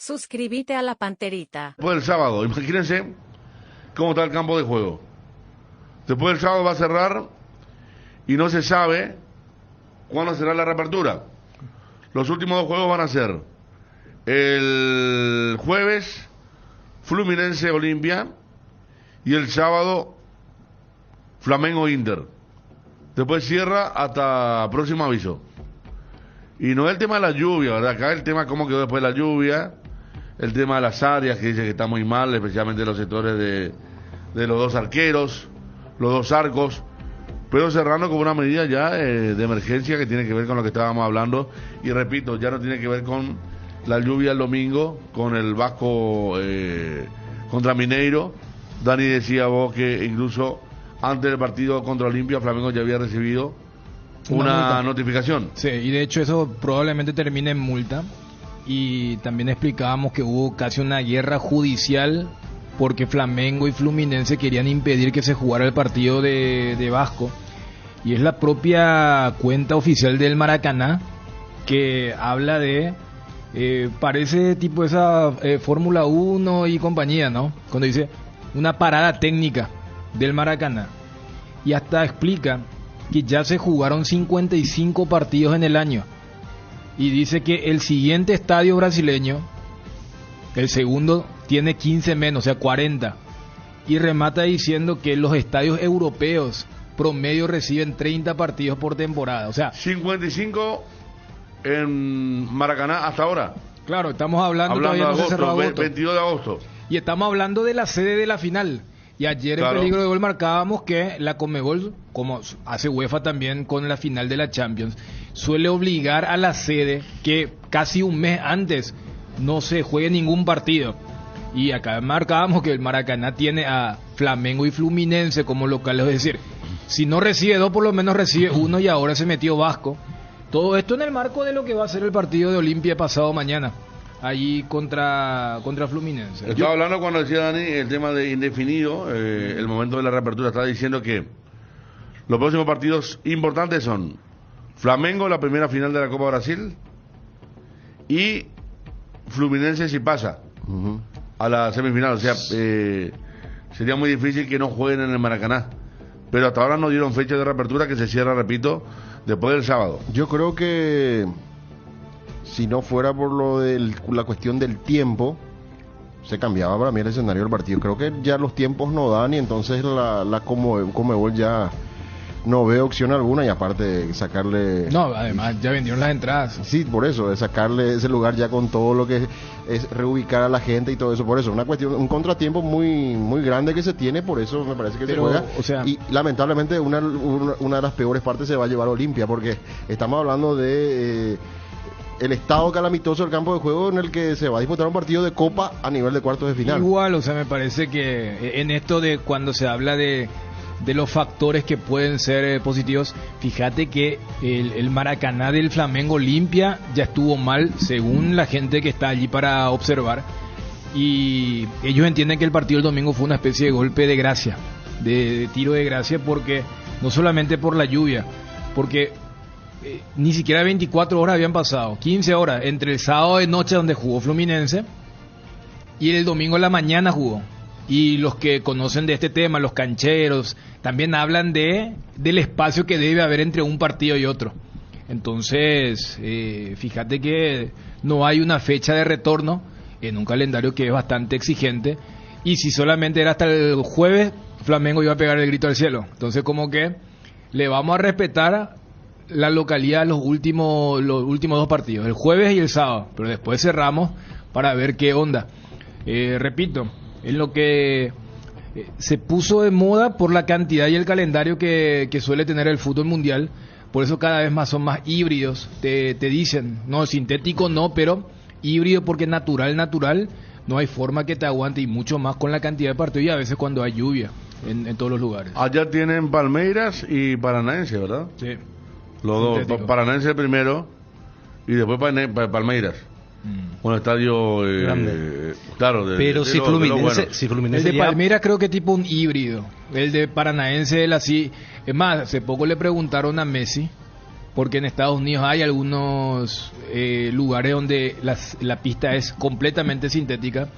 Suscríbete a la Panterita. Después del sábado, imagínense cómo está el campo de juego. Después del sábado va a cerrar y no se sabe cuándo será la reapertura. Los últimos dos juegos van a ser el jueves Fluminense Olimpia y el sábado Flamengo Inter. Después cierra hasta próximo aviso. Y no es el tema de la lluvia, ¿verdad? Acá el tema es cómo quedó después de la lluvia, el tema de las áreas que dice que está muy mal, especialmente los sectores de los dos arqueros, los dos arcos, pero cerrando con una medida ya de emergencia que tiene que ver con lo que estábamos hablando. Y repito, ya no tiene que ver con la lluvia el domingo, con el Vasco contra Mineiro. Dani decía vos que incluso antes del partido contra Olimpia, Flamengo ya había recibido una notificación. Sí, y de hecho eso probablemente termine en multa. Y también explicábamos que hubo casi una guerra judicial porque Flamengo y Fluminense querían impedir que se jugara el partido de Vasco. Y es la propia cuenta oficial del Maracaná que habla de... parece tipo esa Fórmula 1 y compañía, ¿no? Cuando dice una parada técnica del Maracaná. Y hasta explica que ya se jugaron 55 partidos en el año. Y dice que el siguiente estadio brasileño, el segundo, tiene 15 menos, o sea 40. Y remata diciendo que los estadios europeos promedio reciben 30 partidos por temporada. O sea, 55 en Maracaná hasta ahora. Claro, estamos hablando de todavía agosto, no se cerró agosto. 22 de agosto. Y estamos hablando de la sede de la final. Y ayer en Peligro de Gol marcábamos que la Conmebol, como hace UEFA también con la final de la Champions, suele obligar a la sede que casi un mes antes no se juegue ningún partido. Y acá marcábamos que el Maracaná tiene a Flamengo y Fluminense como locales, es decir, si no recibe dos, por lo menos recibe uno, y ahora se metió Vasco. Todo esto en el marco de lo que va a ser el partido de Olimpia pasado mañana, allí contra Fluminense. Estaba hablando cuando decía Dani el tema de indefinido, el momento de la reapertura. Estaba diciendo que los próximos partidos importantes son Flamengo, la primera final de la Copa Brasil, y Fluminense si pasa a la semifinal. O sea, sería muy difícil que no jueguen en el Maracaná. Pero hasta ahora no dieron fecha de reapertura, que se cierra, repito, después del sábado. Yo creo que si no fuera por lo de la cuestión del tiempo, se cambiaba para mí el escenario del partido. Creo que ya los tiempos no dan y entonces la Conmebol ya no ve opción alguna, y aparte sacarle... No, además ya vendieron las entradas. Sí, por eso, de sacarle ese lugar ya con todo lo que es reubicar a la gente y todo eso. Por eso, una cuestión, un contratiempo muy muy grande que se tiene, por eso me parece que se juega. O sea, y lamentablemente una de las peores partes se va a llevar Olimpia, porque estamos hablando de... el estado calamitoso del campo de juego en el que se va a disputar un partido de Copa a nivel de cuartos de final. Igual, o sea, me parece que en esto de cuando se habla de los factores que pueden ser positivos, fíjate que el Maracaná del Flamengo Olimpia ya estuvo mal, según la gente que está allí para observar, y ellos entienden que el partido del domingo fue una especie de golpe de gracia, de tiro de gracia, porque no solamente por la lluvia, porque ni siquiera 24 horas habían pasado, 15 horas entre el sábado de noche donde jugó Fluminense y el domingo en la mañana jugó. Y los que conocen de este tema, los cancheros, también hablan del espacio que debe haber entre un partido y otro. Entonces, fíjate que no hay una fecha de retorno en un calendario que es bastante exigente, y si solamente era hasta el jueves, Flamengo iba a pegar el grito al cielo. Entonces, como que le vamos a respetar la localidad los últimos dos partidos, el jueves y el sábado, pero después cerramos para ver qué onda. Repito, es lo que se puso de moda por la cantidad y el calendario que suele tener el fútbol mundial. Por eso cada vez más son más híbridos, te dicen, no, sintético no, pero híbrido, porque natural no hay forma que te aguante, y mucho más con la cantidad de partidos y a veces cuando hay lluvia en todos los lugares. Allá tienen Palmeiras y Paranaense, ¿verdad? Sí. Los dos, Paranaense primero y después Palmeiras. Un estadio claro, pero si Fluminense el de Palmeiras creo que tipo un híbrido, el de Paranaense él así. Es más, hace poco le preguntaron a Messi porque en Estados Unidos hay algunos lugares donde la pista es completamente sintética.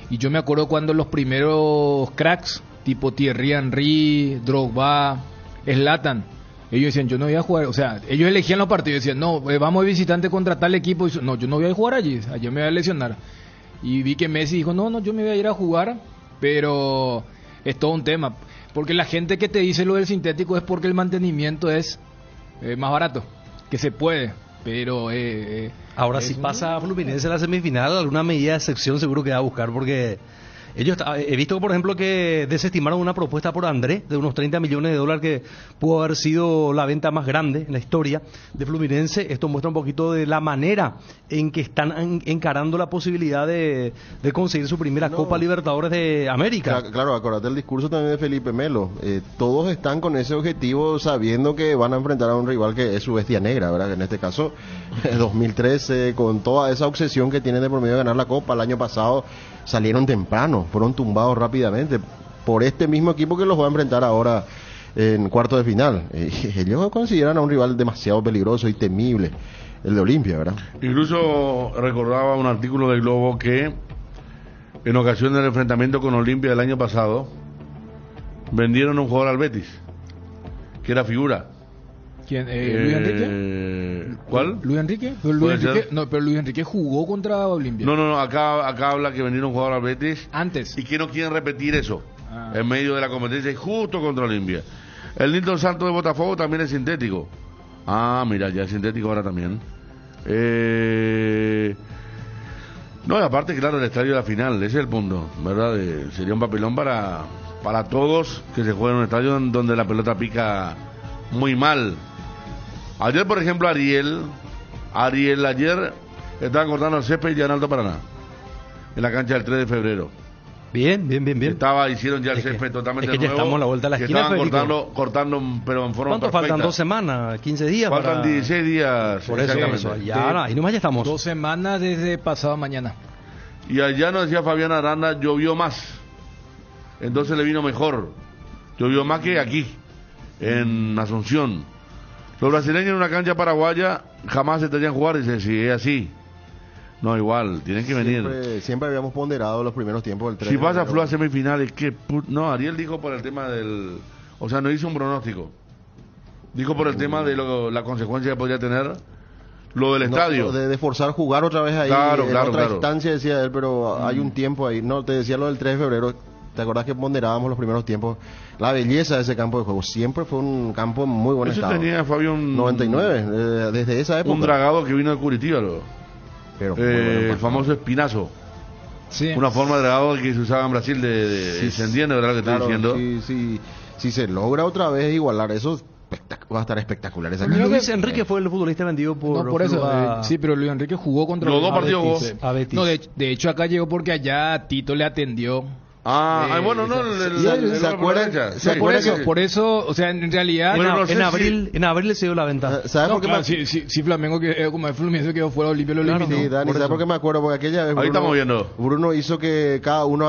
Y yo me acuerdo cuando los primeros cracks, tipo Thierry Henry, Drogba, Zlatan, ellos decían, yo no voy a jugar, o sea, ellos elegían los partidos, decían, no, vamos de visitante contra tal equipo, y no, yo no voy a jugar allí me voy a lesionar. Y vi que Messi dijo, no, yo me voy a ir a jugar, pero es todo un tema, porque la gente que te dice lo del sintético es porque el mantenimiento es más barato, que se puede, pero... Ahora, si pasa a Fluminense en la semifinal, alguna medida de excepción seguro que va a buscar, porque ellos, he visto, por ejemplo, que desestimaron una propuesta por André de unos 30 millones de dólares, que pudo haber sido la venta más grande en la historia de Fluminense. Esto muestra un poquito de la manera en que están encarando la posibilidad de conseguir su primera Copa Libertadores de América. Claro, acordate el discurso también de Felipe Melo. Todos están con ese objetivo, sabiendo que van a enfrentar a un rival que es su bestia negra, ¿verdad? Que en este caso, 2013, con toda esa obsesión que tienen de por medio de ganar la Copa. El año pasado salieron temprano, fueron tumbados rápidamente por este mismo equipo que los va a enfrentar ahora en cuarto de final. Ellos consideran a un rival demasiado peligroso y temible, el de Olimpia, ¿verdad? Incluso recordaba un artículo del Globo que en ocasión del enfrentamiento con Olimpia del año pasado vendieron un jugador al Betis que era figura. ¿Quién? ¿Luis Enrique? ¿Cuál? ¿Luis Enrique? Pero Luis Enrique jugó contra Olimpia. No, acá habla que vendieron un jugador al Betis antes, y que no quieren repetir eso en medio de la competencia y justo contra Olimpia. El Nilton Santos de Botafogo también es sintético. Mira, ya es sintético ahora también. No, y aparte, claro, el estadio de la final, ese es el punto, ¿verdad? Sería un papelón para todos que se juegue en un estadio donde la pelota pica muy mal. Ayer, por ejemplo, Ariel ayer estaba cortando el césped ya en Alto Paraná, en la cancha del 3 de febrero. Bien. Hicieron ya el césped totalmente nuevo. Es que ya estamos a la vuelta a la esquina, estaban cortando, pero en forma ¿Cuánto perfecta. faltan? 2 semanas, 15 días. Faltan 16 días. Por eso, ya, ahí nomás ya estamos. 2 semanas desde pasado mañana. Y allá nos decía Fabián Aranda, llovió más. Entonces le vino mejor. Llovió más que aquí, en Asunción. Los brasileños en una cancha paraguaya jamás se estarían jugar, dice, si es así. No, igual, tienen que venir. Siempre habíamos ponderado los primeros tiempos del 3. Si pasa Flu a semifinales, no, Ariel dijo por el tema del... O sea, no hizo un pronóstico. Dijo por el tema de la consecuencia que podría tener lo del estadio. De forzar jugar otra vez ahí. Claro, en otra instancia, decía él, pero hay un tiempo ahí. No, te decía lo del 3 de febrero. ¿Te acordás que ponderábamos los primeros tiempos? La belleza de ese campo de juego. Siempre fue un campo en muy buen estado. Eso tenía Fabio 99, desde esa época. Un dragado que vino de Curitiba, pero el famoso espinazo. Sí. Una forma de dragado que se usaba en Brasil se entiende, ¿verdad? Lo que estoy diciendo. Si se logra otra vez igualar eso, va a estar espectacular esa cancha. Luis Enrique fue el futbolista vendido por eso. Sí, pero Luis Enrique jugó contra los dos partidos. Betis. No, de hecho acá llegó porque allá Tito le atendió. Bueno, no, ¿se acuerdan? Por eso, o sea, en realidad... Bueno, no sé en abril se dio la venta. ¿Sabes por qué? Si Flamengo, como es Fluminense, quedó fuera de Olimpia, lo eliminó. Sí, Dani, ¿sabes por qué me acuerdo? Porque aquella vez Bruno hizo que cada uno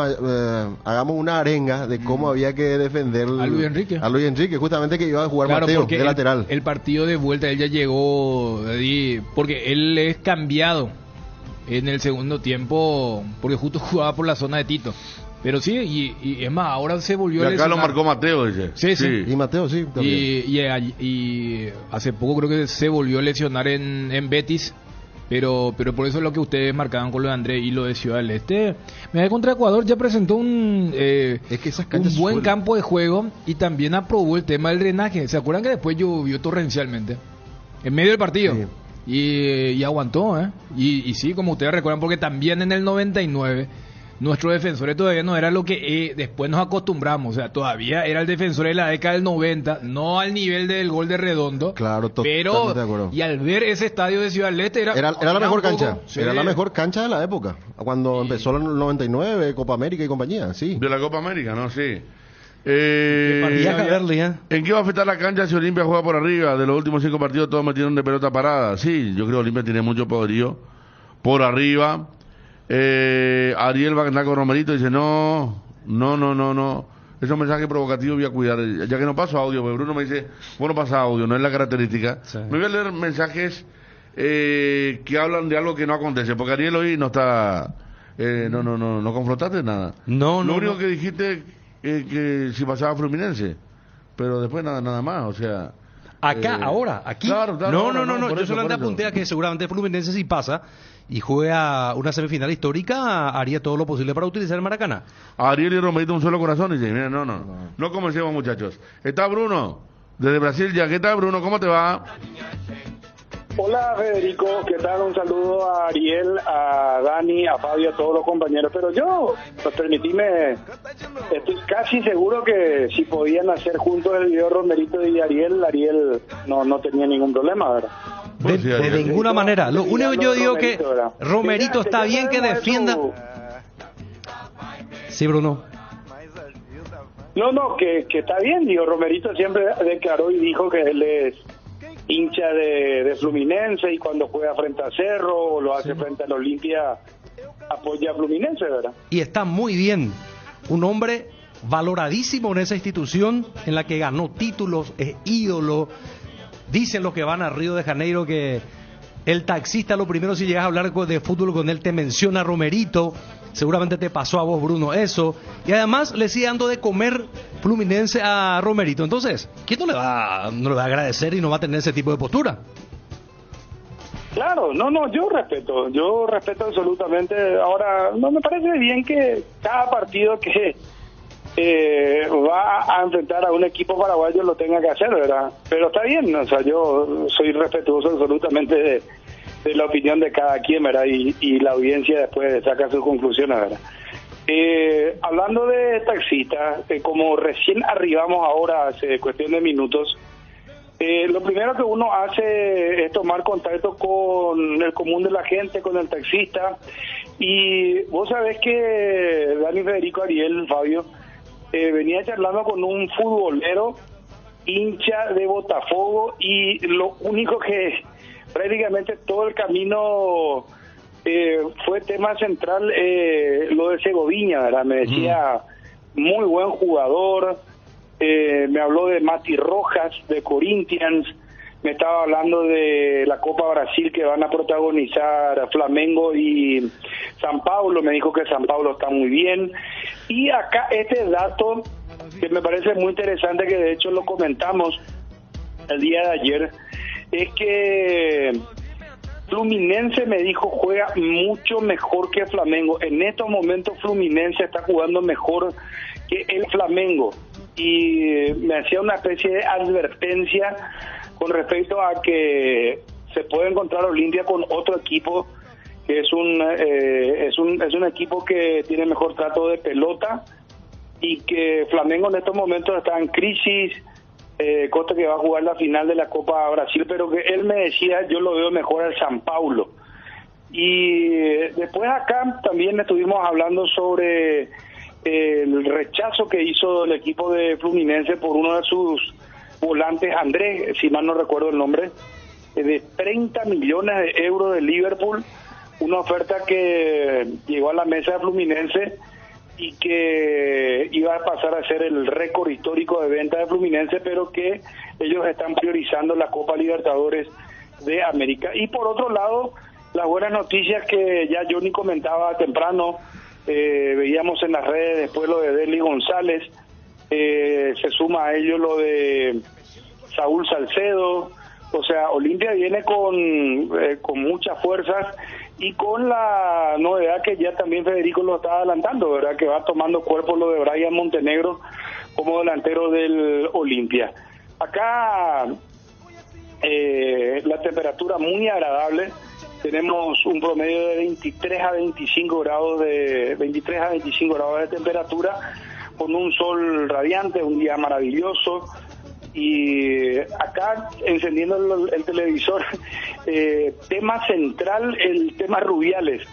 hagamos una arenga de cómo había que defender a Luis Enrique. Justamente que iba a jugar Mateo, de lateral. El partido de vuelta, él ya llegó, porque él es cambiado en el segundo tiempo, porque justo jugaba por la zona de Tito. Pero sí, y es más, ahora se volvió a lesionar. Y acá lo marcó Mateo, dice. Sí. Y Mateo, sí. Y hace poco creo que se volvió a lesionar en Betis. Pero por eso es lo que ustedes marcaban con lo de André y lo de Ciudad del Este. Medellín contra Ecuador ya presentó un buen campo de juego y también aprobó el tema del drenaje. ¿Se acuerdan que después llovió torrencialmente? En medio del partido. Sí. Y aguantó, Y sí, como ustedes recuerdan, porque también en el 99... nuestros defensores todavía no era lo que después nos acostumbramos, o sea, todavía era el defensor de la década del 90, no al nivel del gol de Redondo, claro, pero de acuerdo. Y al ver ese estadio de Ciudad del Este era la mejor cancha, era la mejor cancha de la época, cuando empezó el 99, Copa América y compañía, sí. De la Copa América, ¿no? Sí. ¿En qué va a afectar la cancha si Olimpia juega por arriba? De los últimos 5 partidos todos metieron de pelota parada. Sí, yo creo que Olimpia tiene mucho poderío por arriba. Ariel va a andar con Romerito y dice no, esos mensajes provocativos voy a cuidar, ya que no paso audio, porque Bruno me dice, bueno, pasa audio, no es la característica. Sí. Me voy a leer mensajes que hablan de algo que no acontece, porque Ariel hoy no está, no confrontaste nada. No, Lo no, único no. que dijiste que si pasaba Fluminense, pero después nada más, o sea... Acá, ahora, aquí. Claro, no, por yo eso, solamente por eso. apunté a que seguramente Fluminense si pasa y juega una semifinal histórica, haría todo lo posible para utilizar el Maracaná. Ariel y Romerito un solo corazón y dice, mira, no comencemos, muchachos. Está Bruno, desde Brasil ya. ¿Qué tal, Bruno? ¿Cómo te va? Hola Federico, ¿qué tal? Un saludo a Ariel, a Dani, a Fabio, a todos los compañeros. Pero yo, pues permitime, estoy casi seguro que si podían hacer juntos el video Romerito y Ariel no tenía ningún problema, ¿verdad? De, Sí, de Ariel. ninguna manera. Lo único que yo digo que Romerito, ¿verdad? Romerito Mira, está ya bien que sabemos defienda. eso. Sí, Bruno. No, que está bien, digo, Romerito siempre declaró y dijo que él es hincha de Fluminense y cuando juega frente a Cerro o lo hace frente al Olimpia apoya a Fluminense, ¿verdad? Y está muy bien. Un hombre valoradísimo en esa institución en la que ganó títulos, es ídolo. Dicen los que van a Río de Janeiro que el taxista, lo primero si llegas a hablar de fútbol con él, te menciona a Romerito. Seguramente te pasó a vos, Bruno, eso. Y además le sigue dando de comer Fluminense a Romerito. Entonces, ¿quién no le va a agradecer y no va a tener ese tipo de postura? Claro, yo respeto absolutamente. Ahora, no me parece bien que cada partido que va a enfrentar a un equipo paraguayo lo tenga que hacer, ¿verdad? Pero está bien, o sea, yo soy respetuoso absolutamente de la opinión de cada quien, ¿verdad? Y la audiencia después saca sus conclusiones, ¿verdad? Hablando de taxistas, como recién arribamos ahora hace cuestión de minutos, lo primero que uno hace es tomar contacto con el común de la gente, con el taxista, y vos sabés que Dani, Federico, Ariel, Fabio, venía charlando con un futbolero hincha de Botafogo y lo único que prácticamente todo el camino fue tema central lo de Segoviña, ¿verdad? Me decía, muy buen jugador, me habló de Mati Rojas, de Corinthians, me estaba hablando de la Copa Brasil que van a protagonizar Flamengo y San Paulo, me dijo que San Paulo está muy bien. Y acá este dato que me parece muy interesante, que de hecho lo comentamos el día de ayer, es que Fluminense, me dijo, juega mucho mejor que Flamengo. En estos momentos Fluminense está jugando mejor que el Flamengo. Y me hacía una especie de advertencia con respecto a que se puede encontrar Olimpia con otro equipo que es un equipo que tiene mejor trato de pelota y que Flamengo en estos momentos está en crisis, cosa que va a jugar la final de la Copa Brasil, pero que él me decía, yo lo veo mejor al San Paulo. Y después acá también estuvimos hablando sobre el rechazo que hizo el equipo de Fluminense por uno de sus volantes, Andrés, si mal no recuerdo el nombre, de 30 millones de euros de Liverpool, una oferta que llegó a la mesa de Fluminense y que iba a pasar a ser el récord histórico de venta de Fluminense, pero que ellos están priorizando la Copa Libertadores de América. Y por otro lado, las buenas noticias que ya Johnny comentaba temprano, veíamos en las redes después lo de Deli González, se suma a ello lo de Saúl Salcedo. O sea, Olimpia viene con muchas fuerzas y con la novedad que ya también Federico lo está adelantando, ¿verdad? Que va tomando cuerpo lo de Brian Montenegro como delantero del Olimpia. Acá la temperatura muy agradable. Tenemos un promedio de 23 a 25 grados de temperatura, con un sol radiante, un día maravilloso. Y acá, encendiendo el televisor, tema central, el tema Rubiales,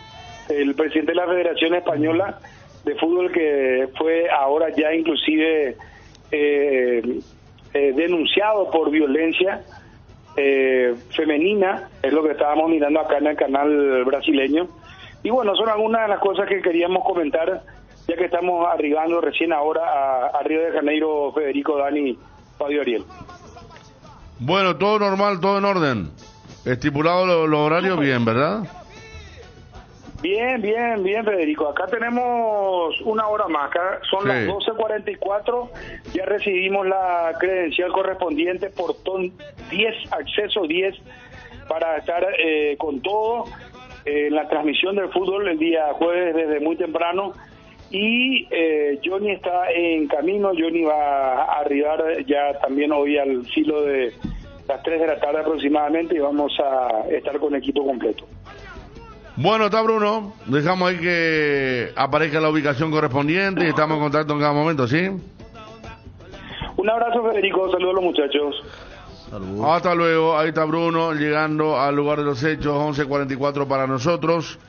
el presidente de la Federación Española de Fútbol, que fue ahora ya inclusive denunciado por violencia femenina, es lo que estábamos mirando acá en el canal brasileño. Y bueno, son algunas de las cosas que queríamos comentar ya que estamos arribando recién ahora a Río de Janeiro, Federico, Dani, Fabio, Ariel. Bueno, todo normal, todo en orden. Estipulado los horarios bien, ¿verdad? Bien, Federico. Acá tenemos una hora más. Acá son las 12:44. Ya recibimos la credencial correspondiente, portón 10, acceso 10, para estar con todo en la transmisión del fútbol el día jueves desde muy temprano. Y Johnny está en camino. Johnny va a arribar ya también hoy al filo de las 3 de la tarde aproximadamente, y vamos a estar con equipo completo. Bueno, está Bruno. Dejamos ahí que aparezca la ubicación correspondiente y estamos en contacto en cada momento, ¿sí? Un abrazo, Federico. Saludos a los muchachos. Saludos. Hasta luego. Ahí está Bruno llegando al lugar de los hechos. 11:44 para nosotros.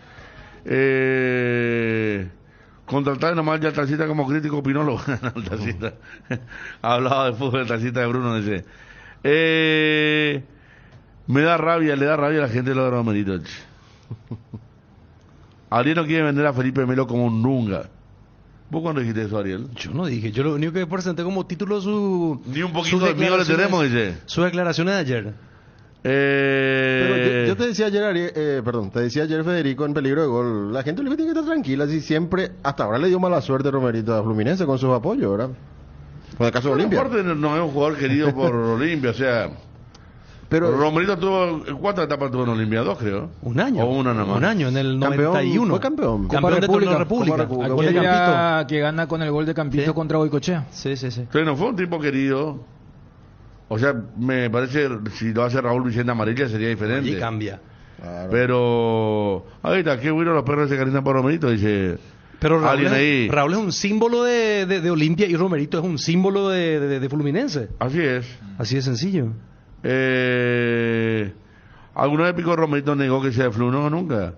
Contratar nomás ya al Tacita como crítico opinólogo. El Tacita hablaba de fútbol, el Tacita de Bruno, dice. Me da rabia, le da rabia a la gente de los Romeritos. Ariel no quiere vender a Felipe Melo como un nunca. ¿Vos cuándo dijiste eso, Ariel? Yo no dije, yo lo único que presenté como título su... Ni un poquito de miedo le tenemos, dice. Sus declaraciones de ayer. Pero yo te decía ayer, te decía ayer, Federico, en peligro de gol. La gente tiene que estar tranquila, si siempre, hasta ahora le dio mala suerte Romerito a Fluminense con sus apoyos, ¿verdad? Con el caso de Olimpia. Aparte no es un jugador querido por Olimpia, o sea... Pero Romerito tuvo, ¿cuántas etapas tuvo en Olimpia? 2, creo. Un año. O una nomás. Un año, en el Campeón, 91. fue campeón. Campeón de Torneo República. Aquella que gana con el gol de Campito Sí. contra Goicoechea. Sí. Entonces no fue un tipo querido. O sea, me parece, si lo hace Raúl Vicente Amarilla sería diferente. Allí cambia. Claro. Pero, ahí está, qué bueno los perros se calientan por Romerito, dice. Pero alguien Raúl, ahí. Raúl es un símbolo de Olimpia y Romerito es un símbolo de Fluminense. Así es. Así de sencillo. ¿Alguna vez Pico Romerito negó que sea de Flu? No, nunca.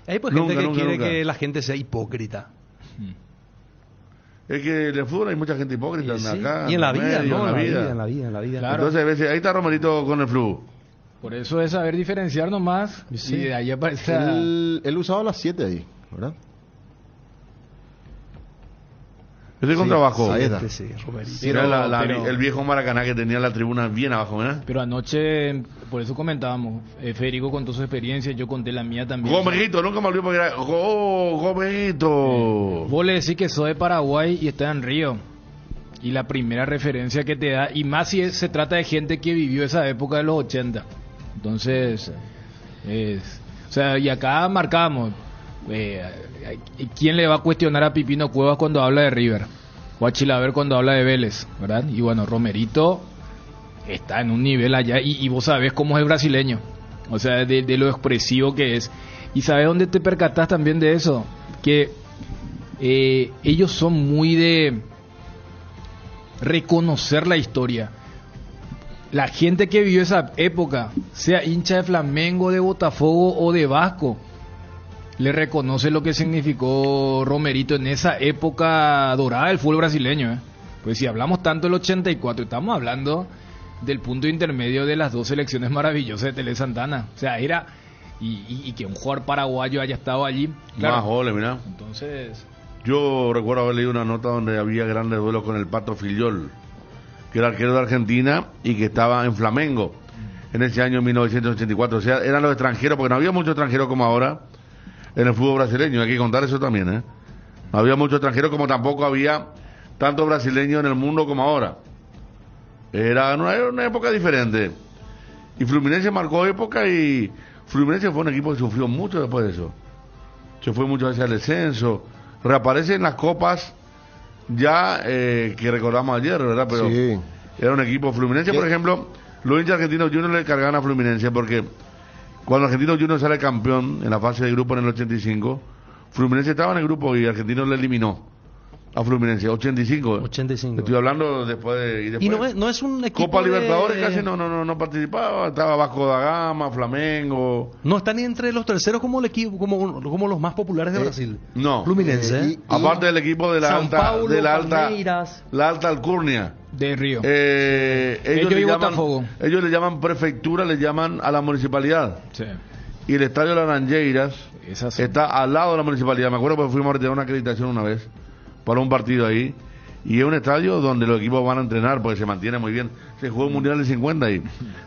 Hay pues gente que quiere nunca. que la gente sea hipócrita. Es que en el fútbol hay mucha gente hipócrita Sí. acá. Y en la el vida, medio, ¿no? en la En la vida. Claro. Entonces a veces, ahí está Romerito con el Flu. Por eso es saber diferenciar nomás. Sí. Y de ahí aparece... Él usaba las 7 ahí, ¿verdad? Estoy con trabajo. ahí está. Sí, Romerito. Mira Pero- el viejo Maracaná que tenía la tribuna bien abajo, ¿verdad? Pero anoche, por eso comentábamos, Federico contó su experiencia, yo conté la mía también. Gomejito, nunca me olvidé porque era... Gomejito. Vos le decís que soy de Paraguay y está en Río. Y la primera referencia que te da, y más si se trata de gente que vivió esa época de los 80. Entonces, o sea, y acá marcamos, ¿quién le va a cuestionar a Pipino Cuevas cuando habla de River? O a Chilaver cuando habla de Vélez, ¿verdad? Y bueno, Romerito está en un nivel allá, y vos sabés cómo es el brasileño, o sea, de lo expresivo que es. Y sabés dónde te percatás también de eso, que ellos son muy de reconocer la historia. La gente que vivió esa época, sea hincha de Flamengo, de Botafogo o de Vasco, le reconoce lo que significó Romerito en esa época dorada del fútbol brasileño. Pues si hablamos tanto del 84, estamos hablando del punto intermedio de las dos selecciones maravillosas de Tele Santana. O sea, era... Y que un jugador paraguayo haya estado allí. Claro. Más goles, mira. Entonces... Yo recuerdo haber leído una nota donde había grandes duelos con el Pato Filiol, que era arquero de Argentina y que estaba en Flamengo en ese año 1984. O sea, eran los extranjeros, porque no había muchos extranjeros como ahora en el fútbol brasileño. Hay que contar eso también, ¿eh? No había muchos extranjeros, como tampoco había tantos brasileños en el mundo como ahora. Era una época diferente. Y Fluminense marcó época, y Fluminense fue un equipo que sufrió mucho después de eso. Se fue mucho hacia el descenso. Reaparece en las copas ya que recordamos ayer, ¿verdad? Pero Sí. era un equipo Fluminense, por ejemplo, los hinchas argentinos Juniors le cargaban a Fluminense porque cuando Argentinos Juniors sale campeón en la fase de grupo en el 85, Fluminense estaba en el grupo y Argentinos le eliminó a Fluminense, 85. 85. Estoy hablando después de... Y después, no es un equipo Copa de- Libertadores casi no participaba, estaba Vasco da Gama, Flamengo... No está ni entre los terceros como el equipo, como los más populares de Brasil. No. Fluminense. Y- ¿eh? Aparte del equipo de la Sao alta, Paulo, de la alta, Palmeiras. la alta alcurnia. De Río. Ellos Ellos le y llaman, Botafogo. ellos le llaman prefectura, le llaman a la municipalidad. Sí. y el estadio Laranjeiras Esas son. está al lado de la municipalidad. Me acuerdo porque fuimos a retirar una acreditación una vez para un partido ahí. Y es un estadio donde los equipos van a entrenar porque se mantiene muy bien. Se juega un mundial de 50 y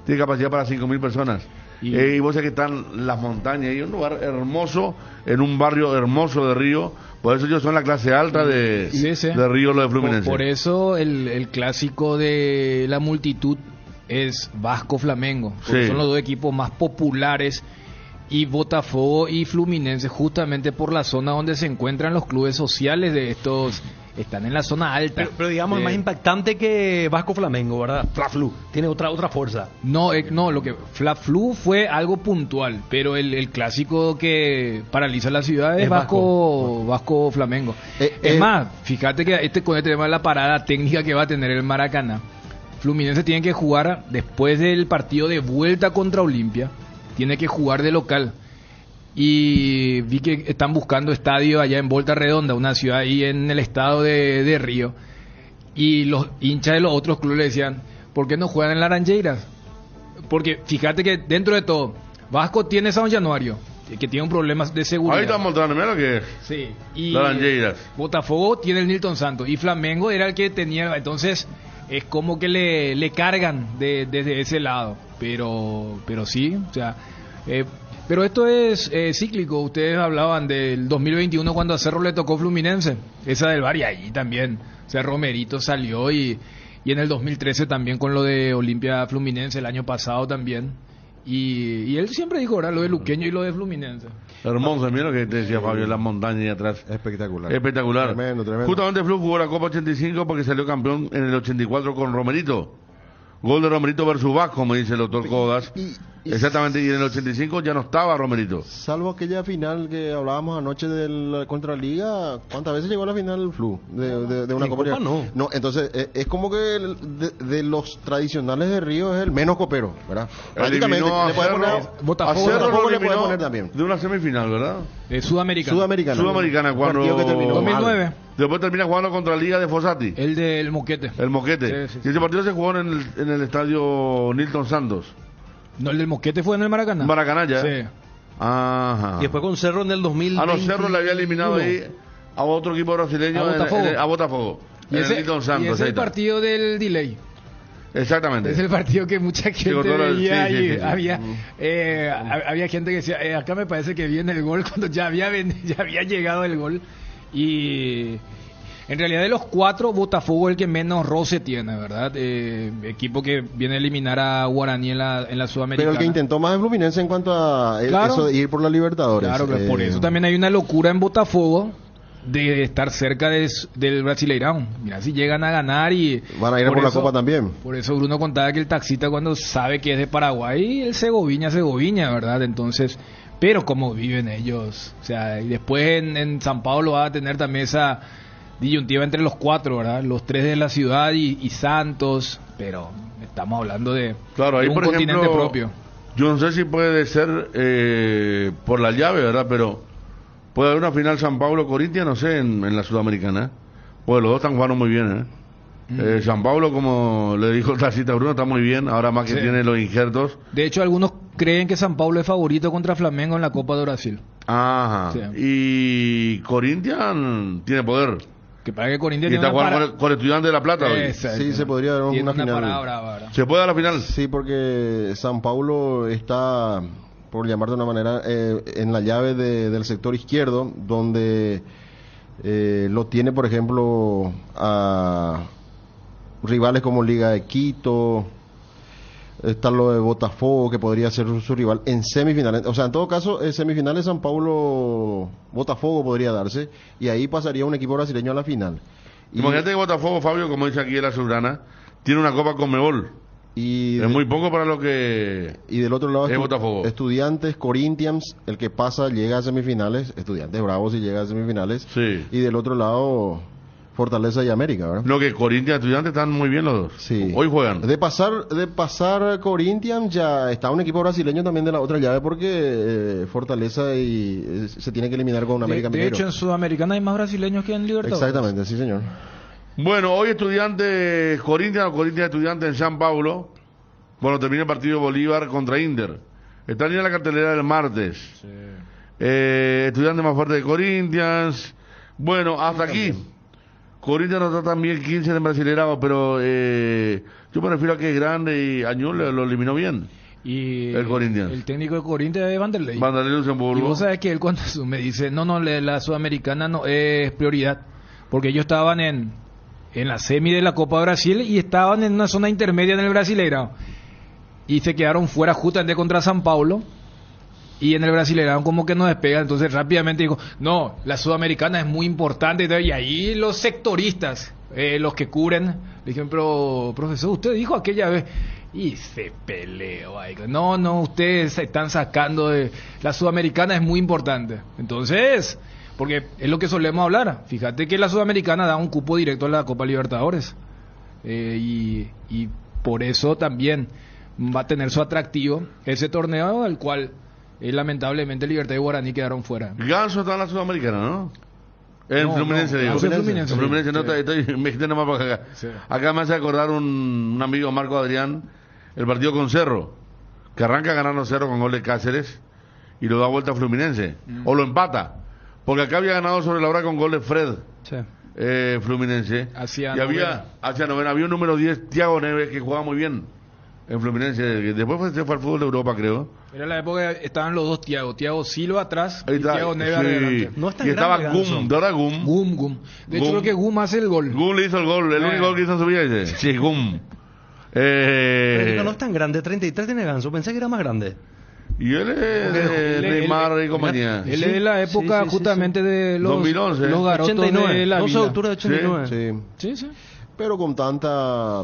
tiene capacidad para 5.000 personas. Y vos sabés que están las montañas y un lugar hermoso, en un barrio hermoso de Río. Por eso ellos son la clase alta de Río, lo de Fluminense. Por eso el clásico de la multitud es Vasco-Flamengo. Sí. Son los dos equipos más populares. Y Botafogo y Fluminense, justamente por la zona donde se encuentran los clubes sociales de estos, están en la zona alta. Pero digamos, es más impactante que Vasco Flamengo, ¿verdad? Fla-Flu, tiene otra fuerza. No, lo que Fla-Flu fue algo puntual, pero el clásico que paraliza la ciudad es Vasco Flamengo. Es más, fíjate que con este tema de la parada técnica que va a tener el Maracaná, Fluminense tiene que jugar después del partido de vuelta contra Olimpia. Tiene que jugar de local. Y vi que están buscando estadio allá en Volta Redonda, una ciudad ahí en el estado de Río. Y los hinchas de los otros clubes le decían, ¿por qué no juegan en Laranjeiras? Porque fíjate que dentro de todo, Vasco tiene San Januario, que tiene un problema de seguridad. Ahí estamos mostrando, mira lo que es. Sí. Y Laranjeiras. Botafogo tiene el Nilton Santos. Y Flamengo era el que tenía, entonces es como que le cargan desde ese lado. Pero sí, o sea, pero esto es cíclico. Ustedes hablaban del 2021 cuando a Cerro le tocó Fluminense, esa del VAR, y ahí también, o sea, Romerito salió y en el 2013 también con lo de Olimpia Fluminense, el año pasado también, y él siempre dijo, ahora lo de Luqueño y lo de Fluminense. Hermoso, mira lo que te decía Fabio, las montañas ahí atrás. Espectacular. Espectacular. Tremendo. Justamente Flu jugó la Copa 85 porque salió campeón en el 84 con Romerito. Gol de Romerito versus Vasco, me dice el doctor Codas. Exactamente, y en el 85 ya no estaba Romerito. Salvo aquella final que hablábamos anoche del contra Liga, ¿cuántas veces llegó a la final el Flu de una Copa? No, entonces es como que de los tradicionales de Río es el menos copero, ¿verdad? Prácticamente Eliminó le puede poner Botafogo le puede poner también. de una semifinal, ¿verdad? Sudamericana. Cuando Partido que terminó 2009. mal. Después termina jugando contra Liga de Fossati. El del Moquete. El Moquete. Sí. Y ese partido se jugó en el estadio Nilton Santos. No, el del Moquete fue en el Maracaná. Maracaná ya. Sí. Ajá. Y después con Cerro en el 2000. A los Cerros le había eliminado ahí a otro equipo brasileño, a Botafogo. Y En ese, el Nilton y Santos. es ahí el está. partido del delay. Exactamente. Es el partido que mucha gente controla veía sí. y había gente que decía, acá me parece que viene el gol cuando ya había llegado el gol. Y en realidad de los cuatro, Botafogo es el que menos roce tiene, ¿verdad? Equipo que viene a eliminar a Guaraní en la Sudamericana. Pero el que intentó más es Fluminense en cuanto a eso de ir por la Libertadores. Claro, por eso también hay una locura en Botafogo de estar cerca del Brasileirão. Mira, si llegan a ganar y... Van a ir por la Copa también. Por eso Bruno contaba que el taxista cuando sabe que es de Paraguay, el Segoviña, ¿verdad? Entonces, pero cómo viven ellos. O sea, y después en San Pablo va a tener también esa disyuntiva entre los cuatro, ¿verdad? Los tres de la ciudad y Santos, pero estamos hablando de, Claro, ahí de un por continente ejemplo, propio. yo no sé si puede ser por la llave, ¿verdad? Pero puede haber una final San Pablo-Corinthians, no sé, en la Sudamericana. Pues los dos están jugando muy bien, San Pablo, como le dijo el taxista Bruno, está muy bien, ahora más que Sí. tiene los injertos. De hecho, algunos creen que San Pablo es favorito contra Flamengo en la Copa de Brasil. Ajá. Sí. Y Corinthians tiene poder. Que para que Corinthians Y está tiene una jugando con el Estudiante de La Plata hoy. Exacto. Sí, se podría dar Tiene una una final. parada brava, ¿verdad? ¿Se puede dar la final? Sí, porque San Paulo está, por llamar de una manera, en la llave del sector izquierdo, donde lo tiene, por ejemplo, a rivales como Liga de Quito, está lo de Botafogo, que podría ser su rival en semifinales. O sea, en todo caso, en semifinales San Paulo-Botafogo podría darse, y ahí pasaría un equipo brasileño a la final. Y- Imagínate que Botafogo, Fabio, como dice aquí en la Azulgrana, tiene una Copa Conmebol. y Es muy poco para lo que... Y del otro lado, Es Botafogo. Estudiantes, Corinthians, el que pasa llega a semifinales, Estudiantes Bravos y llega a semifinales. Sí. Y del otro lado, Fortaleza y América, ¿verdad? Lo que Corinthians y Estudiantes están muy bien los dos. Sí. Hoy juegan. De pasar Corinthians, ya está un equipo brasileño también de la otra llave, porque Fortaleza se tiene que eliminar con un América De Mineiro. hecho, en Sudamericana hay más brasileños que en Libertadores. Exactamente, sí, señor. Bueno, hoy Corinthians Estudiantes en San Paulo. Bueno, termina el partido Bolívar contra Inder. Están ya en la cartelera del martes. Sí. Estudiantes más fuerte de Corinthians. Bueno, hasta aquí. Corinthians no está tan bien 15 en el Brasileirao, pero yo me refiero a que es grande y Añul lo eliminó bien. Y El Corinthians. el técnico de Corinthians es Vanderlei. Vanderlei Y Luxemburgo. vos sabés que él cuando me dice, no, la Sudamericana no es prioridad, porque ellos estaban en la semi de la Copa Brasil y estaban en una zona intermedia en el Brasileirao. Y se quedaron fuera justamente contra San Paulo. Y en el Brasileirao como que no despega. Entonces rápidamente dijo, no, la Sudamericana es muy importante. Y ahí los sectoristas, los que cubren, le dijeron, pero profesor, usted dijo aquella vez. Y se peleó ahí. No, ustedes se están sacando de... La Sudamericana es muy importante. Entonces, porque es lo que solemos hablar. Fíjate que la Sudamericana da un cupo directo a la Copa Libertadores. Y por eso también va a tener su atractivo ese torneo, al cual lamentablemente Libertad y Guaraní quedaron fuera. Ganso está en la Sudamericana, ¿no? En Fluminense, digo. Ganso en Fluminense. En Fluminense, no, Sí. estoy metiendo más para acá. Sí. Acá me hace acordar un amigo, Marco Adrián, el partido con Cerro, que arranca ganando Cerro con gol de Cáceres y lo da vuelta a Fluminense, o lo empata, porque acá había ganado sobre la hora con gol de Fred, Sí. Fluminense, Hacia y novena. hacia novena, había un número 10, Thiago Neves, que jugaba muy bien en Fluminense, después se fue al fútbol de Europa, creo. Era la época que estaban los dos Thiago Silva atrás Ahí y está, Thiago Neves sí. adelante. No es tan Y estaba grande, Ganso. Gum, de ahora Gum. Gum. De hecho Gum. creo que Gum hace el gol. Gum le hizo el gol, el único gol que hizo en su vida, dice. Sí, Gum. Pero no es tan grande, 33 tiene Ganso, pensé que era más grande. Y él es de Él- Neymar y compañía. Él Sí, es de la época sí, sí, justamente de los 2011. los garotos 89, de la 12 de vida. octubre de 89. Sí. Sí, sí. Pero con tanta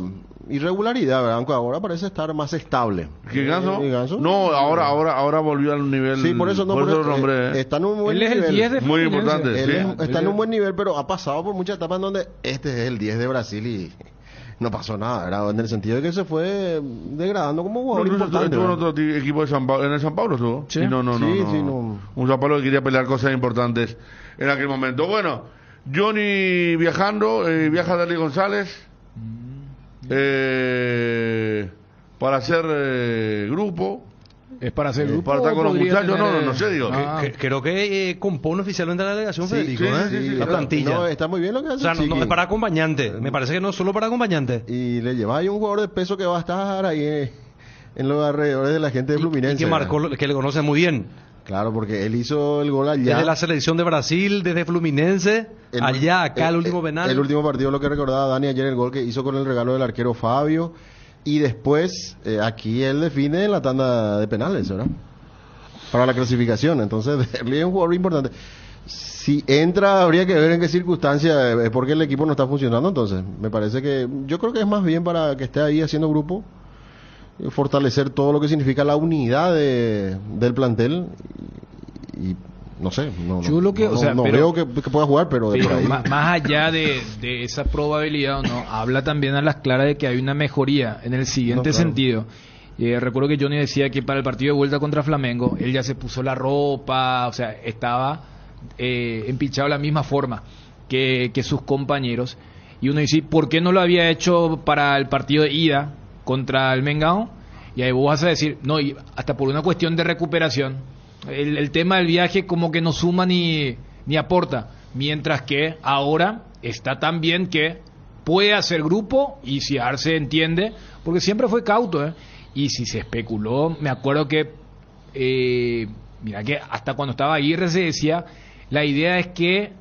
irregularidad, ¿verdad? Aunque ahora parece estar más estable. ¿Qué Ganso? Ganso? No, ahora volvió al nivel. Sí, por eso no, por eso pero, lo nombré. está en un buen Él es nivel. el 10 de Muy Fluminense. importante, Él sí. está en un buen nivel, pero ha pasado por muchas etapas en donde este es el 10 de Brasil y no pasó nada, ¿verdad? En el sentido de que se fue degradando como No, jugador incluso importante. estuvo en ¿verdad? otro equipo de San Paulo, en el San Paulo estuvo. Sí. Y no. Sí, no. Un San Paulo que quería pelear cosas importantes en aquel momento. Bueno, Johnny viajando, viaja Dali González para hacer grupo, Es para hacer grupo. para estar o con los podría muchachos. tener, No sé, digo. Ah. Creo que compone oficialmente la delegación, Sí, Federico, sí, ¿eh? sí, sí, la sí. plantilla. No, está muy bien lo que hace O sea, no Chiqui. es para acompañante. Me parece que no es solo para acompañante. Y le lleva ahí un jugador de peso que va a estar ahí en los alrededores de la gente de Fluminense. Y que marcó, ¿verdad? que le conoce muy bien. Claro, porque él hizo el gol allá. Desde la selección de Brasil, desde Fluminense, allá, acá, el último penal. El último partido, lo que recordaba Dani ayer, el gol que hizo con el regalo del arquero Fabio. Y después, aquí él define la tanda de penales, ¿verdad? Para la clasificación. Entonces, él es un jugador importante. Si entra, habría que ver en qué circunstancia, es porque el equipo no está funcionando. Entonces, me parece que yo creo que es más bien para que esté ahí haciendo grupo, fortalecer todo lo que significa la unidad del plantel. Y no sé, Yo lo que- no, o sea, no pero- veo que pueda jugar, pero de por Pero ahí. más allá de esa probabilidad o no, habla también a las claras de que hay una mejoría en el siguiente No, claro. sentido. Recuerdo que Johnny decía que para el partido de vuelta contra Flamengo, él ya se puso la ropa, o sea, estaba empilchado de la misma forma que sus compañeros. Y uno dice, ¿por qué no lo había hecho para el partido de ida contra el Mengao? Y ahí vos vas a decir, no, y hasta por una cuestión de recuperación. El tema del viaje como que no suma ni aporta. Mientras que ahora está tan bien que puede hacer grupo y si Arce entiende, porque siempre fue cauto, ¿eh? Y si se especuló, me acuerdo que, mira que hasta cuando estaba Aguirre se decía, la idea es que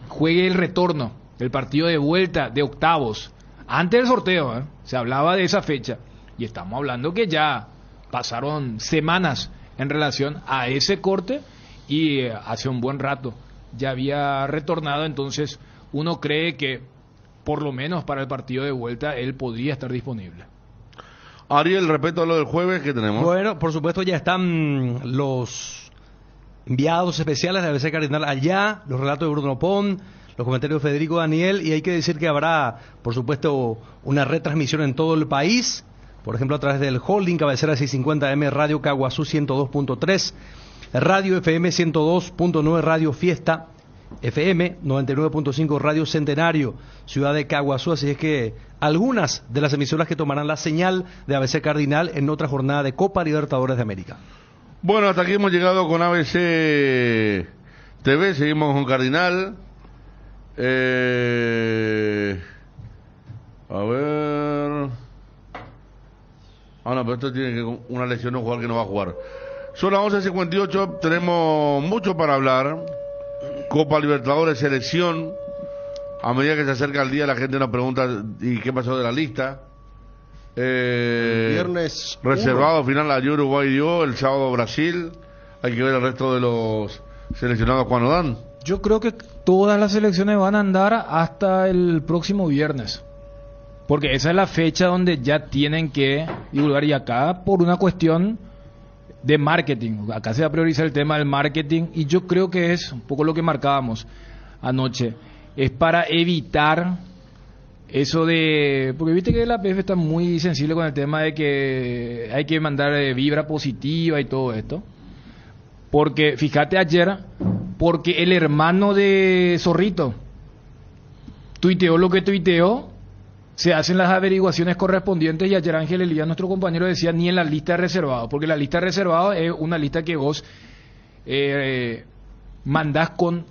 juegue el retorno, el partido de vuelta de octavos, antes del sorteo, ¿eh? Se hablaba de esa fecha, y estamos hablando que ya pasaron semanas en relación a ese corte, y hace un buen rato ya había retornado, entonces uno cree que por lo menos para el partido de vuelta él podría estar disponible. Ariel, respecto a lo del jueves, ¿qué tenemos? Bueno, por supuesto ya están los enviados especiales de ABC Cardinal allá, los relatos de Bruno Pon, los comentarios de Federico Daniel, y hay que decir que habrá, por supuesto, una retransmisión en todo el país, por ejemplo a través del holding cabecera 650M Radio Caguazú 102.3, Radio FM 102.9 Radio Fiesta FM 99.5 Radio Centenario, ciudad de Caguazú. Así es que algunas de las emisoras que tomarán la señal de ABC Cardinal en otra jornada de Copa Libertadores de América. Bueno, hasta aquí hemos llegado con ABC TV, seguimos con Cardinal. A ver. Ah, no, pero esto tiene que una lesión, un jugador que no va a jugar. Son las 11:58, tenemos mucho para hablar. Copa Libertadores, selección. A medida que se acerca el día, la gente nos pregunta: ¿y qué pasó de la lista? Viernes reservado final, ayer Uruguay dio, el sábado Brasil. Hay que ver el resto de los seleccionados cuando dan. Yo creo que todas las selecciones van a andar hasta el próximo viernes. Porque esa es la fecha donde ya tienen que divulgar, y acá por una cuestión de marketing. Acá se va a priorizar el tema del marketing, y yo creo que es un poco lo que marcábamos anoche. Es para evitar eso de... Porque viste que la PF está muy sensible con el tema de que hay que mandar vibra positiva y todo esto. Porque, fíjate ayer, porque el hermano de Zorrito tuiteó lo que tuiteó, se hacen las averiguaciones correspondientes, y ayer Ángel Elías, nuestro compañero, decía ni en la lista de reservados, porque la lista de reservados es una lista que vos mandás con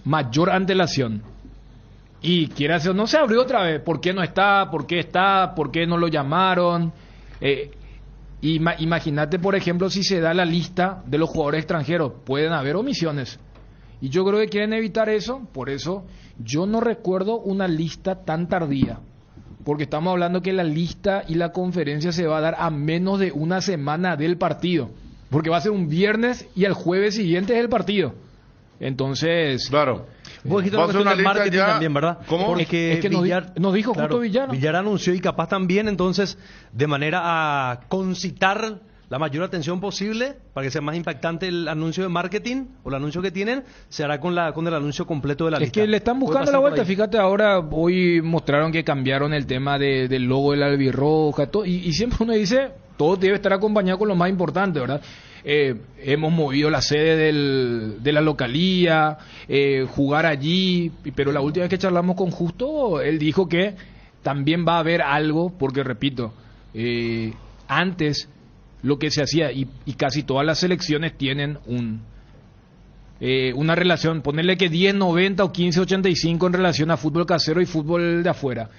mayor antelación. Y quieras o no, se abrió otra vez. ¿Por qué no está? ¿Por qué está? ¿Por qué no lo llamaron? Imagínate, por ejemplo, si se da la lista de los jugadores extranjeros, pueden haber omisiones. Y yo creo que quieren evitar eso, por eso yo no recuerdo una lista tan tardía. Porque estamos hablando que la lista y la conferencia se va a dar a menos de una semana del partido. Porque va a ser un viernes y el jueves siguiente es el partido. Entonces... Claro. Vos dijiste Va a ser una lista marketing ya... también, ¿verdad? ¿Cómo? Porque es que nos dijo claro, justo Villar. Villar anunció, y capaz también, entonces, de manera a concitar la mayor atención posible, para que sea más impactante el anuncio de marketing, o el anuncio que tienen, se hará con el anuncio completo de la lista. Es que le están buscando la vuelta. Fíjate, ahora hoy mostraron que cambiaron el tema del logo de la albirroja, todo, y siempre uno dice, todo debe estar acompañado con lo más importante, ¿verdad? Hemos movido la sede de la localía, jugar allí, pero la última vez que charlamos con Justo, él dijo que también va a haber algo, porque repito, antes lo que se hacía, y casi todas las selecciones tienen una relación, ponerle que 10-90 o 15-85 en relación a fútbol casero y fútbol de afuera.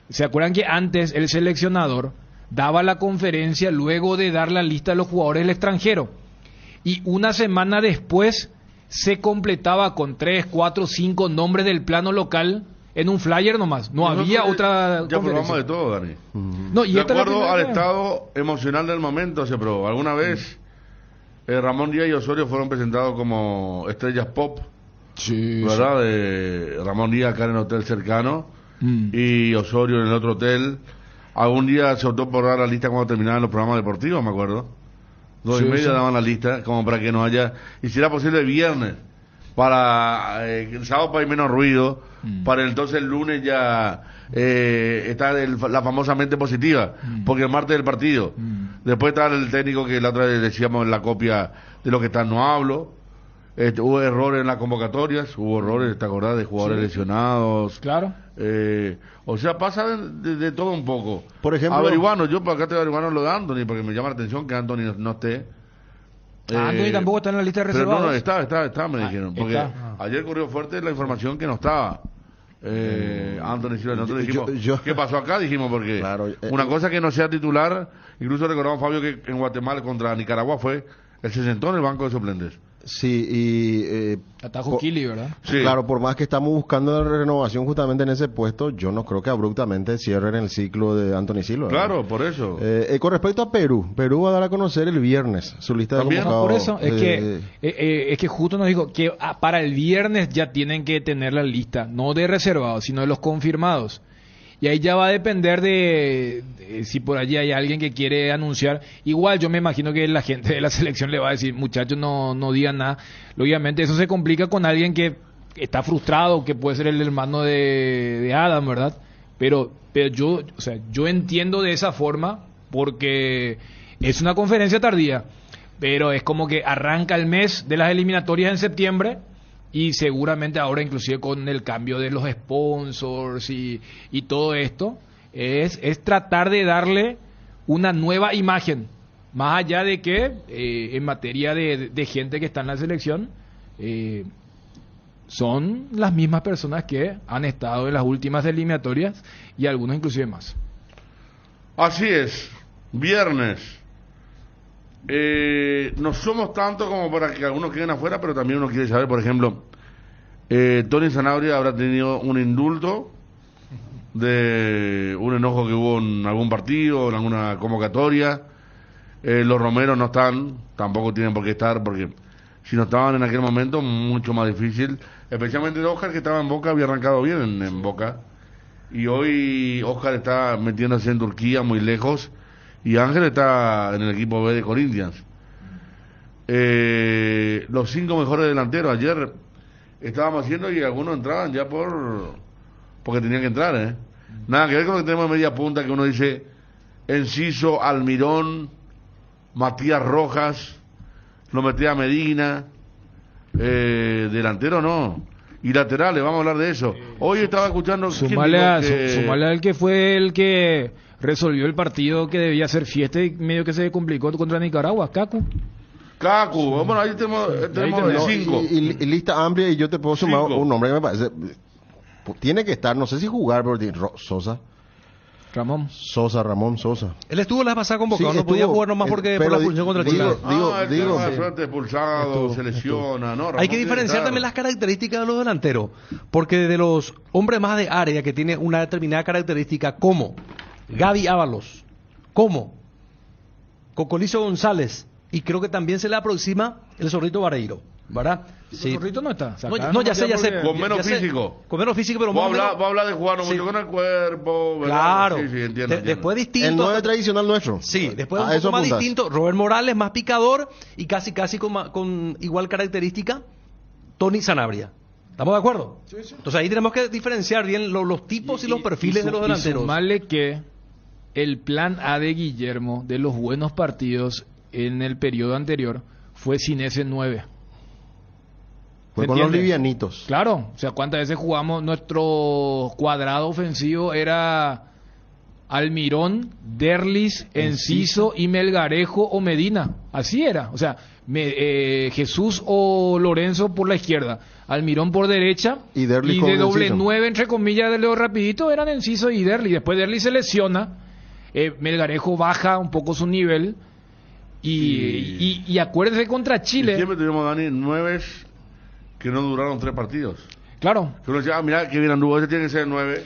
¿Se acuerdan que antes el seleccionador daba la conferencia luego de dar la lista de los jugadores del extranjero, y una semana después se completaba con 3, 4, 5 nombres del plano local en un flyer nomás? No había otra ya conferencia. probamos de todo, Dani. No, y de esta es la acuerdo primera al vez. estado emocional del momento se probó. Alguna vez Ramón Díaz y Osorio fueron presentados como estrellas pop, Sí, ¿verdad? De Ramón Díaz acá en el hotel cercano y Osorio en el otro hotel. Algún día se optó por dar la lista cuando terminaban los programas deportivos, me acuerdo. 2:30 daban la lista, como para que no haya... Y si era posible viernes, para el sábado para ir menos ruido, para entonces el lunes ya está la famosamente positiva, porque el martes del partido. Después está el técnico que la otra vez decíamos en la copia de lo que está, no hablo. Hubo errores en las convocatorias, hubo errores, ¿te acordás? De jugadores lesionados. Claro. O sea, pasa de todo un poco. Por ejemplo, averiguando, yo para acá estoy averiguando lo de Anthony, porque me llama la atención que Anthony no esté. Anthony tampoco está en la lista de Pero reservados. no, está, me dijeron. Porque ayer corrió fuerte la información que no estaba. Anthony Silva, nosotros dijimos, ¿qué pasó acá? Dijimos, porque Claro, una cosa que no sea titular, incluso recordamos, Fabio, que en Guatemala contra Nicaragua se sentó en el banco de suplentes. sí, y Atajo Kili, ¿verdad? Sí. claro, por más que estamos buscando la renovación justamente en ese puesto, yo no creo que abruptamente cierren el ciclo de Anthony Silva, ¿verdad? Claro, por eso. Con respecto a Perú va a dar a conocer el viernes su lista de ¿También? convocados. Por eso, es que justo nos dijo que para el viernes ya tienen que tener la lista, no de reservados, sino de los confirmados. Y ahí ya va a depender de si por allí hay alguien que quiere anunciar. Igual yo me imagino que la gente de la selección le va a decir, muchachos, no digan nada. Obviamente eso se complica con alguien que está frustrado, que puede ser el hermano de Adam, ¿verdad? Pero yo entiendo de esa forma, porque es una conferencia tardía, pero es como que arranca el mes de las eliminatorias en septiembre, y seguramente ahora inclusive con el cambio de los sponsors y todo esto, es tratar de darle una nueva imagen, más allá de que en materia de gente que está en la selección, son las mismas personas que han estado en las últimas eliminatorias y algunos inclusive más. Así es, viernes. No somos tanto como para que algunos queden afuera, pero también uno quiere saber, por ejemplo, Tony Sanabria habrá tenido un indulto de un enojo que hubo en algún partido, en alguna convocatoria. Los Romeros no están, tampoco tienen por qué estar, porque si no estaban en aquel momento, mucho más difícil. Especialmente Oscar, que estaba en Boca, había arrancado bien en Boca. Y hoy Oscar está metiéndose en Turquía, muy lejos. Y Ángel está en el equipo B de Corinthians. Los 5 mejores delanteros ayer estábamos haciendo y algunos entraban ya porque tenían que entrar, Nada que ver con lo que tenemos de media punta, que uno dice Enciso, Almirón, Matías Rojas, lo metía a Medina, delantero no, y laterales, vamos a hablar de eso. Hoy estaba escuchando... Sumale al que fue el que resolvió el partido que debía ser fiesta y medio que se complicó contra Nicaragua, Cacu. Bueno, ahí tenemos 5. Y lista amplia, y yo te puedo sumar un nombre que me parece... Tiene que estar, no sé si jugar, pero Ramón Sosa. Él estuvo la pasada convocado, no podía jugar nomás porque por la función contra Chile. Digo, suerte, expulsado, se lesiona, ¿no? Hay que diferenciar también las características de los delanteros, porque de los hombres más de área que tiene una determinada característica, como Gaby Ábalos, como Cocolizo González, y creo que también se le aproxima el Zorrito Vareiro, ¿verdad? Sí. Zorrito no está. Ya sé. Con menos físico. Con menos físico, pero vos hablas de jugar mucho con el cuerpo, ¿verdad? Claro. Sí, entiendo. Después distinto. El 9 tradicional nuestro. Sí, después un poco más distinto. Robert Morales, más picador y casi con igual característica, Tony Sanabria. ¿Estamos de acuerdo? Sí. Entonces ahí tenemos que diferenciar bien los tipos y los perfiles de los delanteros. Y sumarle que el plan A de Guillermo de los buenos partidos en el periodo anterior fue sin ese 9. Fue con los livianitos. Claro, o sea, cuántas veces jugamos, nuestro cuadrado ofensivo era Almirón, Derlis, Enciso y Melgarejo o Medina. Así era, o sea, Jesús o Lorenzo por la izquierda, Almirón por derecha y de doble Enciso. 9 entre comillas de Leo rapidito eran Enciso y Derlis. Después Derlis se lesiona, Melgarejo baja un poco su nivel y acuérdense contra Chile. Y siempre tuvimos, Dani, 9 que no duraron 3 partidos. Claro. Que uno decía, mira, que bien anduvo, ese tiene que ser 9.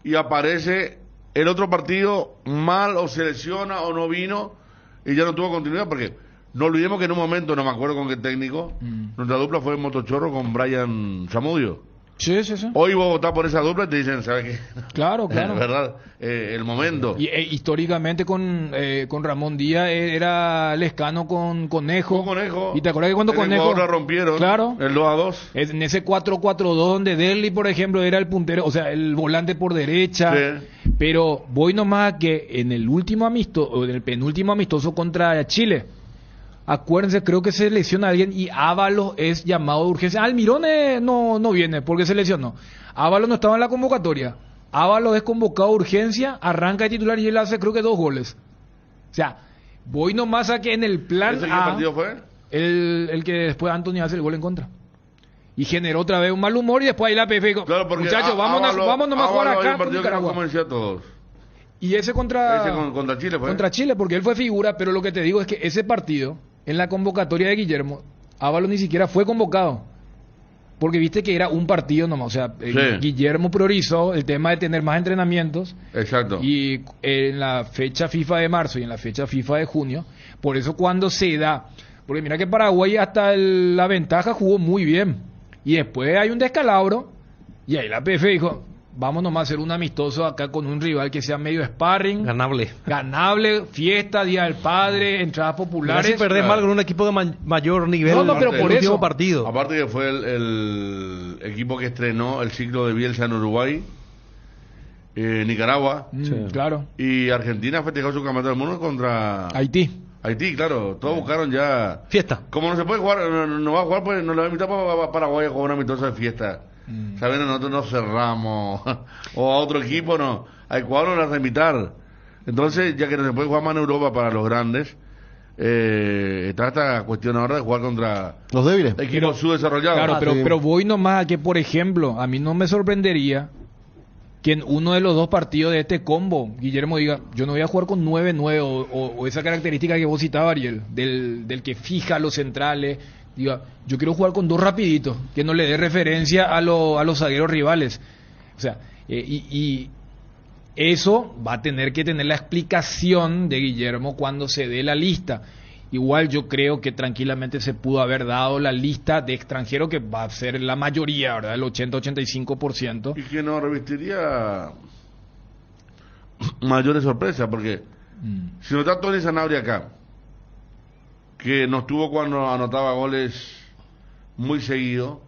Y aparece el otro partido mal, o se lesiona, o no vino, y ya no tuvo continuidad, porque no olvidemos que en un momento, no me acuerdo con qué técnico, nuestra dupla fue en Motochorro con Brian Zamudio. Sí. Hoy vos votás por esa dupla y te dicen, ¿sabes qué? Claro. ¿Verdad? El momento. Y históricamente con Ramón Díaz era Lescano con Conejo. ¿Y te acuerdas que cuando Conejo ahora rompieron? Claro. El 2-2. En ese 4-4-2 donde Derli, por ejemplo, era el puntero, o sea, el volante por derecha. Sí. Pero voy nomás a que en el último amistoso, o en el penúltimo amistoso contra Chile, acuérdense, creo que se lesiona alguien y Ábalos es llamado de urgencia. Almirón no viene porque se lesionó. Ábalos no estaba en la convocatoria. Ábalos es convocado de urgencia, arranca de titular y él hace creo que 2 goles. O sea, voy nomás a que en el plan ¿Ese qué A, partido fue? El que después Anthony hace el gol en contra. Y generó otra vez un mal humor y después ahí la PF dijo, claro, muchachos, vamos nomás a jugar acá con Nicaragua. Todos. Y ese contra Chile fue. Contra Chile, porque él fue figura, pero lo que te digo es que ese partido, en la convocatoria de Guillermo, Ábalos ni siquiera fue convocado. Porque viste que era un partido nomás. O sea, sí. Guillermo priorizó el tema de tener más entrenamientos. Exacto. Y en la fecha FIFA de marzo y en la fecha FIFA de junio, por eso cuando se da, porque mira que Paraguay hasta la ventaja jugó muy bien. Y después hay un descalabro. Y ahí la PF dijo, vamos nomás a hacer un amistoso acá con un rival que sea medio sparring. Ganable, fiesta, Día del Padre, entradas populares. Si perdés mal con un equipo de mayor nivel. No, pero por eso. Partido. Aparte que fue el equipo que estrenó el ciclo de Bielsa en Uruguay, Nicaragua. Sí. Claro. Y Argentina festejó su campeonato del mundo contra Haití. Haití, claro, todos buscaron ya... Fiesta. Como no se puede jugar, no va a jugar, pues nos lo va a invitar para Paraguay a jugar una amistosa de fiesta. Sabiendo nosotros nos cerramos, o a otro equipo no, a Ecuador nos las va a invitar. Entonces, ya que no se puede jugar más en Europa para los grandes, está esta cuestión ahora de jugar contra Los débiles. equipos subdesarrollados. Claro, sí. pero voy nomás a que, por ejemplo, a mí no me sorprendería que en uno de los dos partidos de este combo, Guillermo diga, yo no voy a jugar con 9-9 o esa característica que vos citabas, Ariel, del que fija los centrales, diga, yo quiero jugar con dos rapiditos, que no le dé referencia a los zagueros rivales. O sea, y eso va a tener que tener la explicación de Guillermo cuando se dé la lista. Igual yo creo que tranquilamente se pudo haber dado la lista de extranjeros, que va a ser la mayoría, ¿verdad? El 80-85%. Y que nos revestiría mayores sorpresas, porque si no está Tony Sanabria acá, que no estuvo cuando anotaba goles muy seguido,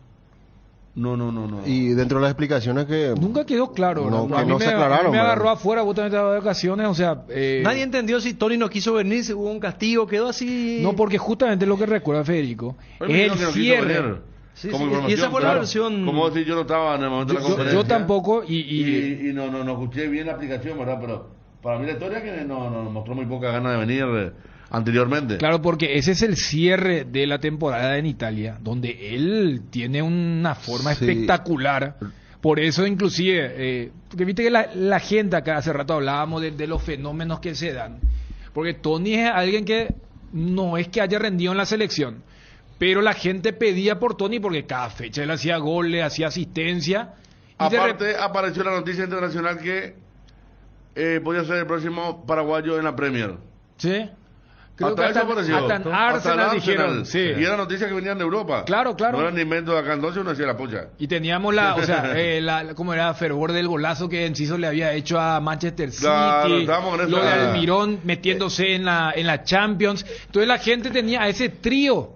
no. Y dentro de las explicaciones que... Nunca quedó claro. No, A que mí no me, se aclararon, a mí me ¿verdad? agarró afuera, vos también estabas de vacaciones, o sea... Nadie entendió si Tony no quiso venir, si hubo un castigo, quedó así. No, porque justamente lo que recuerda Federico Hoy me es dijo el que no quiso cierre. venir. Sí, Como sí, información, y esa fue la claro. versión. Como decir, yo no estaba en el momento de la conferencia. Yo tampoco, Y no escuché bien la aplicación, ¿verdad? Pero para mí la historia es que no mostró muy poca ganas de venir anteriormente. Claro, porque ese es el cierre de la temporada en Italia, donde él tiene una forma Sí. espectacular. Por eso, inclusive, porque viste que la gente acá, hace rato hablábamos de los fenómenos que se dan. Porque Tony es alguien que no es que haya rendido en la selección, pero la gente pedía por Tony porque cada fecha él hacía goles, hacía asistencia. Y Aparte, apareció la noticia internacional que podía ser el próximo paraguayo en la Premier. Sí. Creo Hasta que eso apareció. hasta en Hasta Arsenal el dijeron. Sí. Y era noticia que venían de Europa. Claro. No eran ni inventos de acá, entonces uno hacía la pocha. Y teníamos ¿cómo era? Fervor del golazo que Enciso le había hecho a Manchester City. Claro, estábamos en esa- Lo de Almirón metiéndose en la Champions. Entonces la gente tenía a ese trío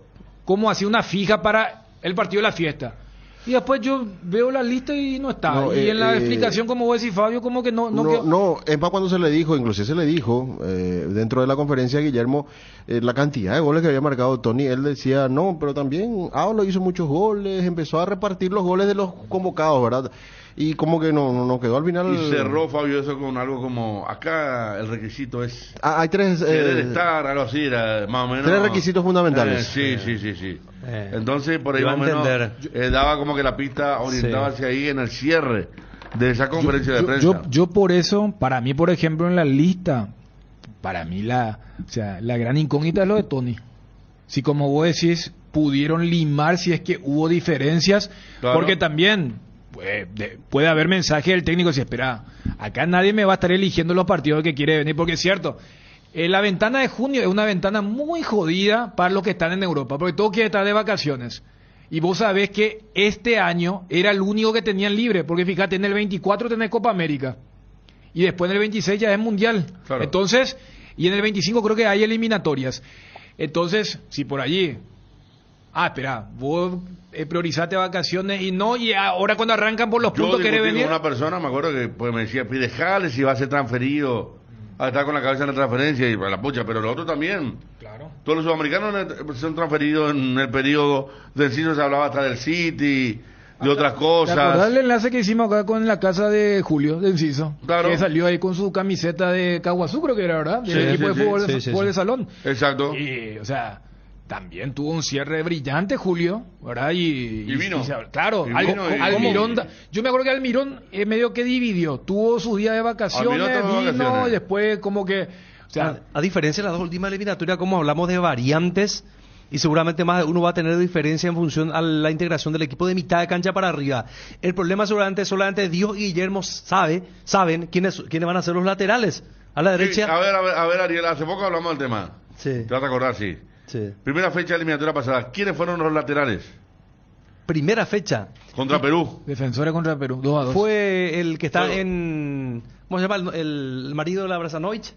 como hacía una fija para el partido de la fiesta. Y después yo veo la lista y no está. No, y en la explicación, como vos decís, Fabio, como que no quedó. No, es más cuando se le dijo, inclusive se le dijo, dentro de la conferencia de Guillermo, la cantidad de goles que había marcado Tony, él decía, no, pero también Áolo hizo muchos goles, empezó a repartir los goles de los convocados, ¿verdad? Y como que no quedó al final... Y cerró Fabio eso con algo como, acá el requisito es Hay tres... querer estar, algo así, era más o menos. tres requisitos fundamentales. Sí. Entonces, por ahí Iba más a o menos entender. daba como que la pista orientaba Sí. hacia ahí en el cierre de esa conferencia de prensa. Yo por eso, para mí, por ejemplo, en la lista, para mí la gran incógnita es lo de Tony. Si, como vos decís, pudieron limar si es que hubo diferencias, Claro. porque también puede haber mensaje del técnico si espera, acá nadie me va a estar eligiendo los partidos que quiere venir, porque es cierto, la ventana de junio es una ventana muy jodida para los que están en Europa, porque todos quieren estar de vacaciones. Y vos sabés que este año era el único que tenían libre, porque fíjate, en el 24 tenés Copa América, y después en el 26 ya es Mundial. Claro. Entonces, y en el 25 creo que hay eliminatorias. Entonces, si por allí... espera, vos priorizaste vacaciones y ahora cuando arrancan por los Yo puntos querés discutí venir. con una persona, me acuerdo que pues, me decía, pide jale si va a ser transferido, a estar con la cabeza en la transferencia y para la pucha, pero los otros también. Claro. Todos los sudamericanos son transferidos en el periodo del Enciso, se hablaba hasta del City, de otras ¿Te acordás cosas. del enlace que hicimos acá con la casa de Julio, de Enciso? Claro. Que salió ahí con su camiseta de Caguazú, creo que era, ¿verdad? Del Sí, equipo sí, de fútbol, sí, sí, fútbol sí. de salón. Exacto. Y, o sea, también tuvo un cierre brillante, Julio, ¿verdad? Y vino. Claro, Y vino, y- Almirón, yo me acuerdo que Almirón medio que dividió, tuvo sus días de vacaciones, Almirón tuvo vino vacaciones. y después como que... O sea, A diferencia de las dos últimas eliminatorias, como hablamos de variantes, y seguramente más de uno va a tener diferencia en función a la integración del equipo de mitad de cancha para arriba. El problema solamente Dios y Guillermo saben quiénes van a ser los laterales. A la Sí, derecha. a ver, Ariel, hace poco hablamos del tema. Sí, Te vas a acordar, sí. sí. Primera fecha de eliminatoria pasada, ¿quiénes fueron los laterales? Primera fecha. Contra Perú. Defensores contra Perú, 2-2. Fue el que está Pero- en... ¿Cómo se llama? El marido de la Brasanoich.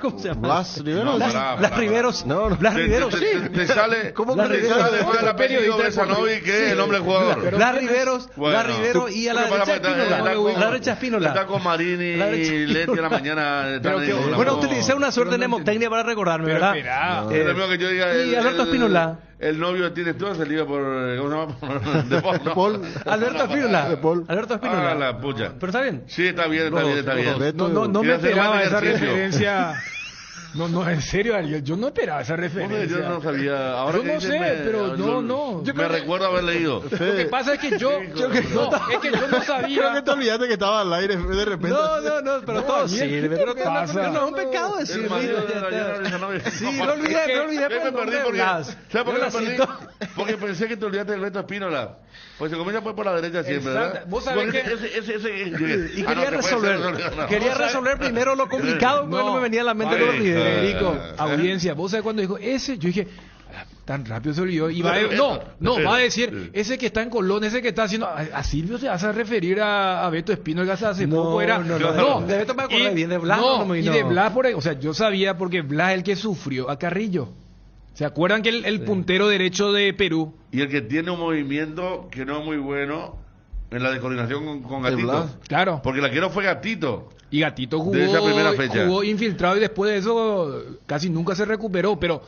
¿Cómo se llama? Blas Riveros. No, Blas, pará, Blas pará. Riveros. No, no. Blas Te- Riveros, te- sí. te sale, ¿Cómo te que te sale sale? más el apellido de Sanovi que es el nombre del jugador. Blas Riveros, Bueno. Blas Riveros y a la Porque para- derecha está- Espínola. está con- A la derecha Espínola. Está con Marini La derecha y Leti a la mañana. están Pero ahí que- con la Bueno, voz. utilicé una suerte Pero no mnemotecnia para recordarme, Pero ¿verdad? espera. Es lo mismo que yo diga. y Alberto Espínola. El novio de Tienes Tú se liga por. ¿Cómo se llama? De Paul. ¿no? Paul. Alberto Espínola. De Paul. Alberto Ah, Espínola. la pucha. Pero está bien. Sí, está bien, está bien, está bien. Beto. No me Quiere hacer esperaba más esa ejercicio. referencia. No, en serio, Ariel, yo no esperaba esa Hombre, referencia. yo no sabía. Ahora Yo que no dices, sé, pero no. Me recuerdo haber leído. Lo que pasa es que yo no sabía. Creo que te olvidaste que estaba al aire de repente. No, pero No, todo Daniel, sirve. ¿qué Pero te no, pasa? no es un pecado El decirlo. marido de la Diana de Sanovi. Sí, me olvidé ¿Qué por el me perdí? nombre de Porque, Blas. ¿sabes por qué Yo me lo perdí? siento. Porque pensé que te olvidaste del Beto Espínola. Pues se comienza por la derecha siempre, Exacto. ¿verdad? Vos sabés Porque que- Y no, quería se puede resolver. hacer, no. Quería resolver primero lo complicado, porque no me venía a la mente Ay, lo olvidé. Federico, ¿eh? audiencia, vos sabés cuando dijo ese, yo dije, tan rápido se olvidó. Y va a, va a decir, ese que está en Colón, ese que está haciendo. A Silvio se hace referir a Beto Espino, que hace poco era. De Beto me acordé bien, de Blas no me y vino. de Blas, o sea, yo sabía porque Blas es el que sufrió a Carrillo. ¿Se acuerdan que el puntero derecho de Perú? Y el que tiene un movimiento que no es muy bueno en la descoordinación con ¿El Gatito. Blas? Claro. Porque la quiero fue Gatito. Y Gatito De esa primera fecha. jugó infiltrado y después de eso casi nunca se recuperó, pero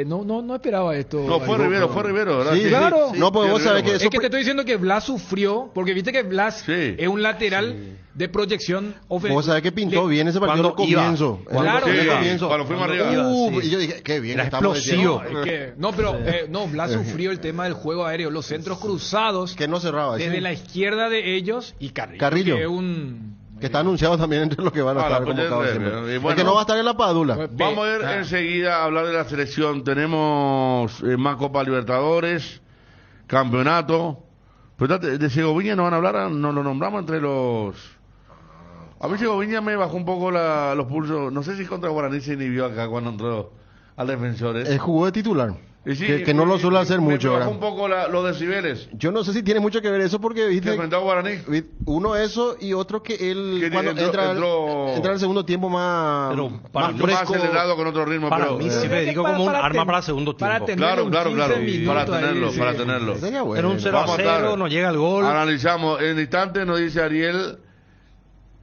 no esperaba esto. No, fue Rivero, ¿verdad? Sí, Claro. sí. No, pues vos sabés que Es eso... que te estoy diciendo que Blas sufrió, porque viste que Blas Sí. es un lateral de proyección ofensiva. Vos sabés que pintó bien ese partido al cuando iba. comienzo. Claro. Sí, Al comienzo. cuando fuimos arriba. Y yo dije, qué bien Era estamos explosivo. diciendo. Blas sufrió el tema del juego aéreo, los centros cruzados Que no cerraba. desde sí. la izquierda de ellos y Carrillo. Carrillo. Que es un Que está anunciado también entre los que van a Ah, la estar puta convocados de siempre. Rivero. Y Es bueno, que no va a estar en la Padula. Vamos a ir enseguida a hablar de la selección. Tenemos más Copa Libertadores, campeonato. Pero de Segoviña no van a hablar, no lo nombramos entre los... A mí Segoviña me bajó un poco los pulsos. No sé si contra Guaraní se inhibió acá cuando entró al Defensores. Jugó de titular. Y sí, que no lo suele hacer me mucho. bajó ¿verdad? un poco los decibeles. Yo no sé si tiene mucho que ver eso porque Se viste enfrentó a Guaraní. uno eso y otro que él Que cuando entró- entra al segundo tiempo más Pero para más mí- Más fresco. acelerado con otro ritmo, Para pero... mí sí, Federico, como un arma para segundo tiempo. Claro, claro, claro. Para tenerlo. Sería bueno. En un Vamos a 0-0, estar- no llega el gol. Analizamos. En instante nos dice Ariel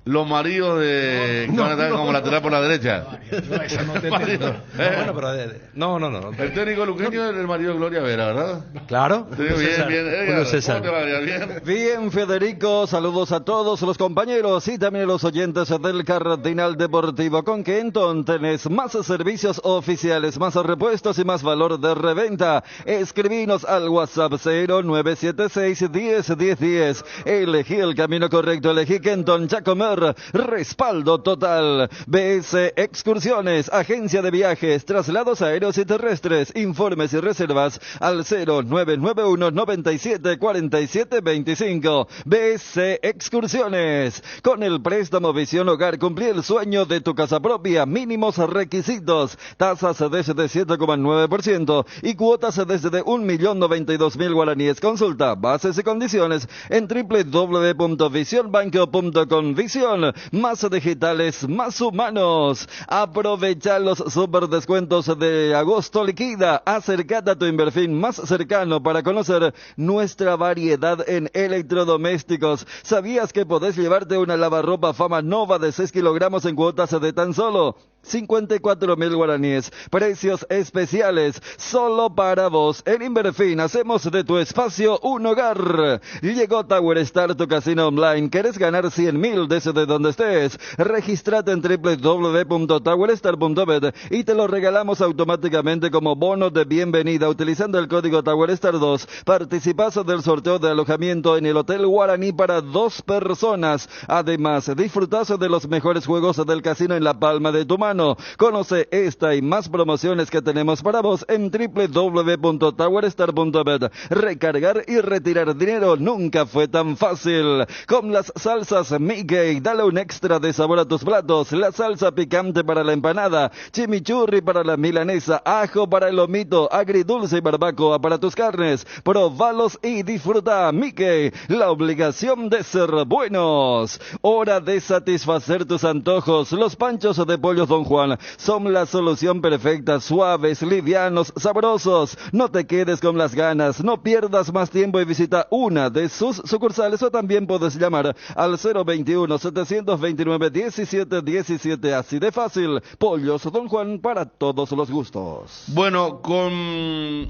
los maridos de que van a estar como lateral por la derecha. Eso no te entiendo. Bueno, pero no. El técnico luqueño es el marido de Gloria Vera, ¿verdad? Claro. Te digo, bien, bien. Edgar, Julio César. ¿cómo te va, Adrián? Bien. Bien, Federico, saludos a todos los compañeros y también a los oyentes del Cardinal Deportivo. Con Kenton tenés más servicios oficiales, más repuestos y más valor de reventa. Escribinos al WhatsApp 0976-101010. Elegí el camino correcto, elegí Kenton Jacomer. Respaldo total. BS Excursiones, agencia de viajes, traslados aéreos y terrestres. Informes y reservas al 0991-974725. BS Excursiones. Con el préstamo Visión Hogar cumplí el sueño de tu casa propia. Mínimos requisitos. Tasas desde 7,9% y cuotas desde 1.092.000 guaraníes. Consulta bases y condiciones en www.visionbanco.com. Visión, más digitales, más humanos. Aprovecha los super descuentos de agosto liquida. Acercate a tu Inverfin más cercano para conocer nuestra variedad en electrodomésticos. ¿Sabías que podés llevarte una lavarropa Fama Nova de 6 kilogramos en cuotas de tan solo 54.000 guaraníes? Precios especiales solo para vos. En Inverfin hacemos de tu espacio un hogar. Llegó Tower Star, tu casino online. ¿Querés ganar 100.000 desde donde estés? Regístrate en www.towerstar.bet y te lo regalamos automáticamente como bono de bienvenida utilizando el código TowerStar2. Participás del sorteo de alojamiento en el Hotel Guaraní para 2 personas. Además, disfrutás de los mejores juegos del casino en la palma de tu mano. Conoce esta y más promociones que tenemos para vos en www.towerstar.bet. Recargar y retirar dinero nunca fue tan fácil. Con las salsas Mickey dale un extra de sabor a tus platos. La salsa picante para la empanada, chimichurri para la milanesa, ajo para el lomito, agridulce y barbacoa para tus carnes. Probalos y disfruta. Mickey, la obligación de ser buenos. Hora de satisfacer tus antojos. Los panchos de pollos Don Juan son la solución perfecta, suaves, livianos, sabrosos. No te quedes con las ganas, no pierdas más tiempo y visita una de sus sucursales, o también puedes llamar al 021-729-1717. Así de fácil. Pollos Don Juan, para todos los gustos. Bueno, con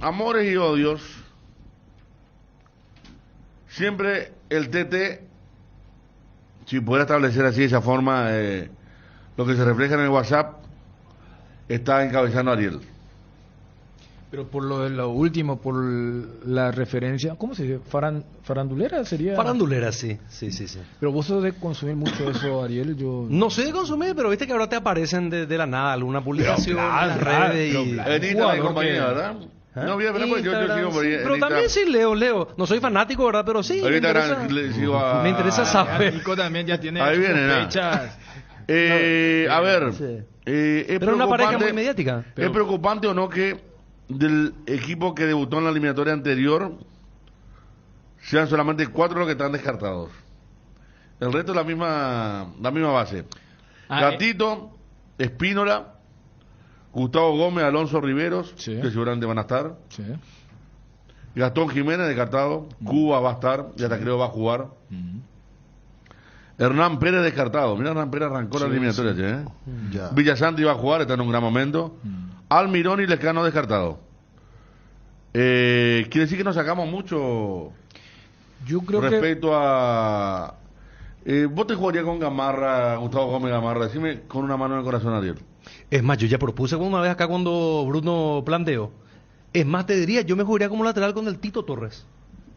amores y odios, siempre el TT, si pudiera establecer así de esa forma, lo que se refleja en el WhatsApp, está encabezando a Ariel. Pero por lo de lo último, por la referencia, ¿cómo se dice? ¿Farandulera sería? Farandulera, sí. Pero vos sos de consumir mucho eso, Ariel. Yo No soy de consumir, pero viste que ahora te aparecen de la nada alguna publicación en las redes y... En Instagram y compañía, ¿verdad? No, bien, pero pues yo sigo por ahí. Pero también sí leo. No soy fanático, ¿verdad? Pero sí. Me interesa saber. Nico también ya tiene ahí viene, fechas. A ver, Sí. es Pero una pareja preocupante- muy mediática. ¿Es preocupante o no que del equipo que debutó en la eliminatoria anterior sean solamente 4 los que están descartados? El resto es la misma base. Gatito, Espínola, Gustavo Gómez, Alonso Riveros, Sí. que seguramente van a estar. Sí. Gastón Jiménez descartado, Cuba va a estar, ya hasta creo va a jugar. Hernán Pérez descartado, mira, Hernán Pérez arrancó la eliminatoria, che, ¿eh? Ya. Villasanti iba a jugar, está en un gran momento. Almirón y Lescano descartado. Quiere decir que nos sacamos mucho Yo creo que respecto a... ¿Vos te jugarías con Gamarra, Gustavo Gómez Gamarra? Decime con una mano en el corazón, Ariel. Es más, yo ya propuse una vez acá cuando Bruno planteó. Es más, te diría, yo me jugaría como lateral con el Tito Torres.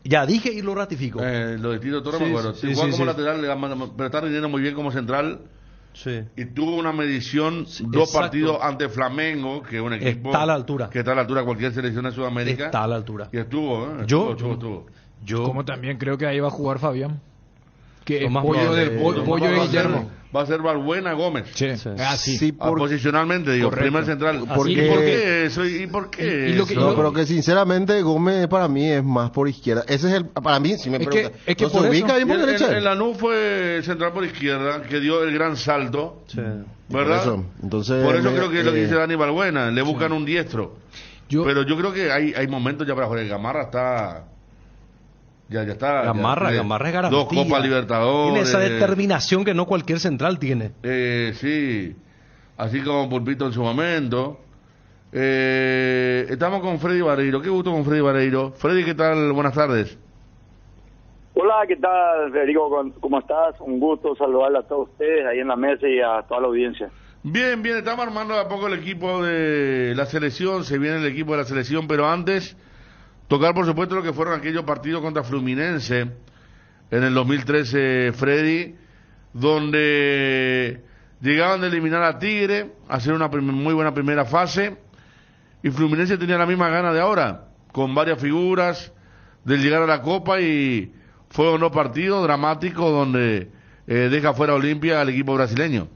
Ya dije y lo ratifico. Lo de Tito Torres, Sí, me acuerdo. sí, Juega sí, como sí. lateral, pero está rindiendo muy bien como central. Sí. Y tuvo una medición, Sí, 2 exacto. partidos ante Flamengo, que es un equipo... Está a la altura. Que está a la altura de cualquier selección de Sudamérica. Está a la altura. Y estuvo, ¿eh? Yo- Estuvo. como también creo que ahí va a jugar Fabián. Que Lo es más pollo probable, del lo pollo más de Va a ser- Guillermo. Va a ser Balbuena Gómez. Sí. Sí. Sí. Sí, Posicionalmente, digo, Correcto. primer central. Porque- ¿Y por qué eso? ¿Y por qué Y lo que- eso? No, pero que sinceramente Gómez para mí es más por izquierda. Ese es el, para mí, si me Es que- preguntas, es que ¿no se por ubica eso- bien por Y derecha? en Lanús fue central por izquierda, que dio el gran salto, Sí. ¿verdad? Por eso, entonces, Por eso me- creo que es lo que dice Dani Balbuena, le buscan un diestro. Pero yo creo que hay momentos ya para jugar. Gamarra está... Ya está. Gamarra ya- es garantía. 2 Copas Libertadores. Tiene esa determinación que no cualquier central tiene. Sí, así como Pulpito en su momento. Estamos con Freddy Vareiro. Qué gusto con Freddy Vareiro. Freddy, ¿qué tal? Buenas tardes. Hola, ¿qué tal, Federico? ¿Cómo estás? Un gusto saludarle a todos ustedes ahí en la mesa y a toda la audiencia. Bien, estamos armando de a poco el equipo de la selección. Se viene el equipo de la selección, pero antes, tocar por supuesto lo que fueron aquellos partidos contra Fluminense en el 2013, Freddy, donde llegaban de eliminar a Tigre, hacer una muy buena primera fase, y Fluminense tenía la misma gana de ahora, con varias figuras, de llegar a la Copa, y fueron 2 partidos dramáticos donde deja fuera a Olimpia al equipo brasileño.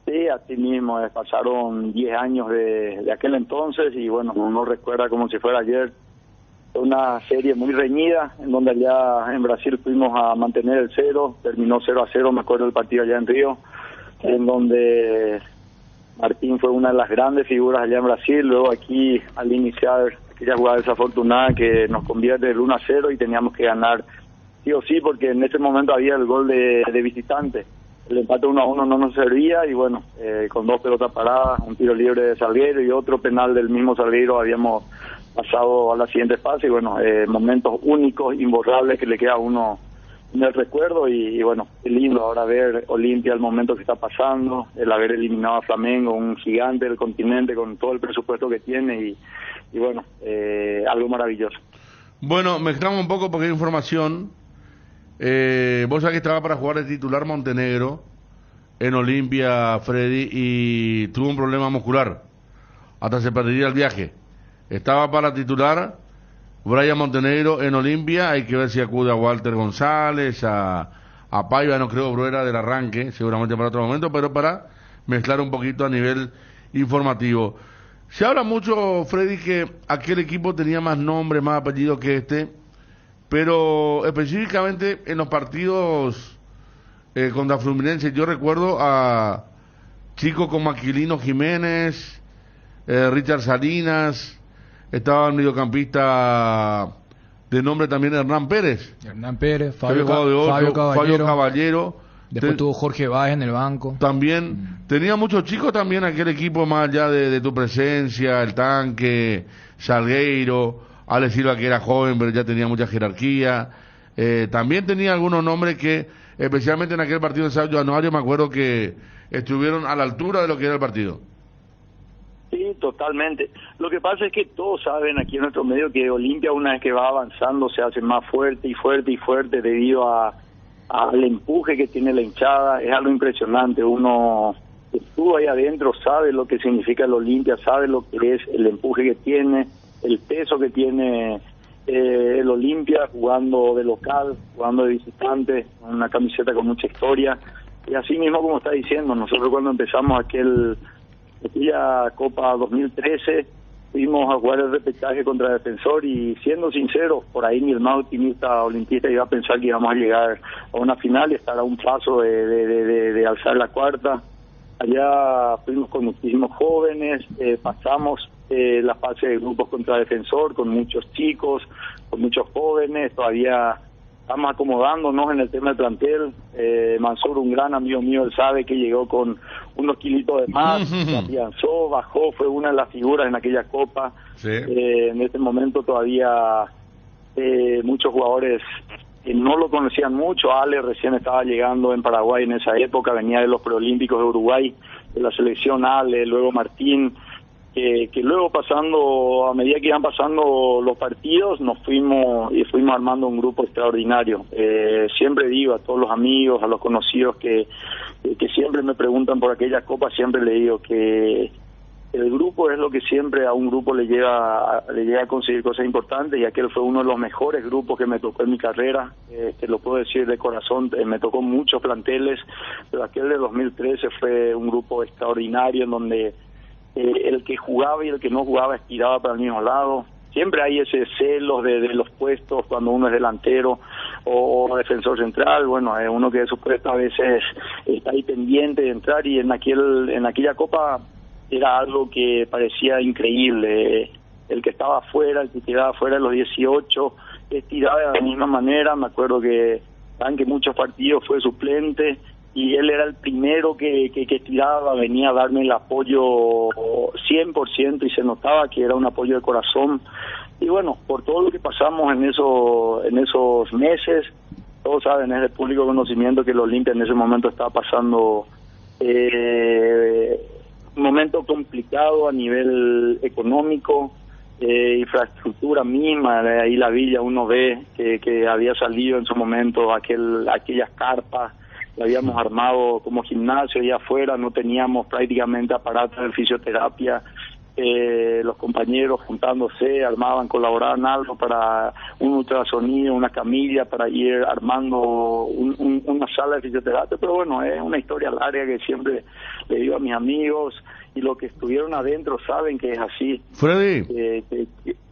Sí, así mismo, pasaron 10 años de aquel entonces y bueno, uno recuerda como si fuera ayer una serie muy reñida en donde allá en Brasil fuimos a mantener el 0, terminó 0-0, me acuerdo del partido allá en Río, en donde Martín fue una de las grandes figuras allá en Brasil, luego aquí al iniciar aquella jugada desafortunada que nos convierte el 1-0 y teníamos que ganar sí o sí porque en ese momento había el gol de visitante. El empate 1-1 no nos servía y bueno, con 2 pelotas paradas, un tiro libre de Salguero y otro penal del mismo Salguero habíamos pasado a la siguiente fase y bueno, momentos únicos, imborrables que le queda a uno en el recuerdo y bueno, es lindo ahora ver Olimpia, el momento que está pasando, el haber eliminado a Flamengo, un gigante del continente con todo el presupuesto que tiene y bueno, algo maravilloso. Bueno, mezclamos un poco porque hay información. Vos sabés que estaba para jugar de titular Montenegro en Olimpia, Freddy, y tuvo un problema muscular. Hasta se perdería el viaje. Estaba para titular Brian Montenegro en Olimpia. Hay que ver si acude a Walter González, a a Paiva, no creo Bruera del arranque, seguramente para otro momento, pero para mezclar un poquito a nivel informativo. Se habla mucho, Freddy, que aquel equipo tenía más nombre, más apellido que este, pero específicamente en los partidos contra Fluminense, yo recuerdo a chicos como Aquilino Jiménez, Richard Salinas, estaba el mediocampista de nombre también Hernán Pérez, Fabio Caballero. Después tuvo Jorge Báez en el banco. También tenía muchos chicos también aquel equipo, más allá de tu presencia, el Tanque, Salgueiro, Alex Silva, que era joven pero ya tenía mucha jerarquía. También tenía algunos nombres que, especialmente en aquel partido de San Januario, me acuerdo que estuvieron a la altura de lo que era el partido. Sí, totalmente. Lo que pasa es que todos saben aquí en nuestro medio que Olimpia, una vez que va avanzando, se hace más fuerte y fuerte y fuerte debido al empuje que tiene la hinchada. Es algo impresionante. Uno que estuvo ahí adentro sabe lo que significa el Olimpia, sabe lo que es el empuje que tiene, el peso que tiene el Olimpia, jugando de local, jugando de visitante, una camiseta con mucha historia. Y así mismo, como está diciendo, nosotros cuando empezamos aquella Copa 2013 fuimos a jugar el repechaje contra Defensor, y siendo sincero, por ahí mi más optimista olimpista iba a pensar que íbamos a llegar a una final y estar a un paso de alzar la cuarta. Allá fuimos con muchísimos jóvenes, pasamos la fase de grupos contra Defensor con muchos chicos, con muchos jóvenes. Todavía estamos acomodándonos en el tema del plantel. Mansur, un gran amigo mío, él sabe que llegó con unos kilitos de más, se afianzó, bajó, fue una de las figuras en aquella Copa. Sí. En este momento todavía muchos jugadores que no lo conocían mucho. Ale recién estaba llegando en Paraguay en esa época, venía de los preolímpicos de Uruguay, de la selección. Ale, luego Martín, que luego a medida que iban pasando los partidos, nos fuimos armando un grupo extraordinario. Siempre digo a todos los amigos, a los conocidos que siempre me preguntan por aquella Copa, siempre le digo que el grupo es lo que siempre a un grupo le llega a conseguir cosas importantes, y aquel fue uno de los mejores grupos que me tocó en mi carrera. Te lo puedo decir de corazón, me tocó muchos planteles, pero aquel de 2013 fue un grupo extraordinario en donde el que jugaba y el que no jugaba estiraba para el mismo lado. Siempre hay ese celos de los puestos cuando uno es delantero o defensor central. Bueno, uno que de su puesto a veces está ahí pendiente de entrar, y en aquella Copa era algo que parecía increíble. El que estaba afuera, el que quedaba afuera de los 18, estiraba de la misma manera. Me acuerdo que muchos partidos fue suplente, y él era el primero que tiraba, venía a darme el apoyo 100%, y se notaba que era un apoyo de corazón. Y bueno, por todo lo que pasamos en esos meses, todos saben, es de público conocimiento que el Olimpia en ese momento estaba pasando un momento complicado a nivel económico, infraestructura misma. De ahí la villa, uno ve que había salido en su momento aquellas carpas. Lo habíamos armado como gimnasio y afuera, no teníamos prácticamente aparatos de fisioterapia. Los compañeros juntándose, colaboraban algo para un ultrasonido, una camilla, para ir armando una sala de fisioterapia. Pero bueno, es una historia larga que siempre le digo a mis amigos, y los que estuvieron adentro saben que es así. Freddy,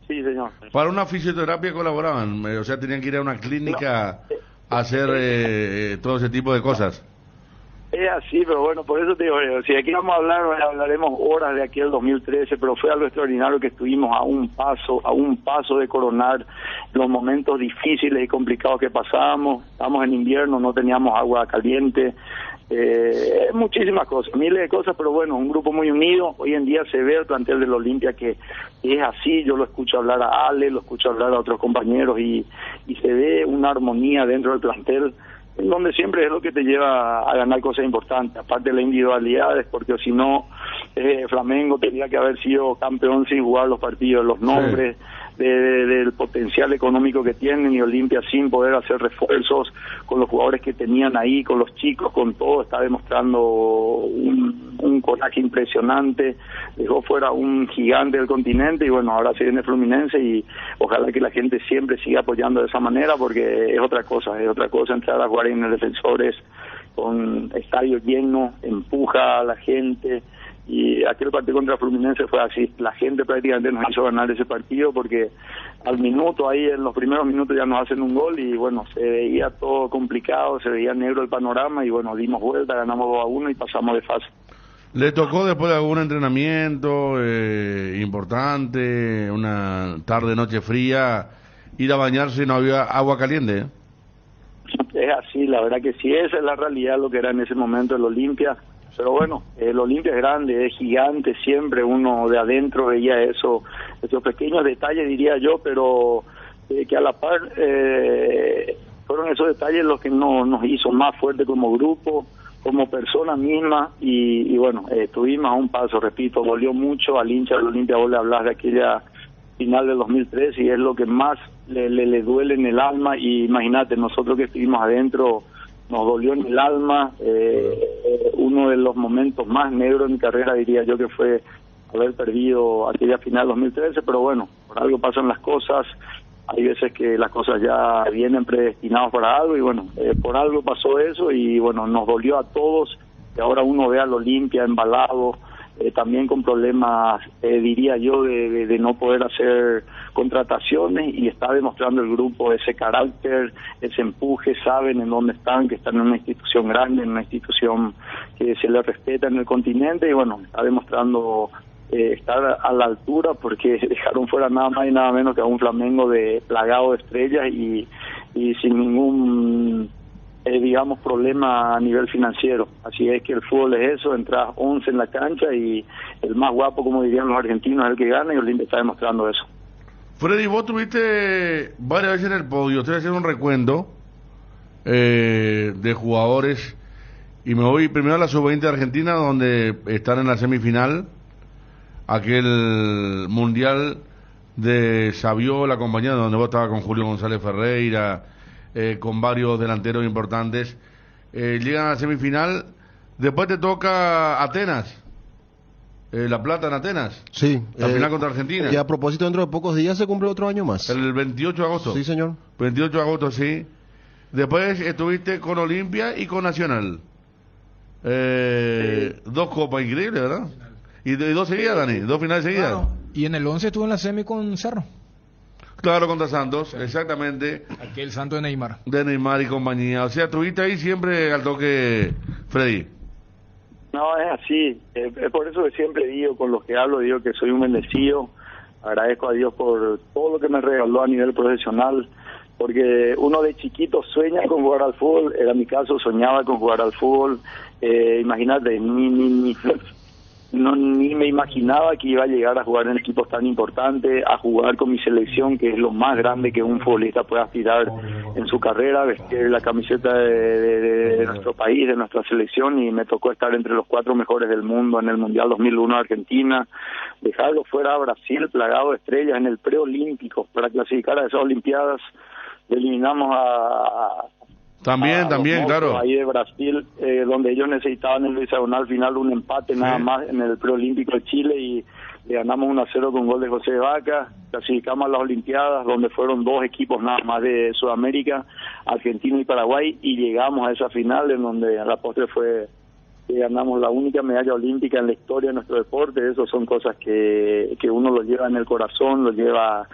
sí, señor. para una fisioterapia colaboraban, o sea, tenían que ir a una clínica a hacer todo ese tipo de cosas. Es así, pero bueno, por eso te digo, si aquí vamos a hablar, hablaremos horas de aquel 2013, pero fue algo extraordinario que estuvimos a un paso de coronar los momentos difíciles y complicados que pasábamos. Estábamos en invierno, no teníamos agua caliente, muchísimas cosas, miles de cosas, pero bueno, un grupo muy unido. Hoy en día se ve el plantel del Olimpia que es así. Yo lo escucho hablar a Ale, lo escucho hablar a otros compañeros, y se ve una armonía dentro del plantel, en donde siempre es lo que te lleva a ganar cosas importantes, aparte de las individualidades, porque si no, Flamengo tendría que haber sido campeón sin jugar los partidos, los nombres, del potencial económico que tienen, y Olimpia, sin poder hacer refuerzos, con los jugadores que tenían ahí, con los chicos, con todo, está demostrando un coraje impresionante. Dejó fuera un gigante del continente, y bueno, ahora se viene Fluminense, y ojalá que la gente siempre siga apoyando de esa manera, porque es otra cosa entrar a jugar en el Defensores con estadio lleno, empuja a la gente. Y aquel partido contra Fluminense fue así, la gente prácticamente nos hizo ganar ese partido, porque al minuto, ahí en los primeros minutos ya nos hacen un gol, y bueno, se veía todo complicado, se veía negro el panorama, y bueno, dimos vuelta, ganamos 2-1 y pasamos de fase. ¿Le tocó después de algún entrenamiento importante, una tarde, noche fría, ir a bañarse y no había agua caliente? Es así, la verdad que sí, esa es la realidad, lo que era en ese momento el Olimpia. Pero bueno, el Olimpia es grande, es gigante, siempre uno de adentro veía esos pequeños detalles, diría yo, pero que a la par fueron esos detalles los que nos hizo más fuerte como grupo, como persona misma, y bueno, estuvimos a un paso, repito, dolió mucho al hincha del Olimpia. Vos le hablás de aquella final del 2003 y es lo que más le duele en el alma, y imagínate, nosotros que estuvimos adentro, nos dolió en el alma. Uno de los momentos más negros en mi carrera, diría yo, que fue haber perdido aquella final 2013, pero bueno, por algo pasan las cosas. Hay veces que las cosas ya vienen predestinadas para algo, y bueno, por algo pasó eso, y bueno, nos dolió a todos. Y ahora uno ve al Olimpia embalado, también con problemas, diría yo, de no poder hacer contrataciones, y está demostrando el grupo ese carácter, ese empuje, saben en dónde están, que están en una institución grande, en una institución que se les respeta en el continente, y bueno, está demostrando estar a la altura, porque dejaron fuera nada más y nada menos que a un Flamengo plagado de estrellas, y sin ningún digamos, problema a nivel financiero. Así es que el fútbol es eso, entras 11 en la cancha, y el más guapo, como dirían los argentinos, es el que gana, y Olimpia está demostrando eso. Freddy, vos tuviste varias veces en el podio. Estoy haciendo un recuento de jugadores, y me voy primero a la sub-20 de Argentina, donde están en la semifinal, aquel mundial de Saviola, la compañía donde vos estabas con Julio González Ferreira, con varios delanteros importantes. Llegan a la semifinal, después te toca Atenas, La Plata en Atenas. Sí. La final contra Argentina. Y a propósito, dentro de pocos días se cumple otro año más. El 28 de agosto. Sí, señor. 28 de agosto, sí. Después estuviste con Olimpia y con Nacional. Dos copas increíbles, ¿verdad? Y dos seguidas, Dani, dos finales seguidas. Claro. Y en el 11 estuvo en la semi con Cerro. Claro, contra Santos, sí. Exactamente. Aquel santo de Neymar. De Neymar y compañía. O sea, estuviste ahí siempre al toque, Freddy. No, es así. Es por eso que siempre digo, con los que hablo, digo que soy un bendecido. Agradezco a Dios por todo lo que me regaló a nivel profesional, porque uno de chiquito sueña con jugar al fútbol. Era mi caso, soñaba con jugar al fútbol. Imagínate, ni me imaginaba que iba a llegar a jugar en equipos tan importantes, a jugar con mi selección, que es lo más grande que un futbolista puede aspirar en su carrera, vestir la camiseta de nuestro país, de nuestra selección, y me tocó estar entre los 4 mejores del mundo en el Mundial 2001 de Argentina, dejarlo fuera a Brasil plagado de estrellas en el preolímpico para clasificar a esas Olimpiadas. Eliminamos También, claro. Ahí de Brasil, donde ellos necesitaban en el hexagonal final un empate, sí, nada más en el preolímpico de Chile, y le ganamos 1-0 con gol de José Vaca. Clasificamos a las Olimpiadas, donde fueron 2 equipos nada más de Sudamérica, Argentina y Paraguay, y llegamos a esa final en donde a la postre fue que ganamos la única medalla olímpica en la historia de nuestro deporte. Eso son cosas que uno lo lleva en el corazón, lo lleva,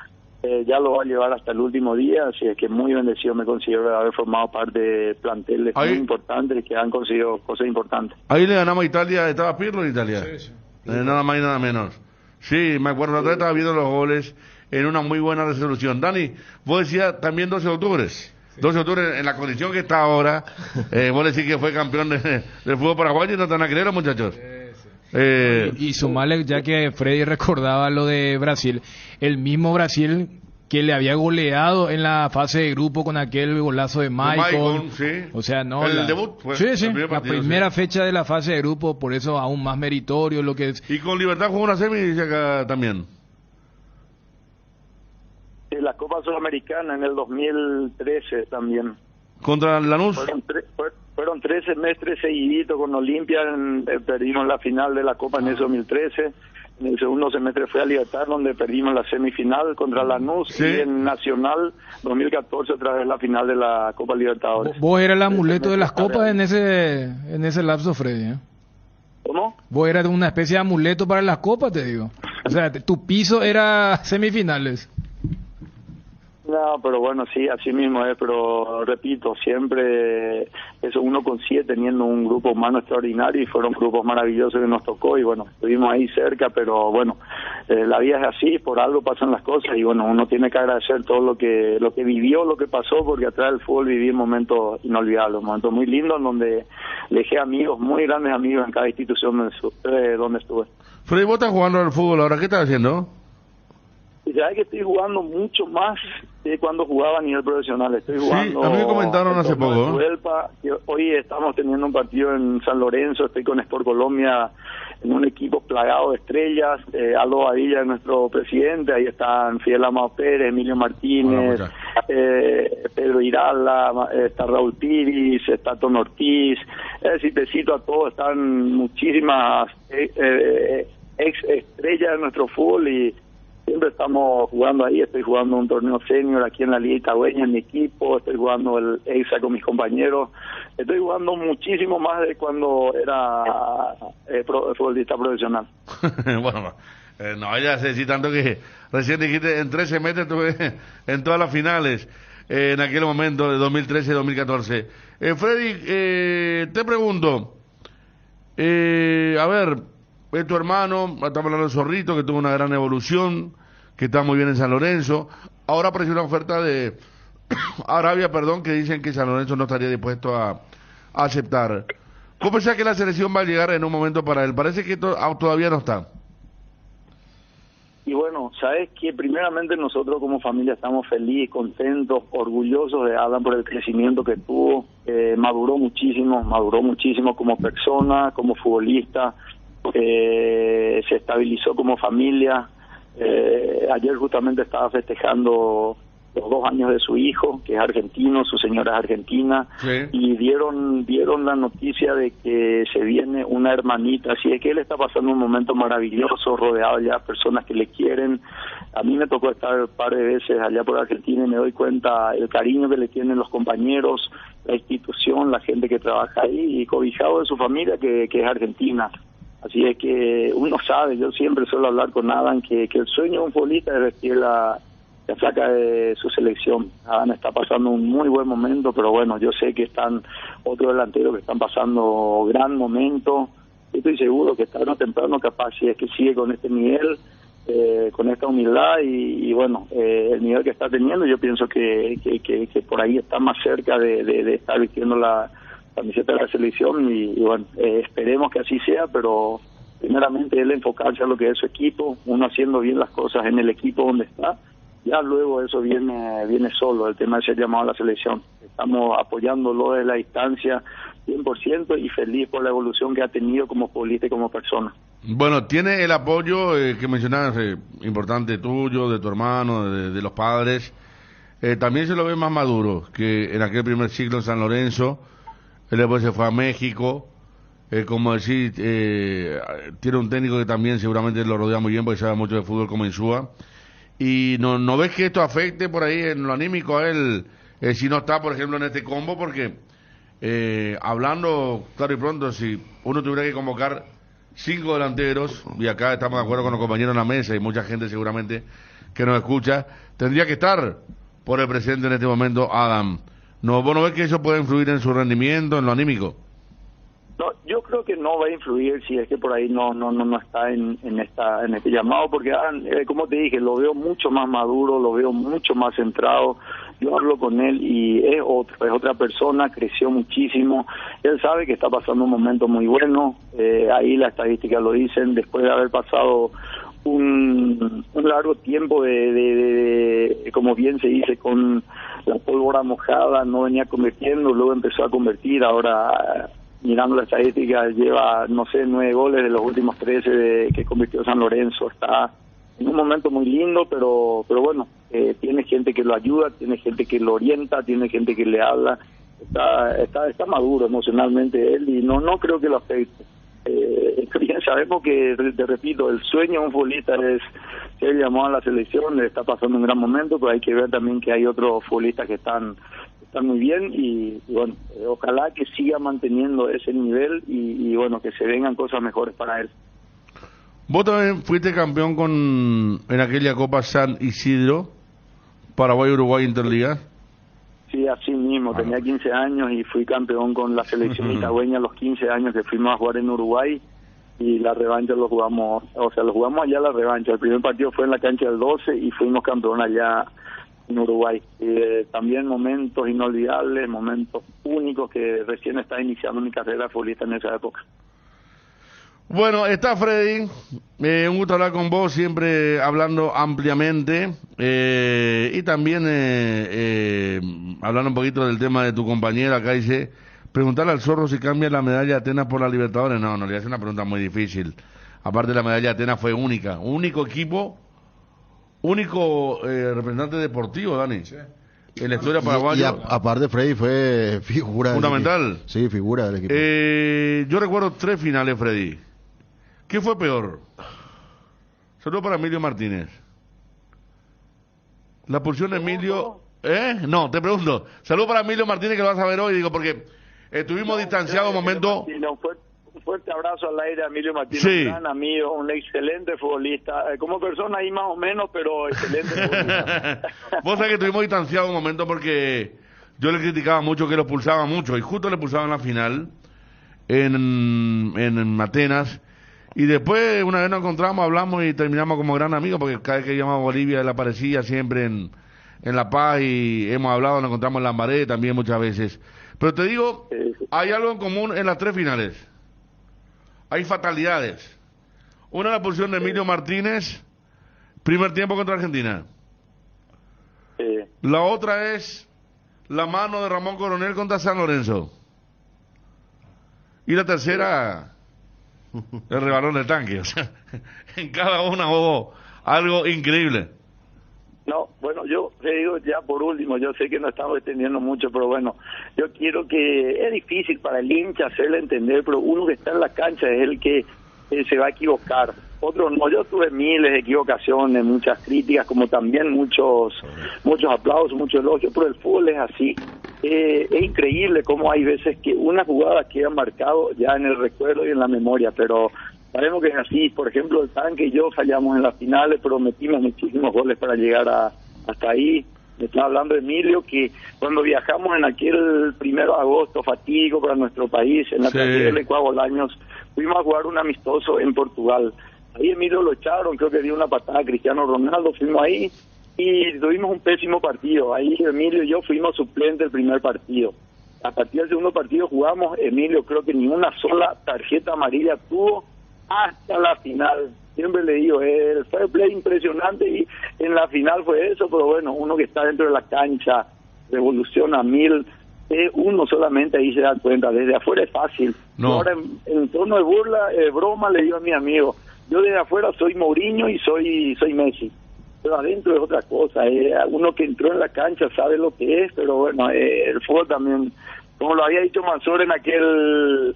ya lo va a llevar hasta el último día. Así es que muy bendecido me considero de haber formado parte de planteles muy importantes que han conseguido cosas importantes. Ahí le ganamos a Italia. ¿Estaba Pirlo en Italia? Sí. Nada más y nada menos. Sí, me acuerdo, otra vez estaba viendo los goles en una muy buena resolución. Dani, vos decías también 12 de octubre. Sí. 12 de octubre, en la condición que está ahora, vos decís que fue campeón del fútbol paraguayo, y no están a creer, muchachos. Y sumarle, ya que Freddy recordaba lo de Brasil, el mismo Brasil que le había goleado en la fase de grupo con aquel golazo de Maicon, sí. O sea, no, el debut fue la primera fecha de la fase de grupo, por eso aún más meritorio lo que es. Y con Libertad jugó una semi, dice acá también. la Copa Sudamericana en el 2013 también. Contra Lanús. Fueron 3 semestres seguiditos con Olimpia, perdimos la final de la Copa en ese 2013. En el segundo semestre fue a Libertad, donde perdimos la semifinal contra Lanús, Sí. y en Nacional 2014 otra vez la final de la Copa Libertadores. Vos eras el amuleto de las copas en ese lapso, Freddy, ¿eh? ¿Cómo? Vos eras una especie de amuleto para las copas, te digo. O sea, tu piso era semifinales. No, pero bueno, sí, así mismo es, pero repito, siempre eso uno consigue teniendo un grupo humano extraordinario, y fueron grupos maravillosos que nos tocó, y bueno, estuvimos ahí cerca, pero bueno, la vida es así, por algo pasan las cosas, y bueno, uno tiene que agradecer todo lo que vivió, lo que pasó, porque atrás del fútbol viví momentos inolvidables, momentos muy lindos, donde dejé amigos, muy grandes amigos en cada institución donde estuve. Freddy, vos estás jugando al fútbol ahora, ¿qué estás haciendo? Y sabes que estoy jugando mucho más que cuando jugaba a nivel profesional. Estoy jugando. A mí me comentaron hace poco. Huelpa, hoy estamos teniendo un partido en San Lorenzo. Estoy con Sport Colombia en un equipo plagado de estrellas. Aldo Badilla es nuestro presidente. Ahí están Fidel Amado Pérez, Emilio Martínez, Pedro Irala, está Raúl Piris, está Tono Ortiz. Si te cito a todos, están muchísimas ex estrellas de nuestro fútbol, y siempre estamos jugando ahí. Estoy jugando un torneo senior aquí en la Liga Itagüeña en mi equipo, estoy jugando el EXA con mis compañeros, estoy jugando muchísimo más de cuando era futbolista profesional. Bueno, no, ya sé, sí, tanto que recién dijiste, en 13 meses estuve en todas las finales, en aquel momento de 2013 y 2014. Freddy, te pregunto, a ver, es tu hermano, estamos hablando de Zorrito, que tuvo una gran evolución, que está muy bien en San Lorenzo. Ahora apareció una oferta de Arabia, que dicen que San Lorenzo no estaría dispuesto a aceptar. ¿Cómo pensás que la selección va a llegar en un momento para él? Parece que todavía no está. Y bueno, sabes que primeramente nosotros como familia estamos felices, contentos, orgullosos de Adam por el crecimiento que tuvo. Maduró muchísimo como persona, como futbolista. Se estabilizó como familia. Ayer justamente estaba festejando los 2 años de su hijo, que es argentino, su señora es argentina, Sí. y dieron la noticia de que se viene una hermanita, así es que él está pasando un momento maravilloso, rodeado ya de personas que le quieren. A mí me tocó estar un par de veces allá por Argentina y me doy cuenta el cariño que le tienen los compañeros, la institución, la gente que trabaja ahí, y cobijado de su familia que es argentina. Así es que uno sabe, yo siempre suelo hablar con Adam, que el sueño de un futbolista es vestir la saca de su selección. Adam está pasando un muy buen momento, pero bueno, yo sé que están otros delanteros que están pasando gran momento. Estoy seguro que tarde o temprano, capaz, si es que sigue con este nivel, con esta humildad y bueno, el nivel que está teniendo, yo pienso que por ahí está más cerca de estar vistiendo la camiseta de la selección y bueno, esperemos que así sea, pero primeramente él enfocarse a lo que es su equipo, uno haciendo bien las cosas en el equipo donde está, ya luego eso viene solo, el tema de ser llamado a la selección. Estamos apoyándolo desde la distancia 100% y feliz por la evolución que ha tenido como futbolista y como persona. Bueno, tiene el apoyo que mencionabas, importante tuyo, de tu hermano, de los padres. También se lo ve más maduro que en aquel primer ciclo en San Lorenzo. Él después se fue a México. Como decir, tiene un técnico que también seguramente lo rodea muy bien porque sabe mucho de fútbol como Insúa. Y no ves que esto afecte por ahí en lo anímico a él, si no está, por ejemplo, en este combo, porque hablando claro y pronto, si uno tuviera que convocar 5 delanteros, y acá estamos de acuerdo con los compañeros en la mesa y mucha gente seguramente que nos escucha, tendría que estar por el presidente en este momento, Adam. ¿Vos no ves que eso puede influir en su rendimiento, en lo anímico? No, yo creo que no va a influir si es que por ahí no está en este llamado, porque como te dije, lo veo mucho más maduro, lo veo mucho más centrado. Yo hablo con él y es otra persona, creció muchísimo. Él sabe que está pasando un momento muy bueno. Ahí las estadísticas lo dicen, después de haber pasado un largo tiempo de como bien se dice, con la pólvora mojada, no venía convirtiendo, luego empezó a convertir. Ahora, mirando la estadística, lleva, 9 goles de los últimos 13 que convirtió San Lorenzo. Está en un momento muy lindo, pero bueno, tiene gente que lo ayuda, tiene gente que lo orienta, tiene gente que le habla, está maduro emocionalmente él y no creo que lo afecte. Bien sabemos que, te repito, el sueño de un futbolista es ser llamado a la selección, le está pasando un gran momento, pero hay que ver también que hay otros futbolistas que están muy bien y bueno, ojalá que siga manteniendo ese nivel y bueno, que se vengan cosas mejores para él. Vos también fuiste campeón en aquella Copa San Isidro, Paraguay-Uruguay Interliga. Sí, así mismo, tenía 15 años y fui campeón con la selección itagüeña a los 15 años que fuimos a jugar en Uruguay y la revancha lo jugamos allá la revancha. El primer partido fue en la cancha del 12 y fuimos campeón allá en Uruguay. También momentos inolvidables, momentos únicos que recién estaba iniciando mi carrera de futbolista en esa época. Bueno, está Freddy, un gusto hablar con vos, siempre hablando ampliamente y también hablando un poquito del tema de tu compañera. Acá dice, preguntarle al Zorro si cambia la medalla de Atenas por la Libertadores. No, le hace una pregunta muy difícil. Aparte, la medalla de Atenas fue única, único equipo, único representante deportivo, Dani. Sí. En la historia paraguaya. Aparte, Freddy fue figura fundamental. Sí, figura del equipo. Yo recuerdo 3 finales, Freddy. ¿Qué fue peor? Saludos para Emilio Martínez. La pulsión de Emilio... No, te pregunto. Saludos para Emilio Martínez, que lo vas a ver hoy, digo, porque estuvimos distanciados un momento... Un fuerte abrazo al aire a Emilio Martínez, sí. Un gran amigo, un excelente futbolista, como persona ahí más o menos, pero excelente futbolista. Vos sabés que estuvimos distanciados un momento porque yo le criticaba mucho que lo pulsaba mucho, y justo le pulsaba en la final, en Atenas, y después una vez nos encontramos, hablamos y terminamos como gran amigos, porque cada vez que íbamos a Bolivia él aparecía siempre en La Paz, y hemos hablado, nos encontramos en Lambaré también muchas veces. Pero te digo, hay algo en común en las 3 finales. Hay fatalidades. Una es la posición de Emilio Martínez, primer tiempo contra Argentina. La otra es la mano de Ramón Coronel contra San Lorenzo. Y la tercera, el rebalón del tanque. O sea, en cada una hubo algo increíble. No, bueno, yo te digo ya por último, yo sé que no estamos extendiendo mucho, pero bueno, yo quiero que, es difícil para el hincha hacerle entender, pero uno que está en la cancha es el que se va a equivocar. Otro no, yo tuve miles de equivocaciones, muchas críticas, como también muchos aplausos, muchos elogios, pero el fútbol es así. Es increíble cómo hay veces que una jugada queda marcado ya en el recuerdo y en la memoria, pero sabemos que es así. Por ejemplo, el Tanque y yo fallamos en las finales, pero metimos muchísimos goles para llegar hasta ahí. Me estaba hablando de Emilio, que cuando viajamos en aquel 1 de agosto fatídico para nuestro país, en la Catedral de Coagolaños, fuimos a jugar un amistoso en Portugal. Ahí Emilio lo echaron, creo que dio una patada a Cristiano Ronaldo, fuimos ahí y tuvimos un pésimo partido. Ahí Emilio y yo fuimos suplentes del primer partido. A partir del segundo partido jugamos, Emilio creo que ni una sola tarjeta amarilla tuvo hasta la final. Siempre le digo, el fair play impresionante y en la final fue eso, pero bueno, uno que está dentro de la cancha revoluciona a 1000, uno solamente ahí se da cuenta, desde afuera es fácil. No. Ahora en tono de burla, broma, le digo a mi amigo, yo desde afuera soy Mourinho y soy Messi, pero adentro es otra cosa. Uno que entró en la cancha sabe lo que es, pero bueno, el fútbol también, como lo había dicho Mansur en aquel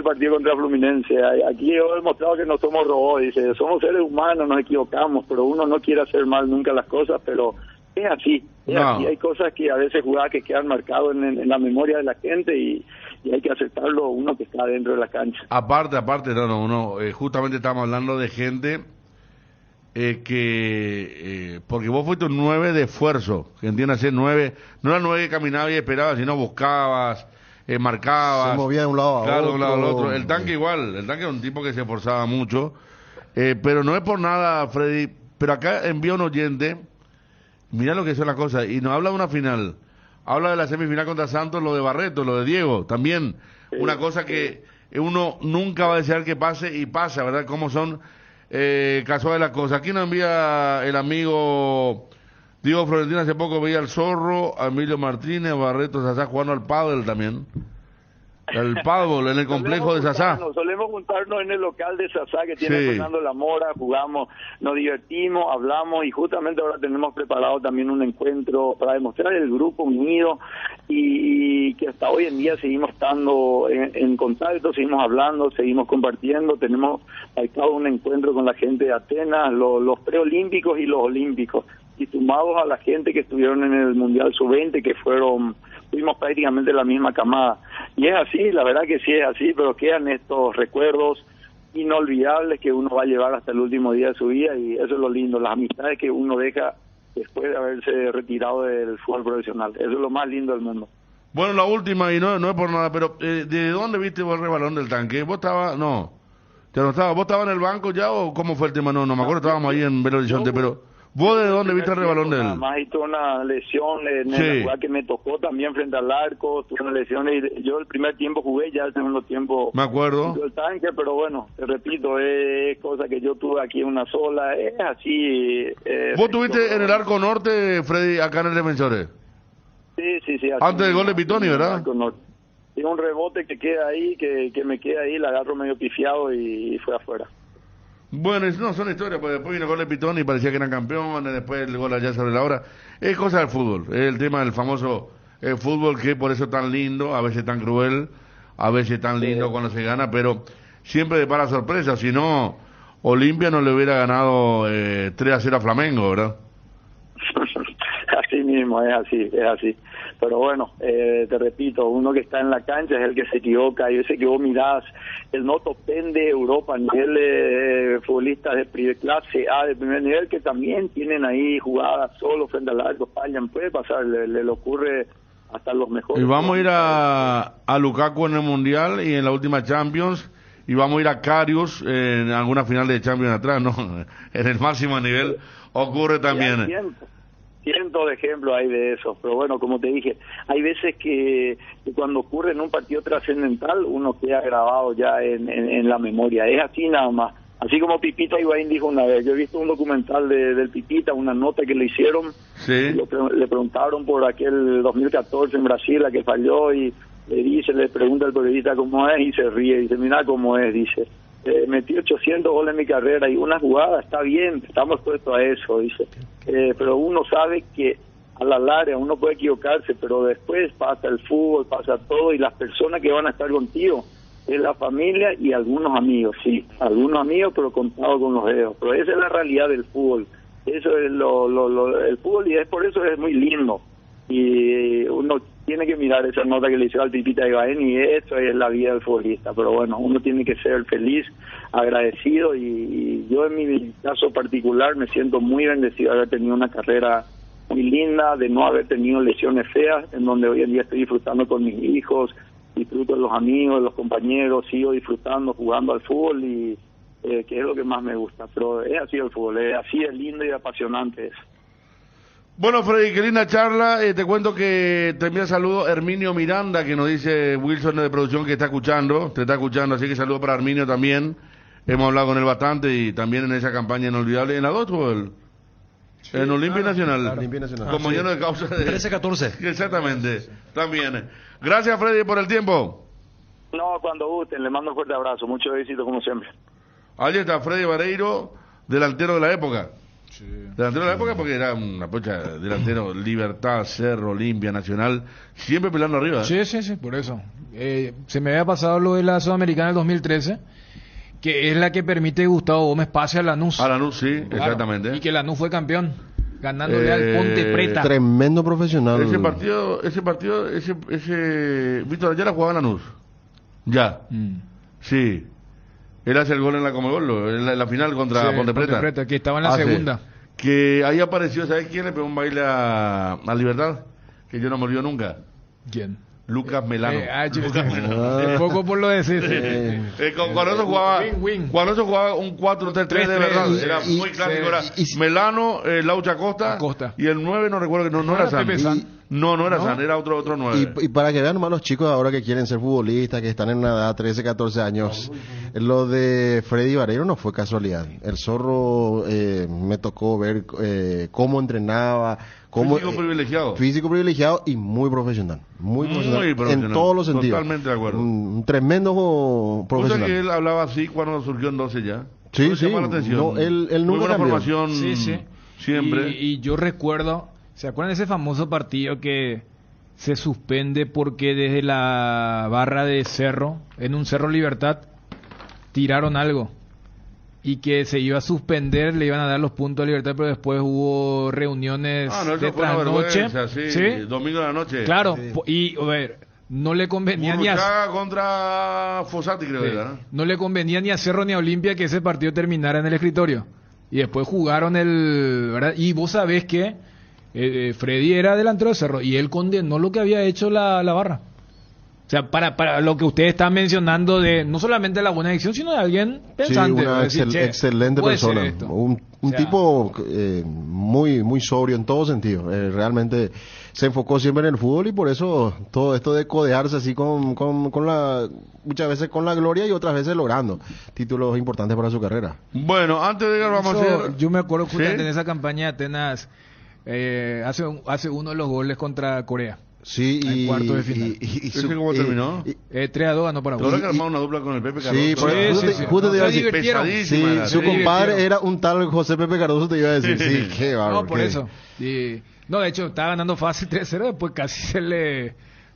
partido contra Fluminense, aquí he demostrado que no somos robots, dice, somos seres humanos, nos equivocamos, pero uno no quiere hacer mal nunca las cosas, pero es así, así. Hay cosas que a veces jugadas que quedan marcadas en la memoria de la gente y hay que aceptarlo uno que está dentro de la cancha. Aparte, uno, justamente estamos hablando de gente porque vos fuiste un 9 de esfuerzo, que entiende ser 9, no era 9 que caminaba y esperaba, sino buscabas, marcabas, se movía de un lado a otro. De un lado al otro. El Tanque igual, el Tanque era un tipo que se esforzaba mucho, pero no es por nada, Freddy, pero acá envía un oyente, mira lo que son las cosas, y nos habla de una final, habla de la semifinal contra Santos, lo de Barreto, lo de Diego, también, una cosa que uno nunca va a desear que pase, y pasa, ¿verdad? Cómo son casuales las cosas. Aquí nos envía el amigo Diego Florentino, hace poco veía al Zorro, a Emilio Martínez, Barreto, Sasá jugando al pádel también. el paddle en el complejo de Sasá. Solemos juntarnos en el local de Sasá que tiene Sí. Fernando La Mora, jugamos, nos divertimos, hablamos y justamente ahora tenemos preparado también un encuentro para demostrar el grupo unido y que hasta hoy en día seguimos estando en contacto, seguimos hablando, seguimos compartiendo, tenemos pactado un encuentro con la gente de Atenas, los preolímpicos y los olímpicos, y sumados a la gente que estuvieron en el Mundial Sub-20, que fuimos prácticamente la misma camada. Y es así, la verdad que sí es así, pero quedan estos recuerdos inolvidables que uno va a llevar hasta el último día de su vida, y eso es lo lindo, las amistades que uno deja después de haberse retirado del fútbol profesional. Eso es lo más lindo del mundo. Bueno, la última, y no es por nada, pero ¿de dónde viste vos el rebalón del tanque? ¿Vos estabas? No. ¿Ya no estabas? ¿Vos estabas en el banco ya o cómo fue el tema? No me acuerdo, estábamos ahí en Belo Horizonte, pero ¿vos de dónde viste el rebalón del...? Además, hizo una lesión en Sí. la jugada que me tocó también frente al arco, tuve una lesión y yo el primer tiempo jugué, ya el segundo tiempo Me acuerdo. el tanque, pero bueno, te repito, es cosa que yo tuve aquí una sola, es así. ¿Vos tuviste en el arco norte, Freddy, acá en el Defensores? Sí, así Antes del gol de mismo, Pitoni, así ¿verdad? mismo, arco norte. Tiene un rebote que queda ahí, que me queda ahí, la agarro medio pifiado y fue afuera. Bueno, no, son historias, pues después vino el gol de Pitoni y parecía que eran campeones, después el gol allá sobre la hora. Es cosa del fútbol, es el tema del famoso fútbol que por eso es tan lindo, a veces tan cruel, a veces tan lindo cuando se gana, pero siempre de para sorpresa, si no, Olimpia no le hubiera ganado 3-0 a Flamengo, ¿verdad? Así mismo, es así. Pero bueno, te repito, uno que está en la cancha es el que se equivoca. Y ese que vos mirás, el no top 10 de Europa, a nivel futbolistas de clase A, de primer nivel, que también tienen ahí jugadas solo frente al arco, fallan, puede pasar, le ocurre hasta los mejores. Y vamos a ir a Lukaku en el Mundial y en la última Champions, y vamos a ir a Karius en alguna final de Champions atrás, ¿no? En el máximo nivel ocurre también. Cientos de ejemplos hay de eso, pero bueno, como te dije, hay veces que cuando ocurre en un partido trascendental uno queda grabado ya en la memoria, es así nada más. Así como Pipita Higuaín dijo una vez, yo he visto un documental del Pipita, una nota que le hicieron, Sí. le preguntaron por aquel 2014 en Brasil, la que falló, y le pregunta al periodista cómo es y se ríe, dice, mira cómo es, dice, metí 800 goles en mi carrera y una jugada, está bien, estamos puestos a eso, dice, pero uno sabe que a la larga uno puede equivocarse, pero después pasa el fútbol, pasa todo, y las personas que van a estar contigo es la familia y algunos amigos, sí, algunos amigos, pero contados con los dedos, pero esa es la realidad del fútbol, eso es el fútbol, y es por eso es muy lindo, y uno tiene que mirar esa nota que le hizo al Pipita Higuaín, y eso es la vida del futbolista, pero bueno, uno tiene que ser feliz, agradecido, y yo en mi caso particular me siento muy bendecido de haber tenido una carrera muy linda, de no haber tenido lesiones feas, en donde hoy en día estoy disfrutando con mis hijos, disfruto de los amigos, de los compañeros, sigo disfrutando, jugando al fútbol, y que es lo que más me gusta, pero es así el fútbol, es así, es lindo y apasionante eso. Bueno, Freddy, qué linda charla. Te cuento que te envía saludo Herminio Miranda, que nos dice Wilson de producción que te está escuchando, así que saludo para Herminio también. Hemos hablado con él bastante y también en esa campaña inolvidable. ¿En la 2 o el? Sí, en Olimpia Nacional. Olimpia Nacional. Como lleno de causa de... 13-14. Exactamente, también. Gracias, Freddy, por el tiempo. No, cuando gusten, le mando un fuerte abrazo, mucho éxito como siempre. Allí está Freddy Vareiro, delantero de la época. Sí. Delantero de la época porque era una pocha, delantero, Libertad, Cerro, Olimpia, Nacional, siempre peleando arriba. Sí, por eso. Se me había pasado lo de la Sudamericana del 2013, que es la que permite que Gustavo Gómez pase a Lanús. A Lanús, sí, Claro, exactamente. y que Lanús fue campeón, ganándole al Ponte Preta. Tremendo profesional. Ese partido, Víctor Ayala jugaba en Lanús. Ya. Sí. Él hace el gol en la Comebol, en la final contra Ponte Preta. Que estaba en la segunda. Que ahí apareció, ¿sabes quién le pegó un baile a Libertad? Que yo no me olvido nunca. ¿Quién? Lucas Melano. Poco por lo decir. Cuando eso jugaba un 4-3-3 de verdad, era muy clásico. Era Melano, Laucha Acosta, y el 9 no recuerdo que no era San. No era San, era otro 9. Y para que vean nomás los chicos ahora que quieren ser futbolistas, que están en una edad 13, 14 años, lo de Freddy Vareiro no fue casualidad. El Zorro me tocó ver cómo entrenaba, físico privilegiado y muy profesional. Muy profesional en todos los sentidos. Totalmente de acuerdo. Un tremendo profesional. ¿Cosa que él hablaba así cuando surgió en 12 ya? Sí, ¿No sí. llama la atención? No, él Muy nunca buena cambió. formación siempre. Y yo recuerdo, ¿se acuerdan de ese famoso partido que se suspende porque desde la barra de Cerro, en un Cerro Libertad, tiraron algo? Y que se iba a suspender, le iban a dar los puntos a Libertad, pero después hubo reuniones No, eso de fue una trasnoche. vergüenza, sí. Domingo de la noche. Claro, Sí. y a ver, no le convenía ni a... Burruchaga contra Fossati, creo que Sí. era, ¿no? No le convenía ni a Cerro ni a Olimpia que ese partido terminara en el escritorio. Y después jugaron ¿verdad? Y vos sabés que Freddy era delantero de Cerro y él condenó lo que había hecho la barra. O sea, para lo que ustedes están mencionando de no solamente la buena adicción, sino de alguien pensante. Sí, una decir, che, excelente puede ser persona. esto. Un O sea, tipo muy sobrio en todo sentido. Realmente se enfocó siempre en el fútbol y por eso todo esto de codearse así con muchas veces con la gloria y otras veces logrando títulos importantes para su carrera. Bueno, antes de llegar vamos a hacer... Yo me acuerdo justamente ¿Sí? en esa campaña de Atenas, hace uno de los goles contra Corea. Sí, En cuartos de final. ¿Ese cómo terminó? 3-2 ganó Paraguay. Ahora que armaba una dupla con el Pepe Cardoso. Sí, por eso, sí. justo te iba a Se decir, divirtieron. pesadísima sí, era, su sí. compadre era un tal José Pepe Cardoso, te iba a decir, sí, qué bárbaro. No, por qué- eso. No, de hecho, estaba ganando fácil 3-0, después casi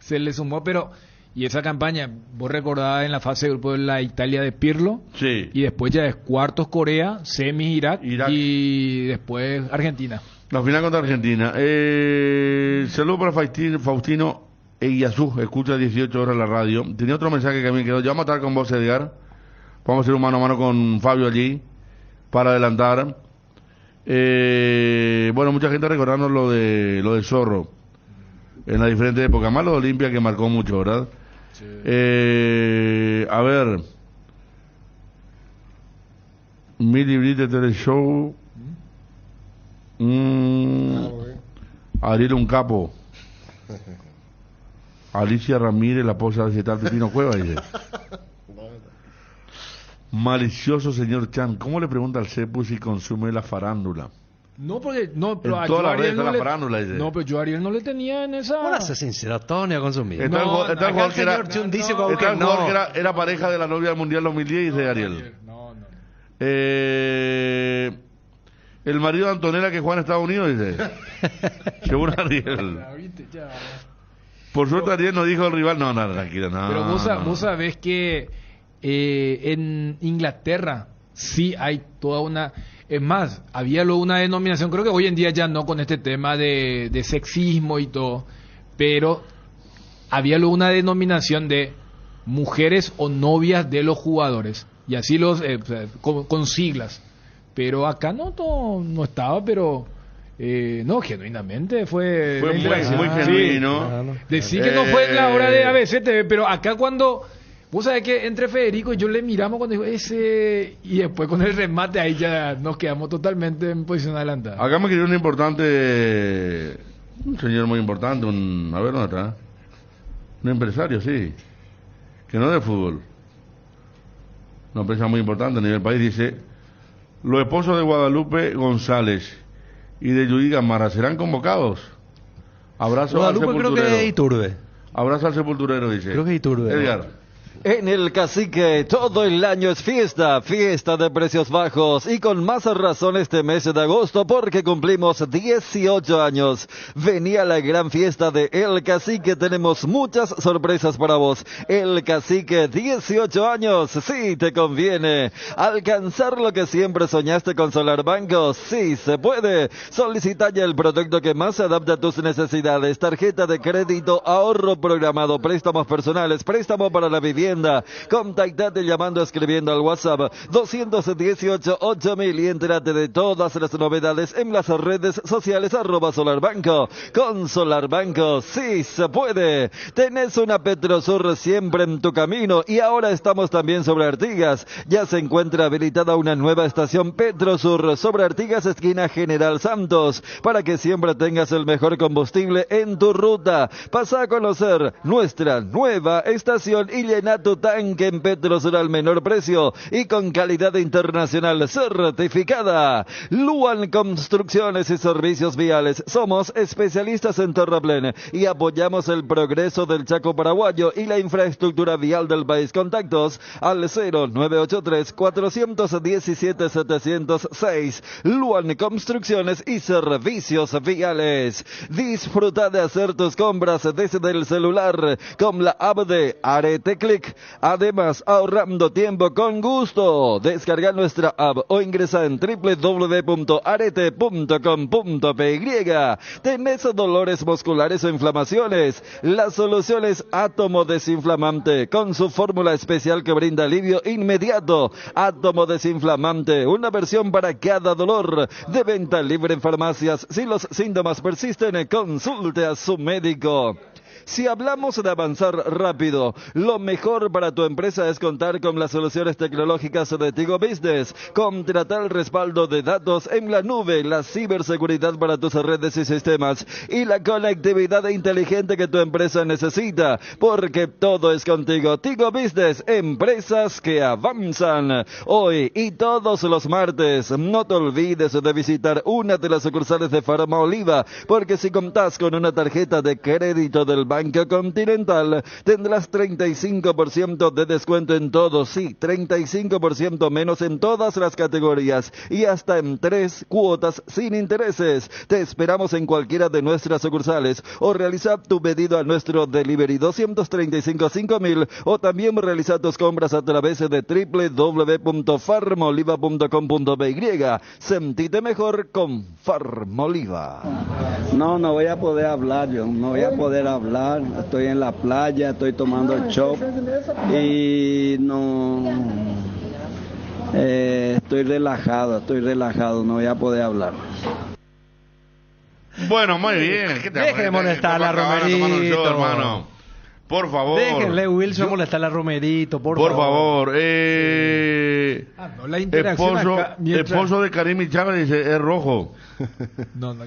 se le sumó, pero... Y esa campaña, vos recordabas en la fase de grupo de la Italia de Pirlo, Sí. y después ya es cuartos Corea, semis Irak, Irak. y después Argentina. La final contra Argentina. Saludos para Faustino Eguiazú, escucha 18 horas la radio. Tenía otro mensaje que a mí me quedó. Ya vamos a estar con vos, Edgar. Vamos a hacer un mano a mano con Fabio allí para adelantar. Bueno, mucha gente recordando lo de Zorro en las diferentes épocas. Más lo de Olimpia que marcó mucho, ¿verdad? A ver. Mi librito de teleshow. Ariel un capo. Alicia Ramírez, la esposa de tal Pepino Cueva, dice. Malicioso señor Chan, ¿cómo le pregunta al Cepu si consume la farándula? No, porque... No, pero En a todas yo las redes Ariel está no la le... farándula, dice. No, pero yo a Ariel no le tenía en esa... Para ser sincero, todo ni a consumir. Está el jugador- está el Acá jugador el que era- señor Chun dice no, como Está que el jugador no. que era pareja de la novia del Mundial 2010 de Ariel. No. El marido de Antonella que juega en Estados Unidos, dice. Según Ariel. Ya, viste, ya. Por suerte Ariel no dijo el rival. No, tranquila, no. Pero vos no. sabés que en Inglaterra sí hay toda una... Es más, había luego una denominación, creo que hoy en día ya no con este tema de sexismo y todo, pero había luego una denominación de mujeres o novias de los jugadores, y así o sea, con siglas. Pero acá no estaba, pero... no, genuinamente fue... Fue muy Sí. genuino. Decir que no fue en la hora de ABC TV, pero acá cuando... Vos sabés que entre Federico y yo le miramos cuando dijo ese... Y después con el remate ahí ya nos quedamos totalmente en posición adelantada. Acá me quedó un importante, un señor muy importante, a ver dónde está, un empresario, sí, que no es de fútbol, una empresa muy importante a nivel país, dice, los esposos de Guadalupe González y de Judy Gamarra serán convocados. Abrazo Guadalupe al creo sepulturero. que es Iturbe. Abrazo al sepulturero, dice. Creo que es Iturbe. Edgar. En el Cacique todo el año es fiesta, fiesta de precios bajos y con más razón este mes de agosto porque cumplimos 18 años. Venía la gran fiesta de El Cacique, tenemos muchas sorpresas para vos. El Cacique, 18 años, sí te conviene. Alcanzar lo que siempre soñaste con Solar Banco, sí se puede. Solicita ya el producto que más se adapta a tus necesidades. Tarjeta de crédito, ahorro programado, préstamos personales, préstamo para la vivienda vivienda. Contactate llamando o escribiendo al WhatsApp 218-8000 y entérate de todas las novedades en las redes sociales @Solarbanco. Con Solarbanco sí se puede. Tenés una Petrosur siempre en tu camino y ahora estamos también sobre Artigas. Ya se encuentra habilitada una nueva estación Petrosur sobre Artigas, esquina General Santos, para que siempre tengas el mejor combustible en tu ruta. Pasa a conocer nuestra nueva estación y llena tu tanque en Petrosur al menor precio y con calidad internacional certificada. Luan Construcciones y Servicios Viales. Somos especialistas en terraplén y apoyamos el progreso del Chaco paraguayo y la infraestructura vial del país. Contactos al 0983-417-706. Luan Construcciones y Servicios Viales. Disfruta de hacer tus compras desde el celular con la app de Arete Click. Además, ahorrando tiempo con gusto. Descarga nuestra app o ingresa en www.arete.com.py. ¿Tenés dolores musculares o inflamaciones? La solución es Átomo Desinflamante, con su fórmula especial que brinda alivio inmediato. Átomo Desinflamante, una versión para cada dolor. De venta libre en farmacias. Si los síntomas persisten, consulte a su médico. Si hablamos de avanzar rápido, lo mejor para tu empresa es contar con las soluciones tecnológicas de Tigo Business. Contrata el respaldo de datos en la nube, la ciberseguridad para tus redes y sistemas y la conectividad inteligente que tu empresa necesita, porque todo es contigo. Tigo Business, empresas que avanzan. Hoy y todos los martes, no te olvides de visitar una de las sucursales de Farma Oliva, porque si contás con una tarjeta de crédito del Banco Continental, tendrás 35% de descuento en todo, sí, 35% menos en todas las categorías y hasta en 3 cuotas sin intereses. Te esperamos en cualquiera de nuestras sucursales o realiza tu pedido a nuestro delivery 235-5000 o también realiza tus compras a través de www.farmoliva.com.py. Sentite mejor con Farmoliva. No voy a poder hablar, yo no voy a poder hablar. Estoy en la playa, estoy tomando el chop y estoy relajado, no voy a poder hablar. Bueno, muy bien. Deje de molestar a Romerito, hermano. Por favor. Déjenle Wilson molestar a Romerito, por favor. No, la interacción acá, esposo de Karim y Chávez dice, es rojo.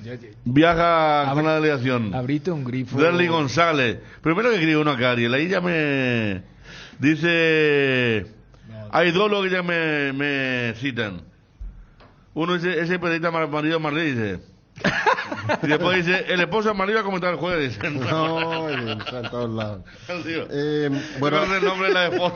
Ya. Viaja con la delegación. Abrite un grifo. Derly González. Primero que escribe uno acá, Ariel. Ahí ya me dice... Hay dos lo que ya me citan. Uno dice, ese periodista marido Marley, dice... Y después dice, el esposo de Marley va a comentar el jueves. No, está en todos lados. Bueno, el nombre de la esposa.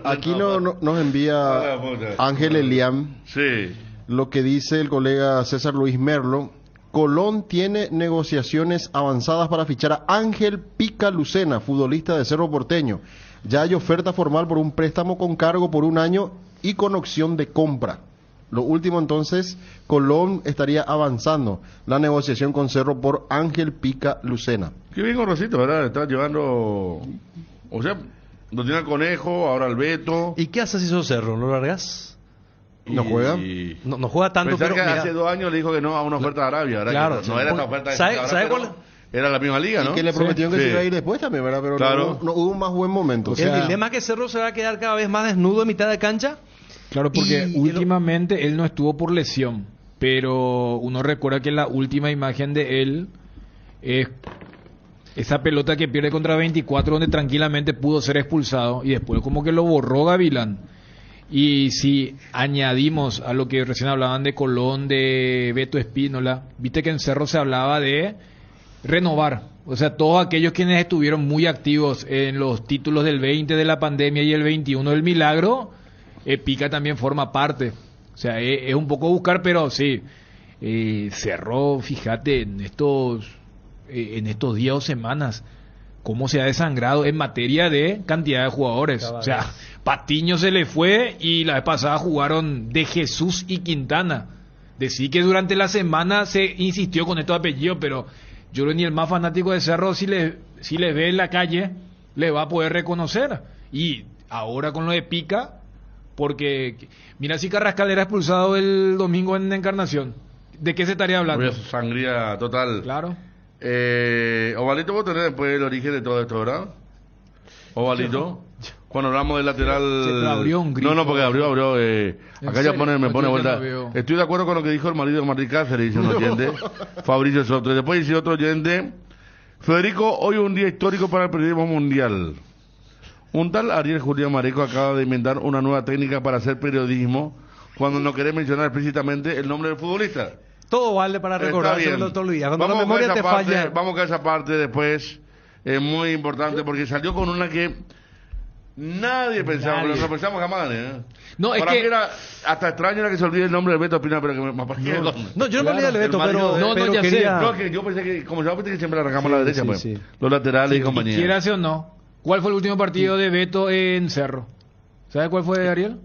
Aquí nos envía Ángel Eliam. Sí. Lo que dice el colega César Luis Merlo: Colón tiene negociaciones avanzadas para fichar a Ángel Pica Lucena, futbolista de Cerro Porteño. Ya hay oferta formal por un préstamo con cargo por 1 año y con opción de compra. Lo último, entonces, Colón estaría avanzando la negociación con Cerro por Ángel Pica Lucena. Qué bien con Rosito, ¿verdad? Está llevando... O sea, lo tiene al Conejo, ahora al Beto. ¿Y qué haces si sos Cerro? ¿No lo largas? ¿No juega? No juega tanto, pero que hace 2 años le dijo que no a una oferta de Arabia, ¿verdad? Claro. Que no era esta oferta de ¿Sabe cuál? Era la misma liga, ¿no? Y que le prometieron que se iba a ir después también, ¿verdad? Pero claro. no hubo un más buen momento. O sea, el dilema es que Cerro se va a quedar cada vez más desnudo en mitad de cancha. Claro, porque últimamente él no estuvo por lesión, pero uno recuerda que la última imagen de él es esa pelota que pierde contra 24, donde tranquilamente pudo ser expulsado, y después como que lo borró Gavilán. Y si añadimos a lo que recién hablaban de Colón, de Beto Espínola, viste que en Cerro se hablaba de renovar. O sea, todos aquellos quienes estuvieron muy activos en los títulos del 20 de la pandemia y el 21 del milagro, Pica también forma parte. O sea, es un poco buscar, pero sí, Cerro, fíjate, en estos días o semanas, cómo se ha desangrado en materia de cantidad de jugadores. O sea, Patiño se le fue y la vez pasada jugaron De Jesús y Quintana. Decir que durante la semana se insistió con estos apellidos, pero yo creo que ni el más fanático de Cerro, si le ve en la calle, le va a poder reconocer. Y ahora con lo de Pica, porque mira si Carrascal era expulsado el domingo en Encarnación. ¿De qué se estaría hablando? Había sangría total. Claro. Ovalito, vos tenés después el origen de todo esto, ¿verdad? Ovalito. Cuando hablamos del lateral... Se abrió un grito. No, porque abrió. Acá ya me pone vuelta. Estoy de acuerdo con lo que dijo el marido de Martín Cáceres, dice un oyente. Fabricio Soto. Y después dice otro oyente. Federico, hoy es un día histórico para el periodismo mundial. Un tal Ariel Julián Mareco acaba de inventar una nueva técnica para hacer periodismo cuando no querés mencionar explícitamente el nombre del futbolista. Todo vale para recordarse del doctor Luis. Cuando la memoria te falla. Vamos a esa parte después. Es muy importante porque salió con una que nadie pensaba, pero no pensamos jamás. No, es para que mí era hasta extraño era que se olvide el nombre de Beto Espina, pero que me No, yo no me olvidé del Beto, pero ya quería... No, que yo pensé que, como sabes que siempre arrancamos a la derecha, sí, pues. sí. Los laterales y compañía. Quiera o no. ¿Cuál fue el último partido de Beto en Cerro? ¿Sabe cuál fue, Ariel?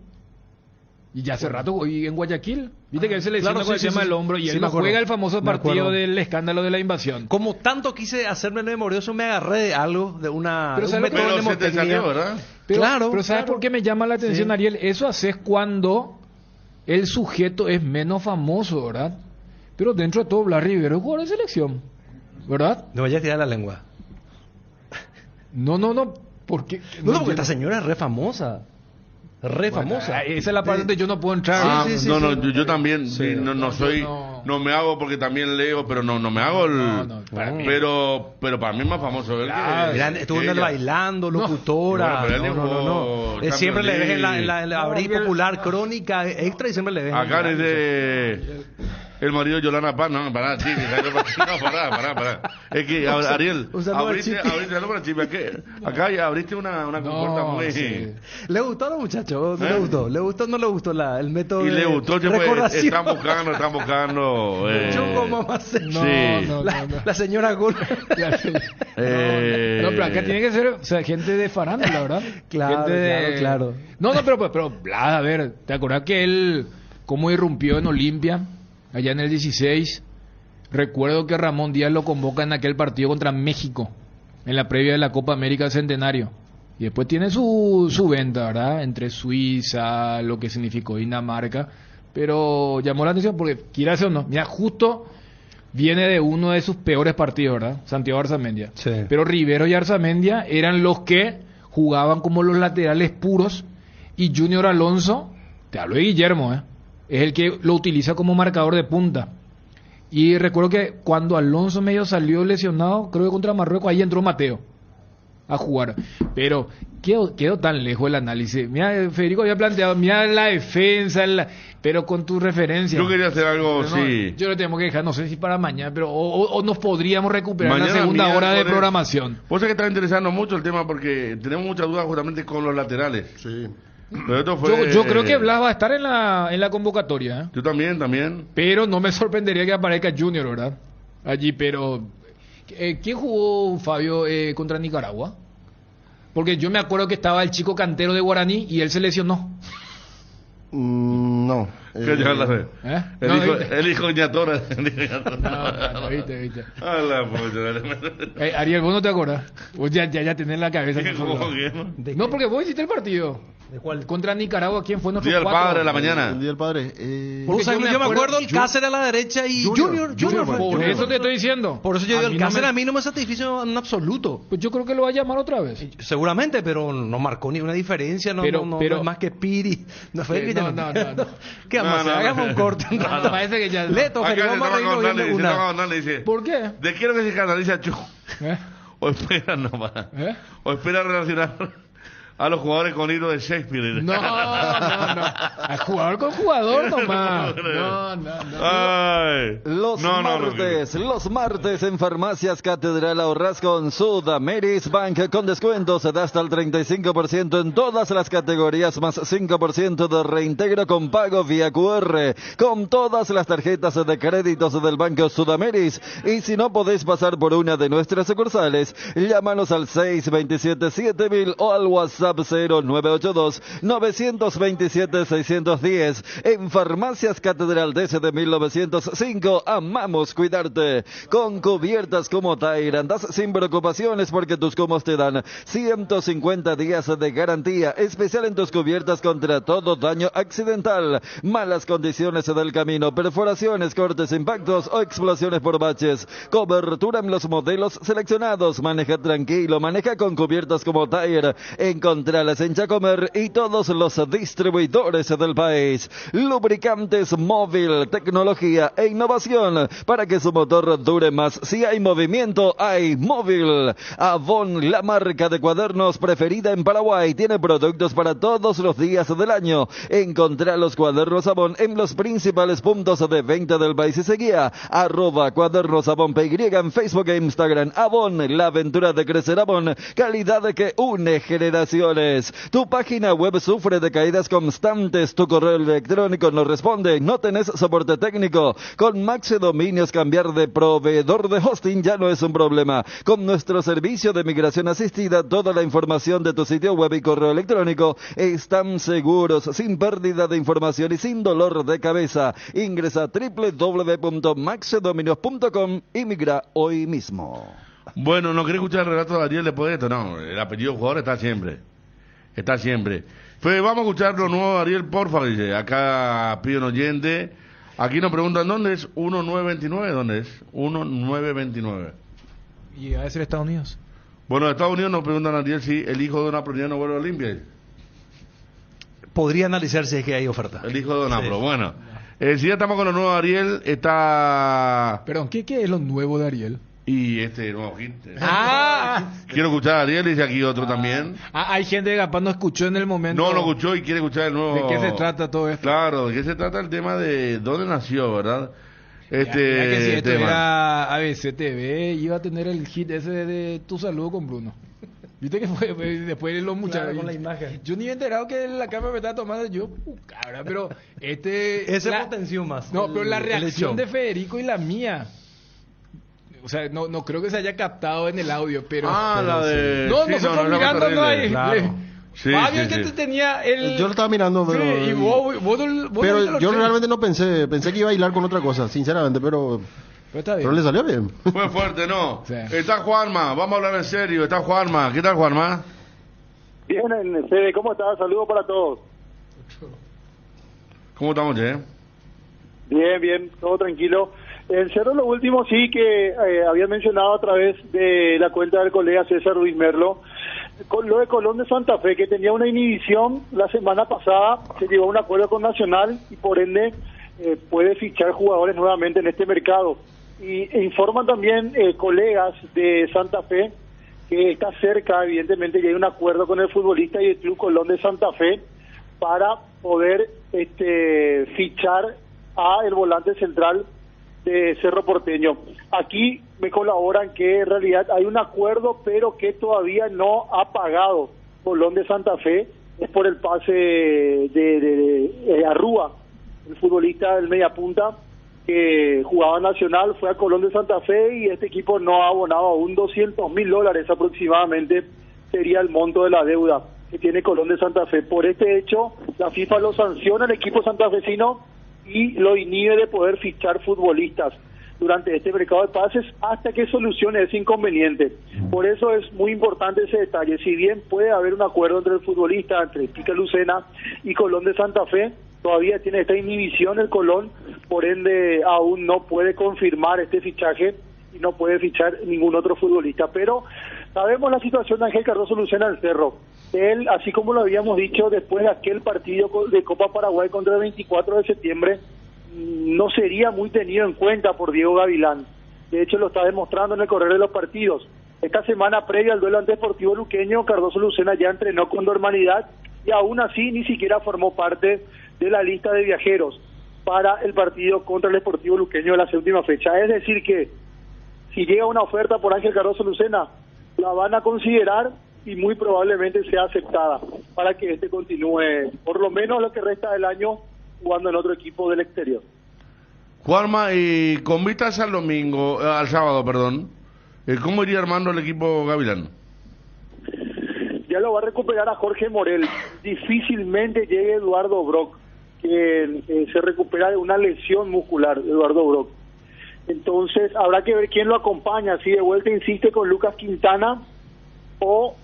Y ya hace rato, y en Guayaquil. Viste que él se lesiona claro, con el tema del hombro y él no juega el famoso partido del escándalo de la invasión. Como tanto quise hacerme memorioso, me agarré de algo, de una... Pero se te salió, ¿verdad? Pero ¿sabes por qué me llama la atención, Ariel? Eso haces cuando el sujeto es menos famoso, ¿verdad? Pero dentro de todo, Blas Rivero es jugador de selección, ¿verdad? No vayas a tirar la lengua. No. ¿Por qué? Porque esta señora es re famosa. Famosa. Esa es la parte donde yo no puedo entrar. Yo también no soy, no. no me hago porque también leo, pero no me hago para mí. pero para mí es más famoso él que estuvo ella. bailando, locutora. No. Siempre le ves en la Abril Popular, Crónica Extra y siempre le ves. Acá desde el marido de Yolanda Paz, no, pará. Es que Ariel, acá ya abriste una compuerta muy... Sí. ¿Le gustó a los muchachos? ¿Le gustó? ¿Le gustó o no le gustó el método? Y le gustó, están buscando. Chungo mamá. La señora Gol. No, pero acá tiene que ser gente de farándula, ¿verdad? Claro. No, pero a ver, ¿te acuerdas que él cómo irrumpió en Olimpia allá en el 16? Recuerdo que Ramón Díaz lo convoca en aquel partido contra México, en la previa de la Copa América Centenario. Y después tiene su venta, ¿verdad? Entre Suiza, lo que significó Dinamarca. Pero llamó la atención porque, quieras o no, mira, justo viene de uno de sus peores partidos, ¿verdad? Santiago Arzamendia. Sí. Pero Rivero y Arzamendia eran los que jugaban como los laterales puros. Y Junior Alonso, te hablo de Guillermo, es el que lo utiliza como marcador de punta. Y recuerdo que cuando Alonso medio salió lesionado, creo que contra Marruecos, ahí entró Mateo a jugar. Pero quedó tan lejos el análisis. Mira, Federico había planteado, mira la defensa, pero con tu referencia. Yo quería hacer algo, sí. Yo lo tenemos que dejar, no sé si para mañana, pero o nos podríamos recuperar mañana, la segunda hora de con programación. Vos sabés que está interesando mucho el tema porque tenemos muchas dudas justamente con los laterales. Sí. Pero esto fue, yo creo que Blas va a estar en la convocatoria. Yo también. Pero no me sorprendería que aparezca Junior, ¿verdad? Allí, pero... ¿quién jugó, Fabio, contra Nicaragua? Porque yo me acuerdo que estaba el chico cantero de Guaraní y él se lesionó. No. El hijo de Ñatora. No, viste. A la puta. Ariel, ¿vos no te acuerdas? Vos ya tenés la cabeza. No, porque vos hiciste el partido. ¿De cuál? Contra Nicaragua, ¿quién fue nuestro Día del Padre de la mañana. El Día del Padre. Yo me acuerdo el Cáceres a la derecha y Junior. Por eso te estoy diciendo. Por eso yo digo, el Cáceres a mí no me satisfizo en absoluto. Pues yo creo que lo va a llamar otra vez. Seguramente, pero no marcó ni una diferencia, no es más que Piri. No fue el que no. ¿Qué vamos a hacer? Hagamos un corte. Parece que ya... Leto, que vamos a reírnos una. ¿Por qué? De quiero que se canalice a Chu. O espera o espera relacionar a los jugadores con hilo de Shakespeare. No. A jugador con jugador nomás. No. Ay. Los martes en Farmacias Catedral ahorras con Sudameris Bank con descuentos de hasta el 35% en todas las categorías más 5% de reintegro con pago vía QR con todas las tarjetas de créditos del Banco Sudameris. Y si no podéis pasar por una de nuestras sucursales, llámanos al 627-7000 o al WhatsApp WhatsApp 0982-927-610. En Farmacias Catedral desde 1905, amamos cuidarte. Con cubiertas como Tair, andas sin preocupaciones porque tus comos te dan 150 días de garantía, especial en tus cubiertas contra todo daño accidental, malas condiciones del camino, perforaciones, cortes, impactos o explosiones por baches. Cobertura en los modelos seleccionados. Maneja tranquilo, maneja con cubiertas como Tair. Encontralas en Chacomer y todos los distribuidores del país. Lubricantes Móvil, tecnología e innovación para que su motor dure más. Si hay movimiento, hay Móvil. Avon, la marca de cuadernos preferida en Paraguay, tiene productos para todos los días del año. Encontrá los cuadernos Avon en los principales puntos de venta del país y seguía @cuadernos Avon PY en Facebook e Instagram. Avon, la aventura de crecer. Avon, calidad que une generaciones. Tu página web sufre de caídas constantes, tu correo electrónico no responde, no tenés soporte técnico. Con Maxe Dominios cambiar de proveedor de hosting ya no es un problema. Con nuestro servicio de migración asistida, toda la información de tu sitio web y correo electrónico están seguros, sin pérdida de información y sin dolor de cabeza. Ingresa a www.maxedominios.com y migra hoy mismo. Bueno, no quería escuchar el relato de Ariel después de esto, no, el apellido del jugador está siempre. Pues vamos a escuchar lo nuevo de Ariel, porfa, dice, acá pide un oyente, aquí nos preguntan dónde es 1929, ¿dónde es? 1929. ¿Y a ese Estados Unidos? Bueno, de Estados Unidos nos preguntan a Ariel si el hijo de Don Aproniano vuelve a Olimpia. Podría analizar si es que hay oferta. El hijo de Don Apro, Sí. bueno. Si ya estamos con lo nuevo de Ariel, está... Perdón, ¿qué es lo nuevo de Ariel? Y este nuevo hit. ¡Ah! Quiero escuchar a Ariel, dice aquí otro también. Hay gente que capaz no escuchó en el momento. No lo escuchó y quiere escuchar el nuevo. ¿De qué se trata todo esto? Claro, ¿de qué se trata el tema de dónde nació, verdad? Ya que si esto tema. era ABC TV, iba a tener el hit ese de Tu Saludo con Bruno. ¿Viste que fue después los muchachos? Claro, con la imagen. Yo ni me he enterado que la cámara me estaba tomando. Yo, cabra, pero Ese potenció más. No, pero la el reacción hecho. de Federico y la mía. O sea, no creo que se haya captado en el audio, pero... La de... No, sí, nosotros no, mirando ahí. Claro. Sí, Fabio, sí, que sí. te tenía el... Yo lo estaba mirando, pero... Sí, y vos no viste Pero los yo tres. realmente no pensé que iba a hilar con otra cosa, sinceramente, pero Pero está bien. le salió bien. Fue fuerte, ¿no? Sí. Está Juanma, vamos a hablar en serio. Está Juanma. ¿Qué tal, Juanma? Bien, Fede, ¿cómo estás? Saludos para todos. ¿Cómo estamos, Che? Bien, todo tranquilo. En Cerro, lo último sí que había mencionado a través de la cuenta del colega César Ruiz Merlo, con lo de Colón de Santa Fe, que tenía una inhibición la semana pasada, se llegó a un acuerdo con Nacional y por ende puede fichar jugadores nuevamente en este mercado. E informan también colegas de Santa Fe que está cerca, evidentemente ya hay un acuerdo con el futbolista y el Club Colón de Santa Fe para poder fichar a el volante central de Cerro Porteño. Aquí me colaboran que en realidad hay un acuerdo, pero que todavía no ha pagado Colón de Santa Fe, es por el pase de Arrúa, el futbolista del mediapunta que jugaba Nacional, fue a Colón de Santa Fe y este equipo no ha abonado aún $200,000 aproximadamente, sería el monto de la deuda que tiene Colón de Santa Fe. Por este hecho, la FIFA lo sanciona al equipo santafesino y lo inhibe de poder fichar futbolistas durante este mercado de pases hasta que solucione ese inconveniente. Por eso es muy importante ese detalle. Si bien puede haber un acuerdo entre el futbolista, entre Pica Lucena y Colón de Santa Fe, todavía tiene esta inhibición el Colón, por ende aún no puede confirmar este fichaje y no puede fichar ningún otro futbolista. Pero sabemos la situación de Ángel Cardoso Lucena del Cerro. Él, así como lo habíamos dicho después de aquel partido de Copa Paraguay contra el 24 de septiembre, no sería muy tenido en cuenta por Diego Gavilán. De hecho, lo está demostrando en el correr de los partidos. Esta semana previa al duelo ante Sportivo Luqueño, Cardoso Lucena ya entrenó con normalidad y aún así ni siquiera formó parte de la lista de viajeros para el partido contra el Sportivo Luqueño de la séptima fecha. Es decir que si llega una oferta por Ángel Cardoso Lucena, la van a considerar y muy probablemente sea aceptada para que este continúe por lo menos lo que resta del año jugando en otro equipo del exterior. Juanma, y con vistas al sábado, ¿cómo iría armando el equipo Gavilán? Ya ya lo va a recuperar a Jorge Morel. Difícilmente llegue Eduardo Brock, que se recupera de una lesión muscular, Eduardo Brock. Entonces habrá que ver quién lo acompaña, si de vuelta insiste con Lucas Quintana o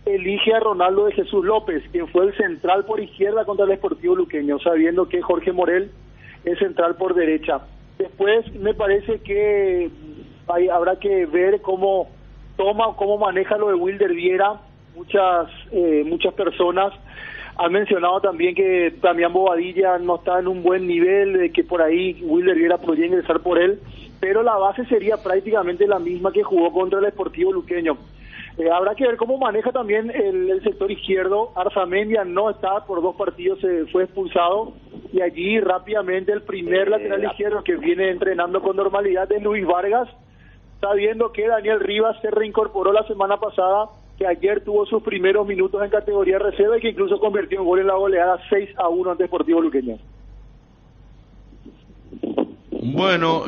elige a Ronaldo de Jesús López, quien fue el central por izquierda contra el Sportivo Luqueño, sabiendo que Jorge Morel es central por derecha. Después me parece que habrá que ver cómo maneja lo de Wilder Viera. Muchas personas han mencionado también que Damián Bobadilla no está en un buen nivel, que por ahí Wilder Viera podría ingresar por él, pero la base sería prácticamente la misma que jugó contra el Sportivo Luqueño. Habrá que ver cómo maneja también el sector izquierdo. Arzamendia no está, por 2 partidos fue expulsado, y allí rápidamente el primer lateral izquierdo que viene entrenando con normalidad es Luis Vargas, sabiendo que Daniel Rivas se reincorporó la semana pasada, que ayer tuvo sus primeros minutos en categoría reserva y que incluso convirtió un gol en la goleada 6-1 ante Deportivo Luqueño. Bueno,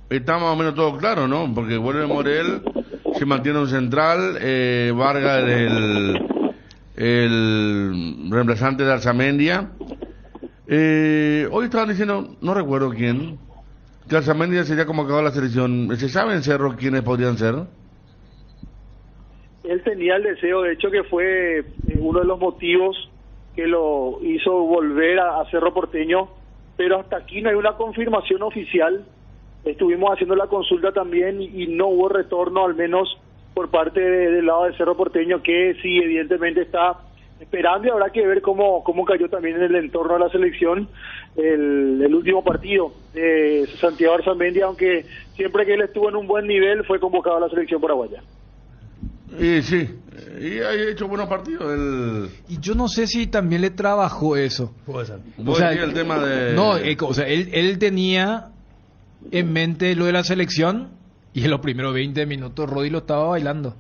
está más o menos todo claro, ¿no? Porque vuelve Morel, se mantiene un central, Vargas el reemplazante de Arzamendia. Hoy estaban diciendo, no recuerdo quién, que Arzamendia sería convocado a la selección. ¿Se sabe en Cerro quiénes podrían ser? Él tenía el deseo, de hecho que fue uno de los motivos que lo hizo volver a Cerro Porteño, pero hasta aquí no hay una confirmación oficial. Estuvimos haciendo la consulta también y no hubo retorno, al menos por parte del lado de Cerro Porteño, que sí, evidentemente está esperando, y habrá que ver cómo cayó también en el entorno de la selección el último partido de Santiago Arzamendia, aunque siempre que él estuvo en un buen nivel fue convocado a la selección paraguaya. Y sí, y ha hecho buenos partidos. Y yo no sé si también le trabajó eso. Puede ser. O sea, el tema de... No, o sea, él tenía en mente lo de la selección, y en los primeros 20 minutos Rodi lo estaba bailando.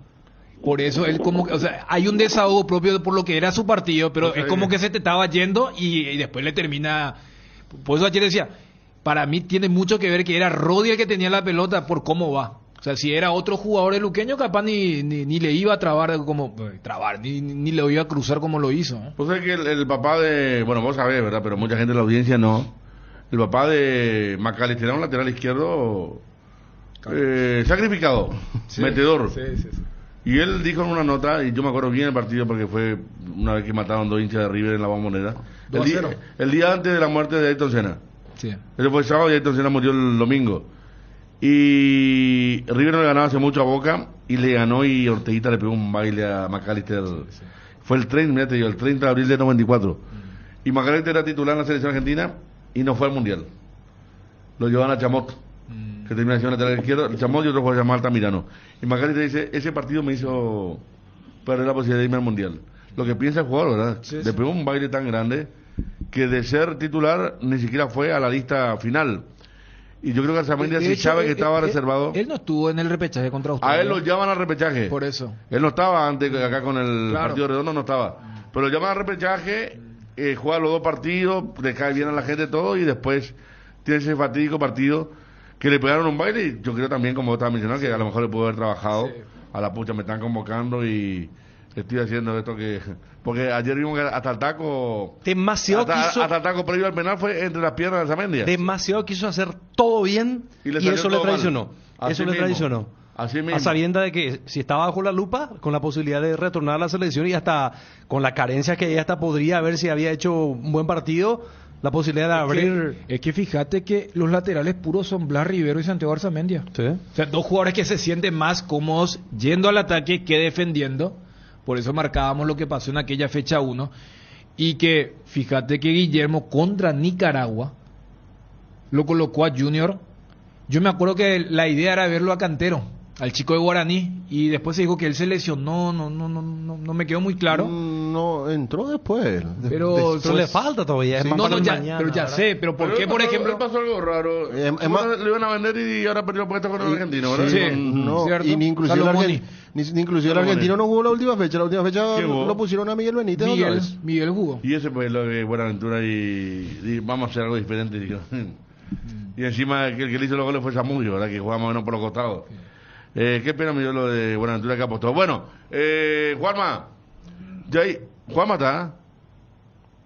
Por eso él como que, o sea, hay un desahogo propio por lo que era su partido, pero es como que se te estaba yendo y después le termina. Por eso ayer decía, para mí tiene mucho que ver que era Rodi el que tenía la pelota por cómo va. O sea, si era otro jugador de Luqueño, capaz ni le iba a ni le iba a cruzar como lo hizo. Pues es que el papá de... Bueno, vos sabés, ¿verdad? Pero mucha gente de la audiencia no. El papá de Macalister era un lateral izquierdo sacrificado, sí, metedor. Sí. Y él dijo en una nota, y yo me acuerdo bien el partido porque fue una vez que mataron 2 hinchas de River en la Bombonera. El día antes de la muerte de Ayrton Senna. Sí. Ese fue el sábado y Ayrton Senna murió el domingo. Y River no le ganaba hace mucho a Boca y le ganó, y Orteguita le pegó un baile a Macalister. Sí. Fue el 30 de abril de 94. Y Macalister era titular en la selección argentina y no fue al mundial. Lo llevaban a Chamot, que termina siendo lateral izquierdo, el Chamot, y otro jugador llamado Altamirano. Y Macalister dice, ese partido me hizo perder la posibilidad de irme al mundial. Lo que piensa el jugador, ¿verdad? Sí. Le pegó un baile tan grande que de ser titular ni siquiera fue a la lista final. Y yo creo que Arzamendia sí sabe que estaba reservado. Él no estuvo en el repechaje contra Australia. A él lo llaman al repechaje. Por eso. Él no estaba antes, acá con el partido redondo no estaba. Pero lo llaman al repechaje, juega los 2 partidos, le cae bien a la gente todo, y después tiene ese fatídico partido que le pegaron un baile. Y yo creo también, como estaba mencionando, que a lo mejor le pudo haber trabajado. Sí. A la pucha, me están convocando y estoy haciendo esto que... Porque ayer vimos que hasta el taco... Hasta el taco previo al penal fue entre las piernas de Arzamendia. Demasiado quiso hacer todo bien y eso le traicionó. Eso le traicionó. Así mismo. A sabienda de que si estaba bajo la lupa, con la posibilidad de retornar a la selección, y hasta con la carencia que hasta podría haber si había hecho un buen partido, la posibilidad de abrir... Es que fíjate que los laterales puros son Blas Rivero y Santiago Arzamendia. Sí. O sea, 2 jugadores que se sienten más cómodos yendo al ataque que defendiendo. Por eso marcábamos lo que pasó en aquella fecha 1. Y que, fíjate que Guillermo contra Nicaragua lo colocó a Junior. Yo me acuerdo que la idea era verlo a Cantero, al chico de Guaraní, y después se dijo que él se lesionó, no me quedó muy claro. No, entró después. Pero le falta todavía. Sí, pero ya sé, pero ¿por qué, por ejemplo? Pasó algo raro. Le iban a vender y ahora perdió el puesto con el argentino, ¿verdad? Sí, y ni inclusive el argentino no jugó la última fecha. La última fecha lo pusieron a Miguel Benítez. Miguel jugó. Y ese fue lo de Buenaventura y vamos a hacer algo diferente. Y encima el que le hizo los goles fue Zamudio, ¿verdad? Que jugaba más o menos por los costados. Qué pena me dio lo de Buenaventura que apostó. Bueno, Juanma, Juanma está.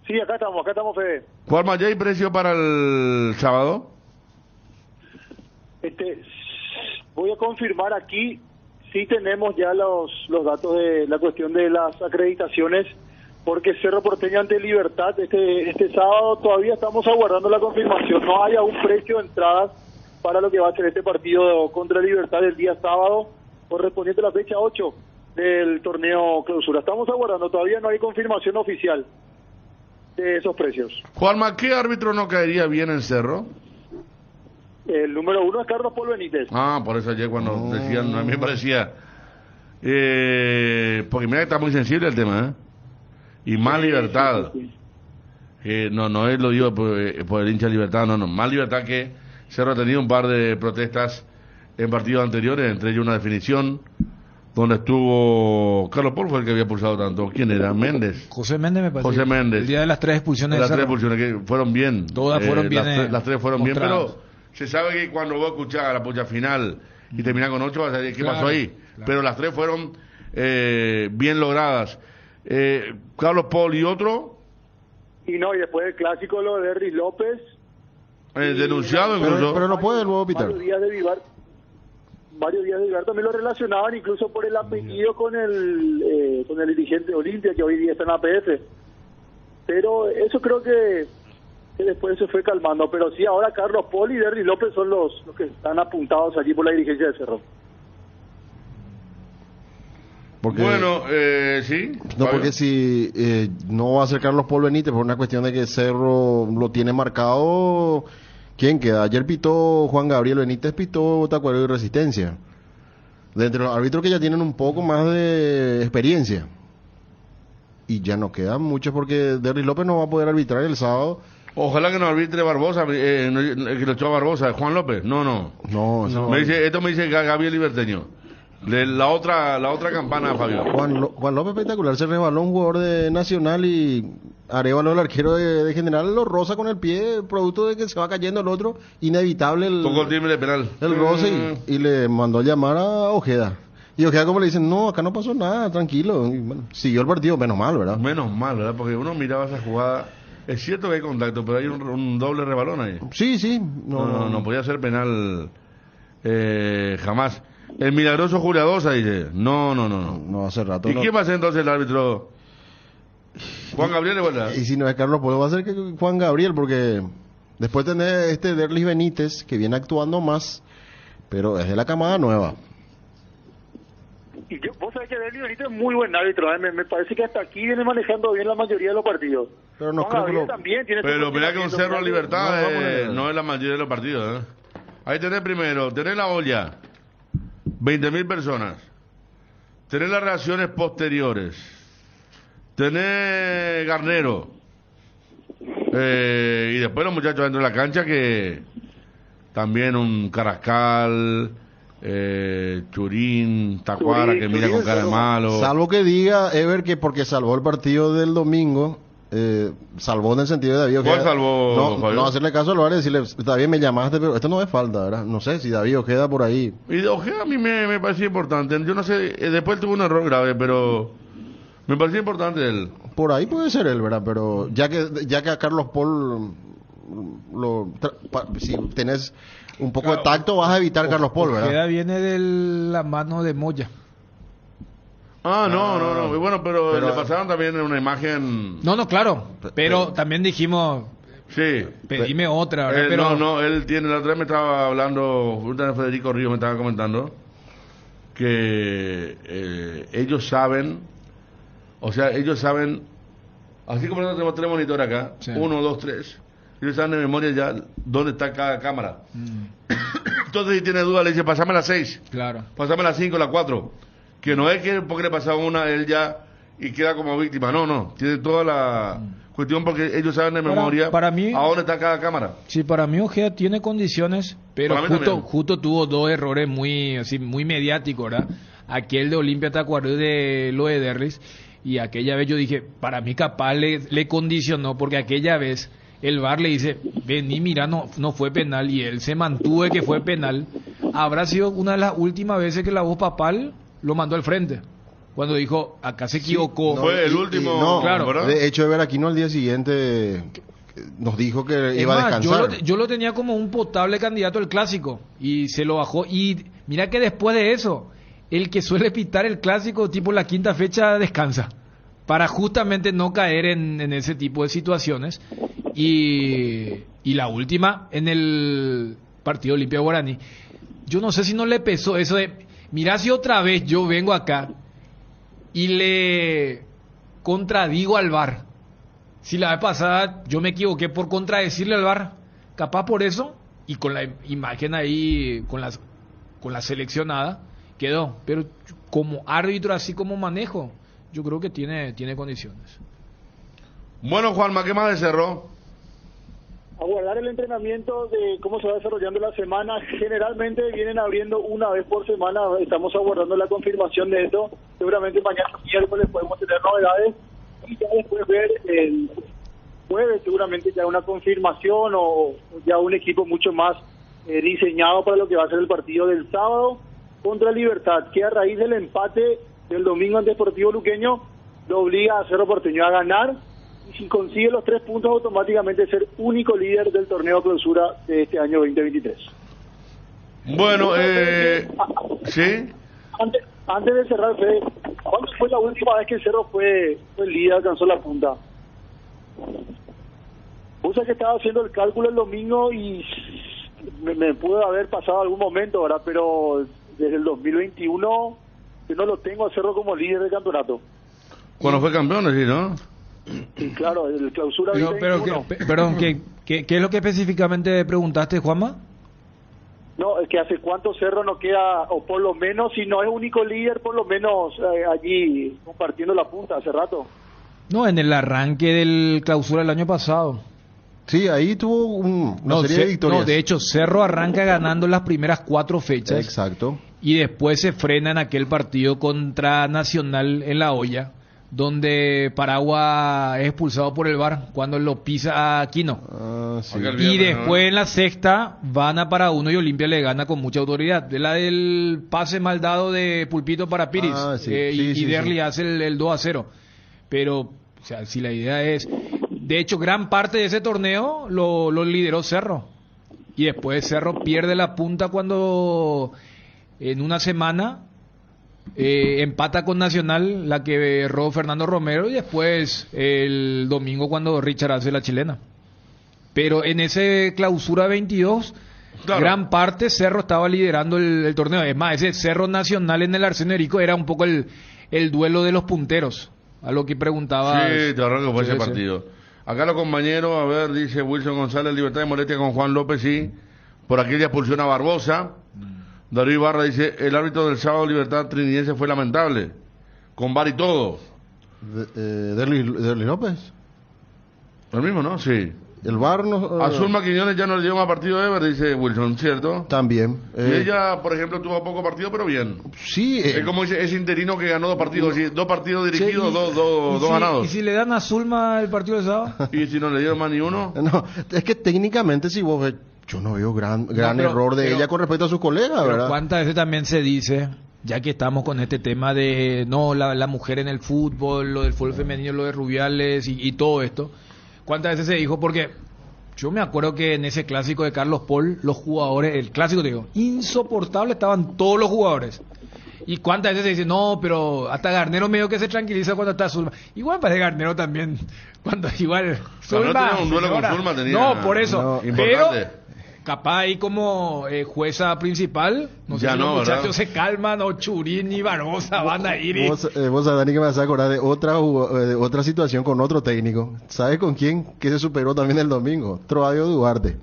Sí, acá estamos, Fede. Juanma, ¿ya hay precio para el sábado? Voy a confirmar aquí, sí tenemos ya los datos de la cuestión de las acreditaciones, porque Cerro Porteño ante Libertad este sábado todavía estamos aguardando la confirmación. No hay aún precio de entradas para lo que va a ser este partido contra Libertad el día sábado, correspondiente a la fecha 8 del torneo clausura. Estamos aguardando, todavía no hay confirmación oficial de esos precios. Juanma, ¿qué árbitro no caería bien en Cerro? El número 1 es Carlos Paul Benítez. Ah, por eso ayer cuando decían, a mí me parecía... porque mira que está muy sensible el tema, ¿eh? Y más Libertad. No es lo digo por el hincha Libertad, no, más Libertad que Cerro ha tenido un par de protestas en partidos anteriores, entre ellos una definición donde estuvo Carlos Paul, fue el que había pulsado tanto. ¿Quién era? Méndez. José Méndez me parece. José Méndez. El día de las 3 expulsiones. Las 3 expulsiones que fueron bien. Todas fueron bien. Las 3 fueron mostradas. bien, pero se sabe que cuando vos escuchás la pucha final y termina con 8, vas a decir, ¿qué Claro, pasó ahí? claro. Pero las 3 fueron bien logradas. Carlos Paul y otro, Y después del clásico lo de Derry López. denunciado incluso. Pero no puede luego pitar. Varios días de Vivar también lo relacionaban incluso por el apellido con el dirigente de Olimpia, que hoy día está en APF. Pero eso creo que después se fue calmando. Pero sí, ahora Carlos Paul y Derry López son los que están apuntados allí por la dirigencia de Cerro. Porque, Bueno, sí. no, Fabio. porque si no va a ser Carlos Paul Benítez por una cuestión de que Cerro lo tiene marcado, ¿quién queda? Ayer pitó Juan Gabriel Benítez, pitó Tacuarembó y Resistencia. De entre los árbitros que ya tienen un poco más de experiencia. Y ya no quedan muchos porque Derry López no va a poder arbitrar el sábado. Ojalá que no arbitre Barbosa, que lo echó a Barbosa, Juan López. No. No, eso no. Esto me dice Gabriel Liberteño. La otra campana, Fabio. Juan López espectacular, se resbaló un jugador de Nacional y Arevalo, el arquero de General, lo roza con el pie, producto de que se va cayendo el otro, inevitable Tocó el timbre penal. el roce y le mandó a llamar a Ojeda. Y Ojeda como le dicen, no, acá no pasó nada, tranquilo. Y, bueno, siguió el partido, menos mal, ¿verdad? Menos mal, ¿verdad? Porque uno miraba esa jugada. Es cierto que hay contacto, pero hay un doble rebalón ahí. Sí. No podía ser penal jamás. El milagroso Juliadosa dice, no. Hace rato ¿Y no. quién va a ser entonces el árbitro? Juan Gabriel, ¿verdad? Y si no es Carlos, pues va a ser que Juan Gabriel, porque después tener Derlis Benítez, que viene actuando más, pero es de la camada nueva. Y vos sabés que Derly Benítez es muy buen árbitro, ¿eh? Me parece que hasta aquí viene manejando bien la mayoría de los partidos. Pero no Juan creo que Gabriel lo... también tiene Pero mira que un Cerro Libertad No, vamos a no es la mayoría de los partidos, ¿eh? Ahí tenés primero, tenés la olla, 20.000 personas, tenés las reacciones posteriores, tenés Garnero, y después los muchachos dentro de la cancha que también un Carrascal, Churín, Tacuara que mira con cara de malo. Salvo que diga Ever que porque salvó el partido del domingo, salvó en el sentido de David Ojeda. ¿Cuál salvó, Fabio? No hacerle caso al VAR y decirle, está bien, me llamaste, pero esto no es falta, ¿verdad? No sé si David Ojeda por ahí. Y de Ojeda a mí me parecía importante. Yo no sé, después tuvo un error grave, pero me parecía importante él. Por ahí puede ser él, ¿verdad? Pero ya que a Carlos Paul si tenés un poco de tacto vas a evitar Carlos Paul, ¿verdad? Ojeda viene de la mano de Moya. No. Y bueno, pero le pasaron también una imagen. No, claro. Pero también dijimos, Sí. pedime otra, ¿verdad? Pero No, él tiene. La otra vez me estaba hablando, Federico Ríos me estaba comentando que ellos saben, así como nosotros tenemos 3 monitores acá, Sí. 1, 2, 3, ellos saben de memoria ya dónde está cada cámara. Entonces, si tiene duda, le dice, pasame la 6, claro. pasame la 5, la 4. Que no es que porque le pasaba una, él ya y queda como víctima. No. Tiene toda la cuestión porque ellos saben de memoria para mí, a dónde está cada cámara. Sí, para mí Ojeda tiene condiciones, pero Para mí también. justo tuvo 2 errores muy mediáticos, ¿verdad? Aquel de Olimpia Tacuarembó de lo de Derlis, y aquella vez yo dije, para mí capaz le condicionó, porque aquella vez el VAR le dice, vení, mira, no fue penal, y él se mantuvo de que fue penal, habrá sido una de las últimas veces que la voz papal lo mandó al frente. Cuando dijo, acá se equivocó. No, fue el último, no, claro. ¿verdad? De hecho, Veraquino al día siguiente nos dijo que Es iba a más, descansar. yo lo tenía como un potable candidato al clásico y se lo bajó. Y mira que después de eso, el que suele pitar el clásico tipo la quinta fecha descansa para justamente no caer en ese tipo de situaciones. Y la última en el partido Olimpia Guaraní, yo no sé si no le pesó eso de, mirá si otra vez yo vengo acá y le contradigo al VAR. Si la vez pasada yo me equivoqué por contradecirle al VAR, capaz por eso, y con la imagen ahí, con la seleccionada, quedó. Pero como árbitro, así como manejo, yo creo que tiene condiciones. Bueno, Juanma, ¿qué más de Cerro? Aguardar el entrenamiento de cómo se va desarrollando la semana. Generalmente vienen abriendo una vez por semana. Estamos aguardando la confirmación de esto. Seguramente mañana miércoles podemos tener novedades. Y ya después ver el jueves seguramente ya una confirmación o ya un equipo mucho más diseñado para lo que va a ser el partido del sábado contra Libertad, que a raíz del empate del domingo ante Deportivo Luqueño lo obliga a Cerro Porteño a ganar, y si consigue los 3 puntos automáticamente ser único líder del torneo clausura de este año 2023. Bueno, ¿sí? Antes de cerrar, Fede, ¿cuándo fue la última vez que el Cerro fue líder, alcanzó la punta? Puse que estaba haciendo el cálculo el domingo y me pudo haber pasado algún momento, ¿verdad? Pero desde el 2021 yo no lo tengo a Cerro como líder del campeonato. Cuando fue campeón, sí, ¿no? Y claro, el clausura Pero 2021. perdón, ¿qué es lo que específicamente preguntaste, Juanma? No, es que hace cuánto Cerro no queda, o por lo menos, si no es único líder, por lo menos allí compartiendo la punta hace rato. No, en el arranque del clausura del año pasado. Sí, ahí tuvo una serie de victorias. No, de hecho, Cerro arranca ganando las primeras 4 fechas. Exacto. Y después se frena en aquel partido contra Nacional en La Hoya, donde Paragua es expulsado por el VAR cuando lo pisa a Aquino. Sí. Y después en la sexta van a para uno y Olimpia le gana con mucha autoridad. De la del pase mal dado de Pulpito para Piris. Y Derli hace el 2-0. Pero, o sea, si la idea es... De hecho, gran parte de ese torneo lo lideró Cerro. Y después Cerro pierde la punta cuando en una semana empata con Nacional, la que erró Fernando Romero, y después el domingo cuando Richard hace la chilena. Pero en ese clausura 22, claro, gran parte Cerro estaba liderando el torneo. Es más, ese Cerro Nacional en el Arsenio Erico era un poco el duelo de los punteros, a lo que preguntaba. Sí, te arranco por ese partido. Acá los compañeros, a ver, dice Wilson González, libertad de molestia con Juan López, sí, por aquella expulsión a Barbosa. Darío Ibarra dice, el árbitro del sábado Libertad Trinidense fue lamentable, con VAR y todo. ¿Derli López? El mismo, ¿no? Sí. El VAR no... Azulma Quiñones ya no le dio más partido de Ever, dice Wilson, ¿cierto? También. Y ella, por ejemplo, tuvo poco partido, pero bien. Sí. Es como ese interino que ganó 2 partidos, sí, 2 partidos dirigidos, sí, dos ganados. ¿Y si le dan a Azulma el partido de sábado? ¿Y si no le dieron más ni uno? No, es que técnicamente si vos ves, yo no veo gran error de ella con respecto a sus colegas, ¿verdad? ¿Cuántas veces también se dice, ya que estamos con este tema de la mujer en el fútbol, lo del fútbol femenino, lo de Rubiales y todo esto? ¿Cuántas veces se dijo? Porque yo me acuerdo que en ese clásico de Carlos Paul, los jugadores, el clásico, te digo, insoportable estaban todos los jugadores. ¿Y cuántas veces se dice, no, pero hasta Garnero medio que se tranquiliza cuando está Zulma? Igual parece Garnero también, cuando igual... Zulma, no un duelo con Zulma tenía... No, por eso, no, pero capaz ahí como jueza principal, no sé si los muchachos se calman, o Churín y Barbosa van a ir y... Vos Dani, que me vas a acordar de otra situación con otro técnico. ¿Sabes con quién? Que se superó también el domingo. Troadio Duarte.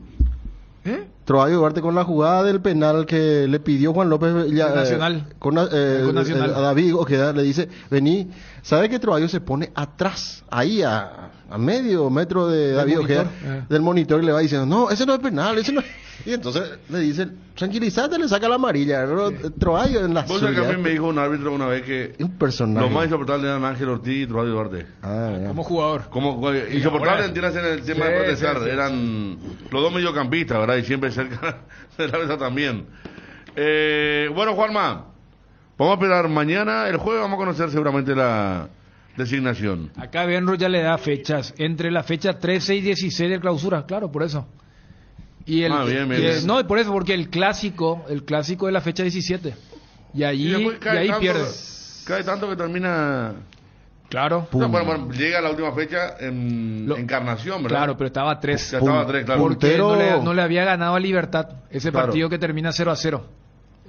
Troadio Duarte con la jugada del penal que le pidió Juan López Nacional. Con Nacional. A David Ojeda le dice, vení, ¿sabe que Troadio se pone atrás, ahí a medio metro de David Ojeda, del monitor, y le va diciendo, no, ese no es penal, ese no es... Y entonces le dicen, tranquilízate, le saca la amarilla. Troayo en la Vos sabés que a suya. mí me dijo un árbitro una vez que Un personaje. lo más insoportable eran Ángel Ortiz y Troayo Duarte. Ya. Como jugador. Insoportable, ahora- entiendes, en el tema Sí, de protestar. sí, sí. Eran los dos mediocampistas, ¿verdad? Y siempre cerca de la mesa también. Bueno, Juanma, vamos a esperar mañana. El jueves vamos a conocer seguramente la designación. Acá Benro ya le da fechas, entre la fecha 13 y 16 de clausura, claro, por eso. Y el, Bien. no, y por eso, porque el clásico es la fecha 17. Y allí, después y ahí tanto, pierde. cae tanto que termina. Claro. O sea, bueno, llega la última fecha en Encarnación, ¿verdad? Claro, pero estaba 3. Ya estaba 3, claro. Porque Puntero- no le había ganado a Libertad ese Claro. partido que termina 0-0.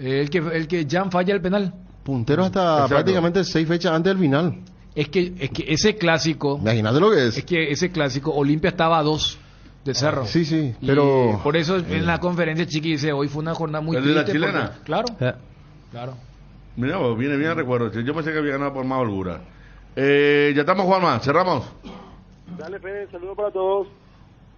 El que Jan falla el penal. Puntero hasta Exacto. prácticamente 6 fechas antes del final. Es que ese clásico, Imagínate lo que es. es que ese clásico, Olimpia estaba a 2 de Cerro. Sí, sí, Y pero... por eso en la conferencia Chiqui dice, hoy fue una jornada muy ¿El de la triste chilena? porque- Claro, claro. Mira, vos, viene bien el recuerdo. Yo pensé que había ganado por más holgura. Ya estamos, Juanma. Cerramos. Dale, Fede, saludos para todos.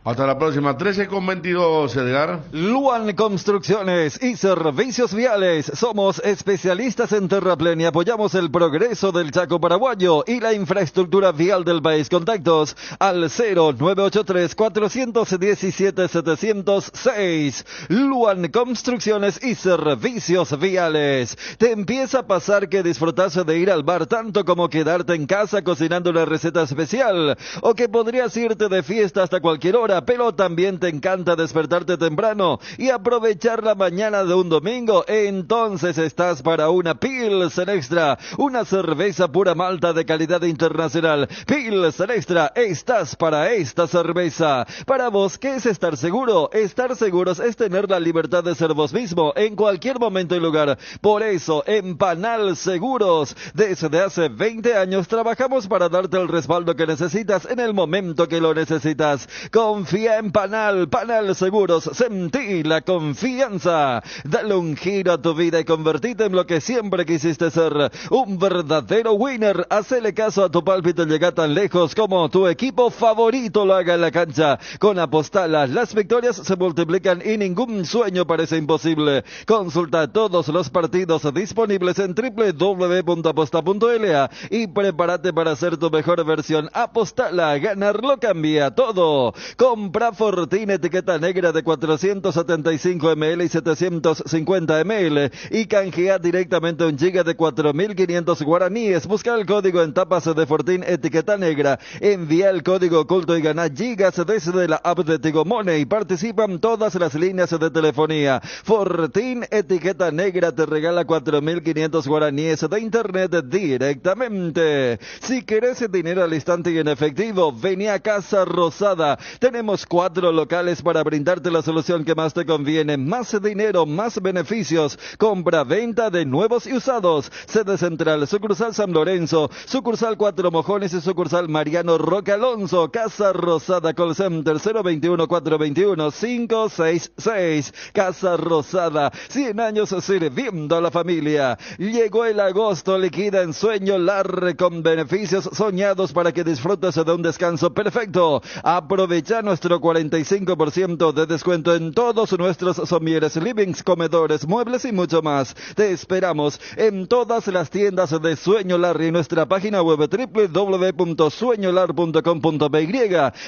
Hasta la próxima. 13:22, Edgar. Luan Construcciones y Servicios Viales. Somos especialistas en terraplén y apoyamos el progreso del Chaco paraguayo y la infraestructura vial del país. Contactos al 0983-417-706. Luan Construcciones y Servicios Viales. ¿Te empieza a pasar que disfrutas de ir al bar tanto como quedarte en casa cocinando una receta especial? ¿O que podrías irte de fiesta hasta cualquier hora, pero también te encanta despertarte temprano y aprovechar la mañana de un domingo? Entonces estás para una Pilsen Extra, una cerveza pura malta de calidad internacional. Pilsen Extra, estás para esta cerveza. Para vos, ¿qué es estar seguro? Estar seguros es tener la libertad de ser vos mismo en cualquier momento y lugar. Por eso, en Panal Seguros, desde hace 20 años trabajamos para darte el respaldo que necesitas en el momento que lo necesitas. Confía en Panal Seguros, sentí la confianza. Dale un giro a tu vida y convertite en lo que siempre quisiste ser, un verdadero winner. Hacele caso a tu pálpito y llega tan lejos como tu equipo favorito lo haga en la cancha. Con Apostala, las victorias se multiplican y ningún sueño parece imposible. Consulta todos los partidos disponibles en www.aposta.la y prepárate para hacer tu mejor versión. Apostala, ganarlo cambia todo. Compra Fortín etiqueta negra de 475 ml y 750 ml y canjea directamente un giga de 4.500 guaraníes. Busca el código en tapas de Fortín etiqueta negra. Envía el código oculto y gana gigas desde la app de Tigo Money. Participan todas las líneas de telefonía. Fortín etiqueta negra te regala 4.500 guaraníes de internet directamente. Si querés dinero al instante y en efectivo, vení a Casa Rosada. Tenemos 4 locales para brindarte la solución que más te conviene. Más dinero, más beneficios. Compra, venta de nuevos y usados. Sede central, sucursal San Lorenzo, sucursal 4 Mojones y sucursal Mariano Roque Alonso. Casa Rosada, call center 021-421-566. Casa Rosada, 100 años sirviendo a la familia. Llegó el agosto, liquida en Sueño Lar con beneficios soñados para que disfrutes de un descanso perfecto. Aprovecha nuestro 45% de descuento en todos nuestros somieres, livings, comedores, muebles y mucho más. Te esperamos en todas las tiendas de Sueño Lar y nuestra página web www.sueñolar.com.py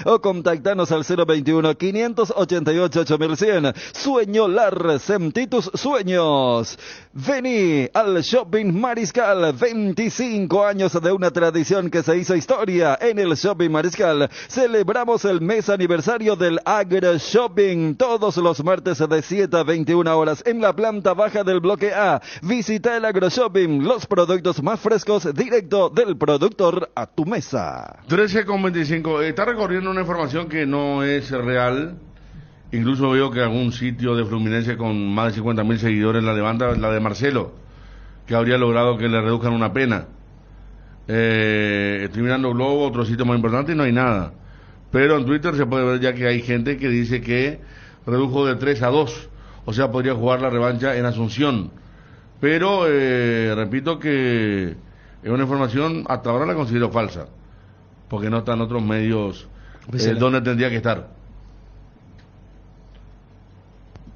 o contactanos al 021-588-8100. Sueño Lar, sentí tus sueños. Vení al Shopping Mariscal, 25 años de una tradición que se hizo historia en el Shopping Mariscal. Celebramos el mes aniversario del Agro Shopping todos los martes de 7 a 21 horas en la planta baja del bloque A. Visita el Agro Shopping, los productos más frescos directo del productor a tu mesa. 13:25. Está recorriendo una información que no es real. Incluso veo que algún sitio de Fluminense con más de 50.000 seguidores la levanta, la de Marcelo, que habría logrado que le reduzcan una pena. Estoy mirando Globo, otro sitio más importante, y no hay nada. Pero en Twitter se puede ver ya que hay gente que dice que redujo de 3 a 2. O sea, podría jugar la revancha en Asunción. Pero, repito que es una información, hasta ahora la considero falsa. Porque no están otros medios donde tendría que estar.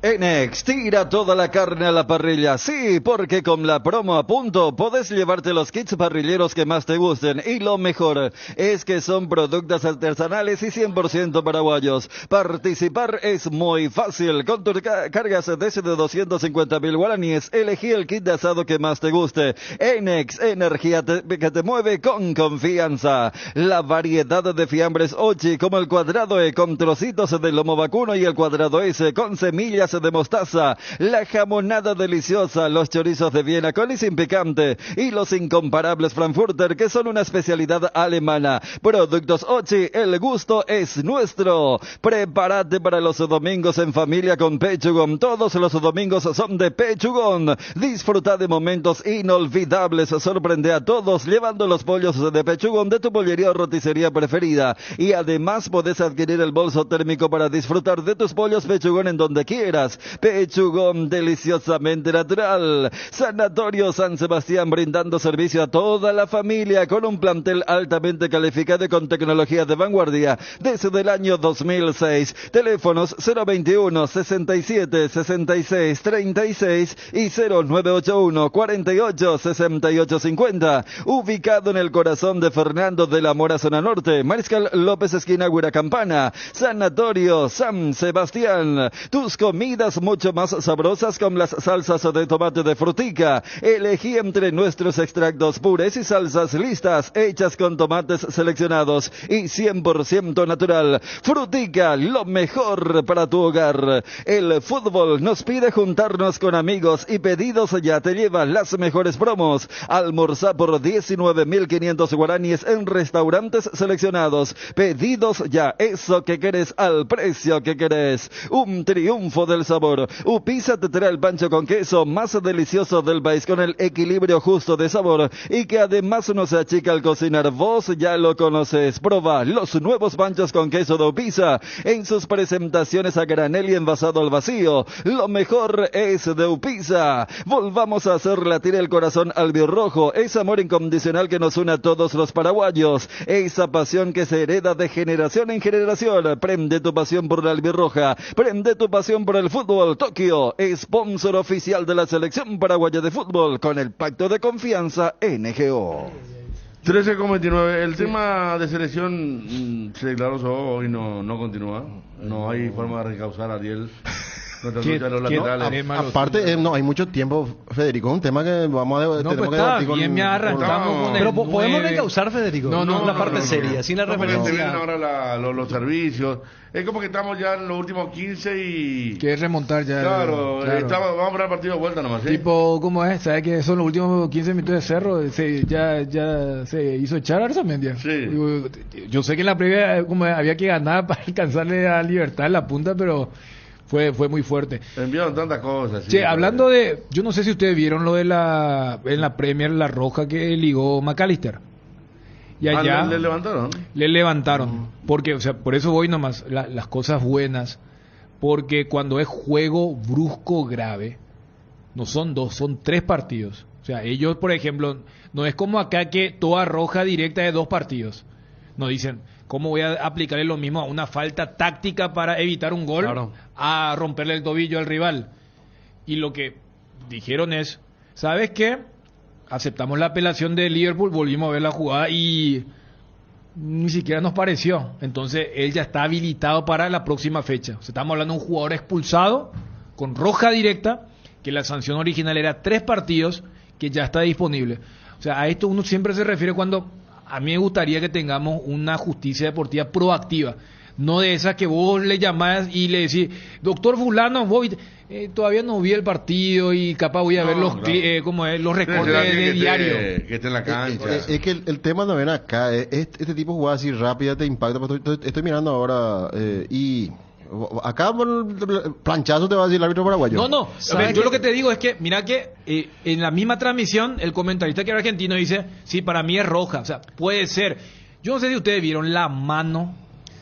Enex, tira toda la carne a la parrilla. Sí, porque con la promo a punto podés llevarte los kits parrilleros que más te gusten. Y lo mejor es que son productos artesanales y 100% paraguayos. Participar es muy fácil. Con tus cargas desde 250.000 guaraníes, elegí el kit de asado que más te guste. Enex, energía que te mueve con confianza. La variedad de fiambres Ochi, como el cuadrado E con trocitos de lomo vacuno y el cuadrado S con semillas de mostaza, la jamonada deliciosa, los chorizos de Viena con y sin picante y los incomparables Frankfurter, que son una especialidad alemana. Productos Ochi, el gusto es nuestro. Prepárate para los domingos en familia con Pechugón. Todos los domingos son de Pechugón. Disfruta de momentos inolvidables. Sorprende a todos llevando los pollos de Pechugón de tu pollería o roticería preferida. Y además podés adquirir el bolso térmico para disfrutar de tus pollos Pechugón en donde quieras. Pechugón, deliciosamente natural. Sanatorio San Sebastián, brindando servicio a toda la familia con un plantel altamente calificado y con tecnología de vanguardia desde el año 2006. Teléfonos 021 67 66 36 y 0981 48 68 50. Ubicado en el corazón de Fernando de la Mora, zona norte. Mariscal López, esquina Huiracampana. Sanatorio San Sebastián. Tus comidas mucho más sabrosas con las salsas de tomate de Frutica. Elegí entre nuestros extractos purés y salsas listas, hechas con tomates seleccionados y 100% natural. Frutica, lo mejor para tu hogar. El fútbol nos pide juntarnos con amigos y Pedidos Ya te lleva las mejores promos. Almorzá por 19.500 guaraníes en restaurantes seleccionados. Pedidos Ya, eso que querés al precio que querés. Un triunfo del sabor. Upisa te trae el pancho con queso más delicioso del país, con el equilibrio justo de sabor y que además no se achica al cocinar. Vos ya lo conoces. Proba los nuevos panchos con queso de Upisa en sus presentaciones a granel y envasado al vacío. Lo mejor es de Upisa. Volvamos a hacer latir el corazón albirrojo. Ese amor incondicional que nos une a todos los paraguayos. Esa pasión que se hereda de generación en generación. Prende tu pasión por la albirroja. Prende tu pasión por el fútbol. Tokio, sponsor oficial de la selección paraguaya de fútbol con el pacto de confianza NGO. 13,29. El tema de selección se declaró hoy, no continúa. No hay forma de recausar a Ariel. Aparte, no hay mucho tiempo, Federico. Es un tema que vamos a tenemos que debatir con. Pero podemos recausar, Federico. No, la parte seria, sin la referencia. Vienen ahora los servicios. Es como que estamos ya en los últimos 15 y. Que es remontar ya. Claro. Vamos a poner el partido de vuelta nomás. Tipo, ¿cómo es? ¿Sabes que son los últimos 15 minutos de Cerro? Ya se hizo echar a Arzamendia. Sí. Yo sé que en la previa como había que ganar para alcanzarle a Libertad en la punta, pero. Fue muy fuerte. Enviaron tantas cosas. Che, hablando de... Yo no sé si ustedes vieron lo de en la Premier, la roja que ligó McAllister. Y allá... ¿Le levantaron? Le levantaron. Porque, o sea, por eso voy nomás, las cosas buenas. Porque cuando es juego brusco grave, no son 2, son 3 partidos. O sea, ellos, por ejemplo, no es como acá que toda roja directa de 2 partidos. No dicen... ¿Cómo voy a aplicarle lo mismo a una falta táctica para evitar un gol? Claro. A romperle el tobillo al rival? Y lo que dijeron es, ¿sabes qué? Aceptamos la apelación de Liverpool, volvimos a ver la jugada y ni siquiera nos pareció. Entonces él ya está habilitado para la próxima fecha. O sea, estamos hablando de un jugador expulsado con roja directa, que la sanción original era 3 partidos, que ya está disponible. O sea, a esto uno siempre se refiere cuando... A mí me gustaría que tengamos una justicia deportiva proactiva, no de esas que vos le llamás y le decís, doctor fulano, todavía no vi el partido y capaz voy a ver los recortes de diario. Que esté en la cancha. Es que el tema no ven acá, este tipo de jugadas así rápida te impacta. Estoy mirando ahora y... Acá por el planchazo te va a decir el árbitro paraguayo. No. Yo lo que te digo es que, mira que en la misma transmisión, el comentarista que era argentino dice, sí, para mí es roja. O sea, puede ser. Yo no sé si ustedes vieron la mano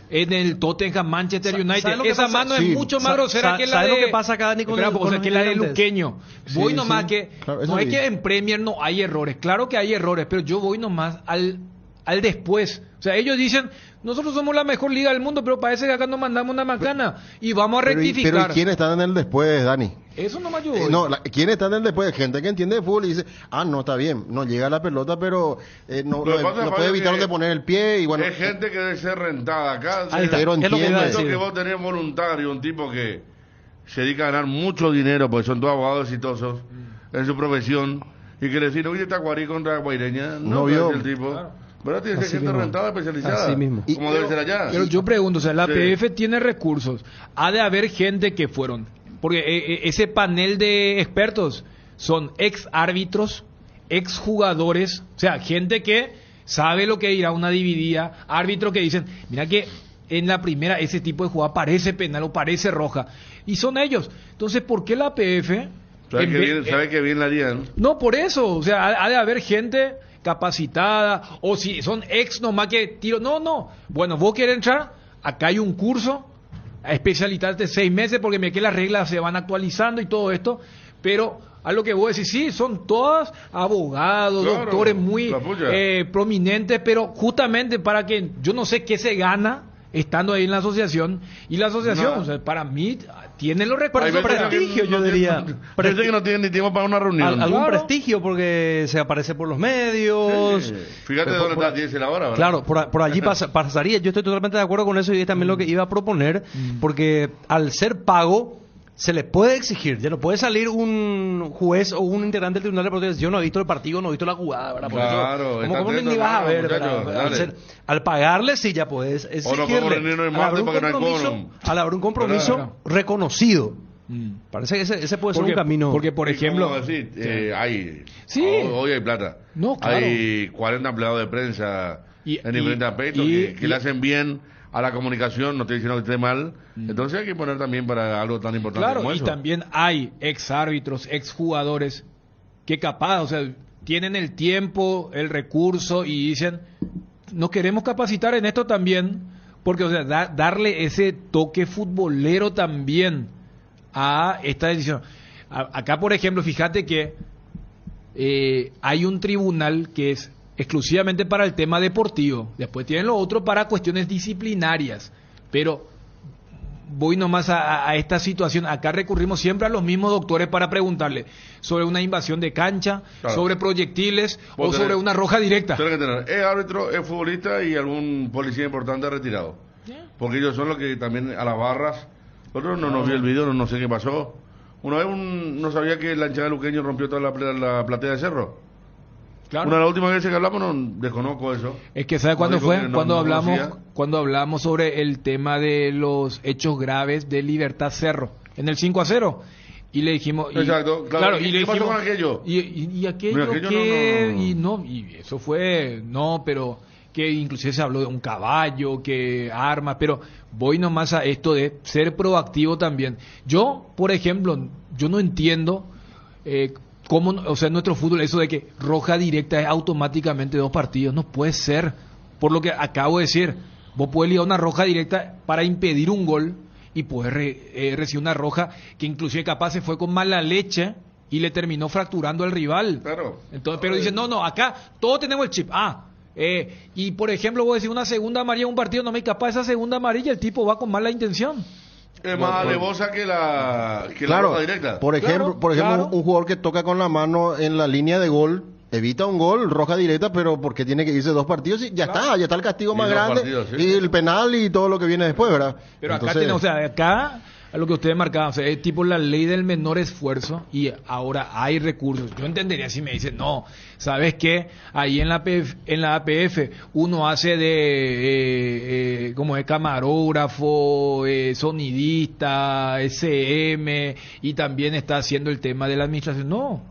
en el Tottenham Manchester United. Esa mano es mucho más grosera que la de... ¿Sabes lo que pasa acá, Nico? Que la de Luqueño. Voy nomás que... Claro, no es que en Premier no hay errores. Claro que hay errores, pero yo voy nomás al al después. O sea, ellos dicen, nosotros somos la mejor liga del mundo, pero parece que acá nos mandamos una macana y vamos a rectificar. Pero ¿y quién está en el después, Dani? Eso no me ayudó. ¿Quién está en el después? Gente que entiende de fútbol y dice, no, está bien, no llega la pelota, pero no puede evitar donde poner el pie y bueno. Es gente que debe ser rentada acá. Ahí está, pero es lo que iba a decir. que vos tenés voluntario, un tipo que se dedica a ganar mucho dinero, porque son todos abogados exitosos en su profesión, y que le decís, oye, Tacuarí contra Guaireña, no vio el tipo. Claro. Pero tiene que ser gente rentada, especializada. Así mismo. Como debe ser allá. Pero yo pregunto, o sea, la APF tiene recursos. Ha de haber gente que fueron. Porque ese panel de expertos son ex árbitros, ex jugadores, o sea, gente que sabe lo que irá a una dividida, árbitros que dicen, mira que en la primera ese tipo de jugada parece penal o parece roja. Y son ellos. Entonces, ¿por qué la APF? ¿Sabe que bien la harían? No, por eso, o sea, ha de haber gente capacitada, o si son ex nomás que tiro, no, bueno, vos querés entrar, acá hay un curso, especializarte 6 meses, porque me que las reglas se van actualizando y todo esto, pero a lo que vos decís, sí, son todos abogados, claro, doctores muy prominentes, pero justamente para que, yo no sé qué se gana estando ahí en la asociación, y la asociación, o sea, para mí, tiene los recursos. Hay prestigio, yo diría. Parece que no tienen ni tiempo para una reunión. Algún Claro. prestigio porque se aparece por los medios. Sí. Fíjate dónde está, tiene la hora, ¿verdad? Claro, por allí pasaría. Yo estoy totalmente de acuerdo con eso y es también lo que iba a proponer, porque al ser pago se le puede exigir. Ya no puede salir un juez o un integrante del tribunal de protección. Yo no he visto el partido, no he visto la jugada, ¿verdad? Por claro, eso, ¿cómo ni vas a ver, ¿verdad? Al pagarle sí ya puedes exigirle. Al haber un compromiso ¿verdad? Reconocido. Parece que ese puede ser un camino. Porque, por ejemplo... hay... Sí. Hoy hay plata. No, claro. Hay 40 empleados de prensa en diferentes aspectos que le hacen bien a la comunicación, no estoy diciendo que esté mal. Entonces hay que poner también para algo tan importante como Claro, y eso. también hay ex árbitros, ex jugadores que capaz, o sea, tienen el tiempo, el recurso y dicen, nos queremos capacitar en esto también, porque, o sea, darle ese toque futbolero también a esta decisión. Acá, por ejemplo, fíjate que hay un tribunal que es exclusivamente para el tema deportivo. Después tienen lo otro para cuestiones disciplinarias. Pero voy nomás a esta situación. Acá recurrimos siempre a los mismos doctores para preguntarle sobre una invasión de cancha, claro, sobre proyectiles o sobre una roja directa. Tiene que tener es árbitro, es futbolista y algún policía importante retirado. Porque ellos son los que también a las barras. Nosotros no nos vio el video, no sé qué pasó. Una vez no sabía que la hinchada de Luqueño rompió toda la platea de Cerro. Claro. Una de las últimas veces que hablamos no desconozco eso. Es que ¿sabe cuándo fue? Conocía. Cuando hablamos sobre el tema de los hechos graves de Libertad Cerro en el 5-0 y le dijimos exacto, claro. y ¿Y le qué pasó dijimos, con aquello? Y aquello, Aquello que no. y eso fue pero que inclusive se habló de un caballo, que armas, pero voy nomás a esto de ser proactivo también. Yo, por ejemplo, yo no entiendo cómo, o sea, en nuestro fútbol eso de que roja directa es automáticamente 2 partidos, no puede ser. Por lo que acabo de decir, vos puedes ligar una roja directa para impedir un gol y puedes recibir una roja que inclusive capaz se fue con mala leche y le terminó fracturando al rival. Claro. Entonces, pero dicen, no, acá todos tenemos el chip. Y por ejemplo, vos decís una segunda amarilla en un partido, no me capaz esa segunda amarilla, el tipo va con mala intención. Es más alevosa que la roja directa. Por ejemplo, Claro. un jugador que toca con la mano en la línea de gol evita un gol, roja directa, pero porque tiene que irse 2 partidos y ya está el castigo Y más 2 grande partidos, sí. y el penal y todo lo que viene después, ¿verdad? Pero acá Entonces, tenemos, o sea, acá a lo que ustedes marcaban, o sea, es tipo la ley del menor esfuerzo y ahora hay recursos. Yo entendería si me dicen, no, ¿sabes qué? Ahí en la APF uno hace de, como es camarógrafo, sonidista, SM y también está haciendo el tema de la administración. No,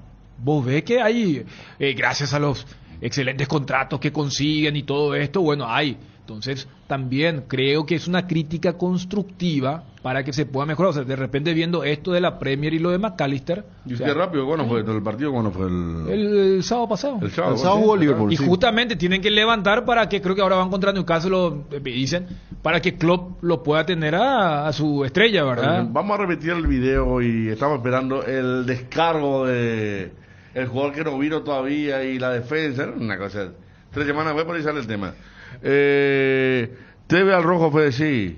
vos ves que hay, gracias a los excelentes contratos que consiguen y todo esto, bueno, hay. Entonces, también creo que es una crítica constructiva para que se pueda mejorar. O sea, de repente viendo esto de la Premier y lo de McAllister. Y qué rápido, ¿cuándo fue el partido? ¿Cuándo fue el sábado pasado. El sábado jugó Liverpool. Y sí. justamente tienen que levantar para que, creo que ahora van contra Newcastle, dicen, para que Klopp lo pueda tener a su estrella, ¿verdad? Vamos a repetir el video y estamos esperando el descargo de el jugador que no vino todavía y la defensa. Una cosa 3 semanas después por ahí sale el tema. Teve al rojo fue sí.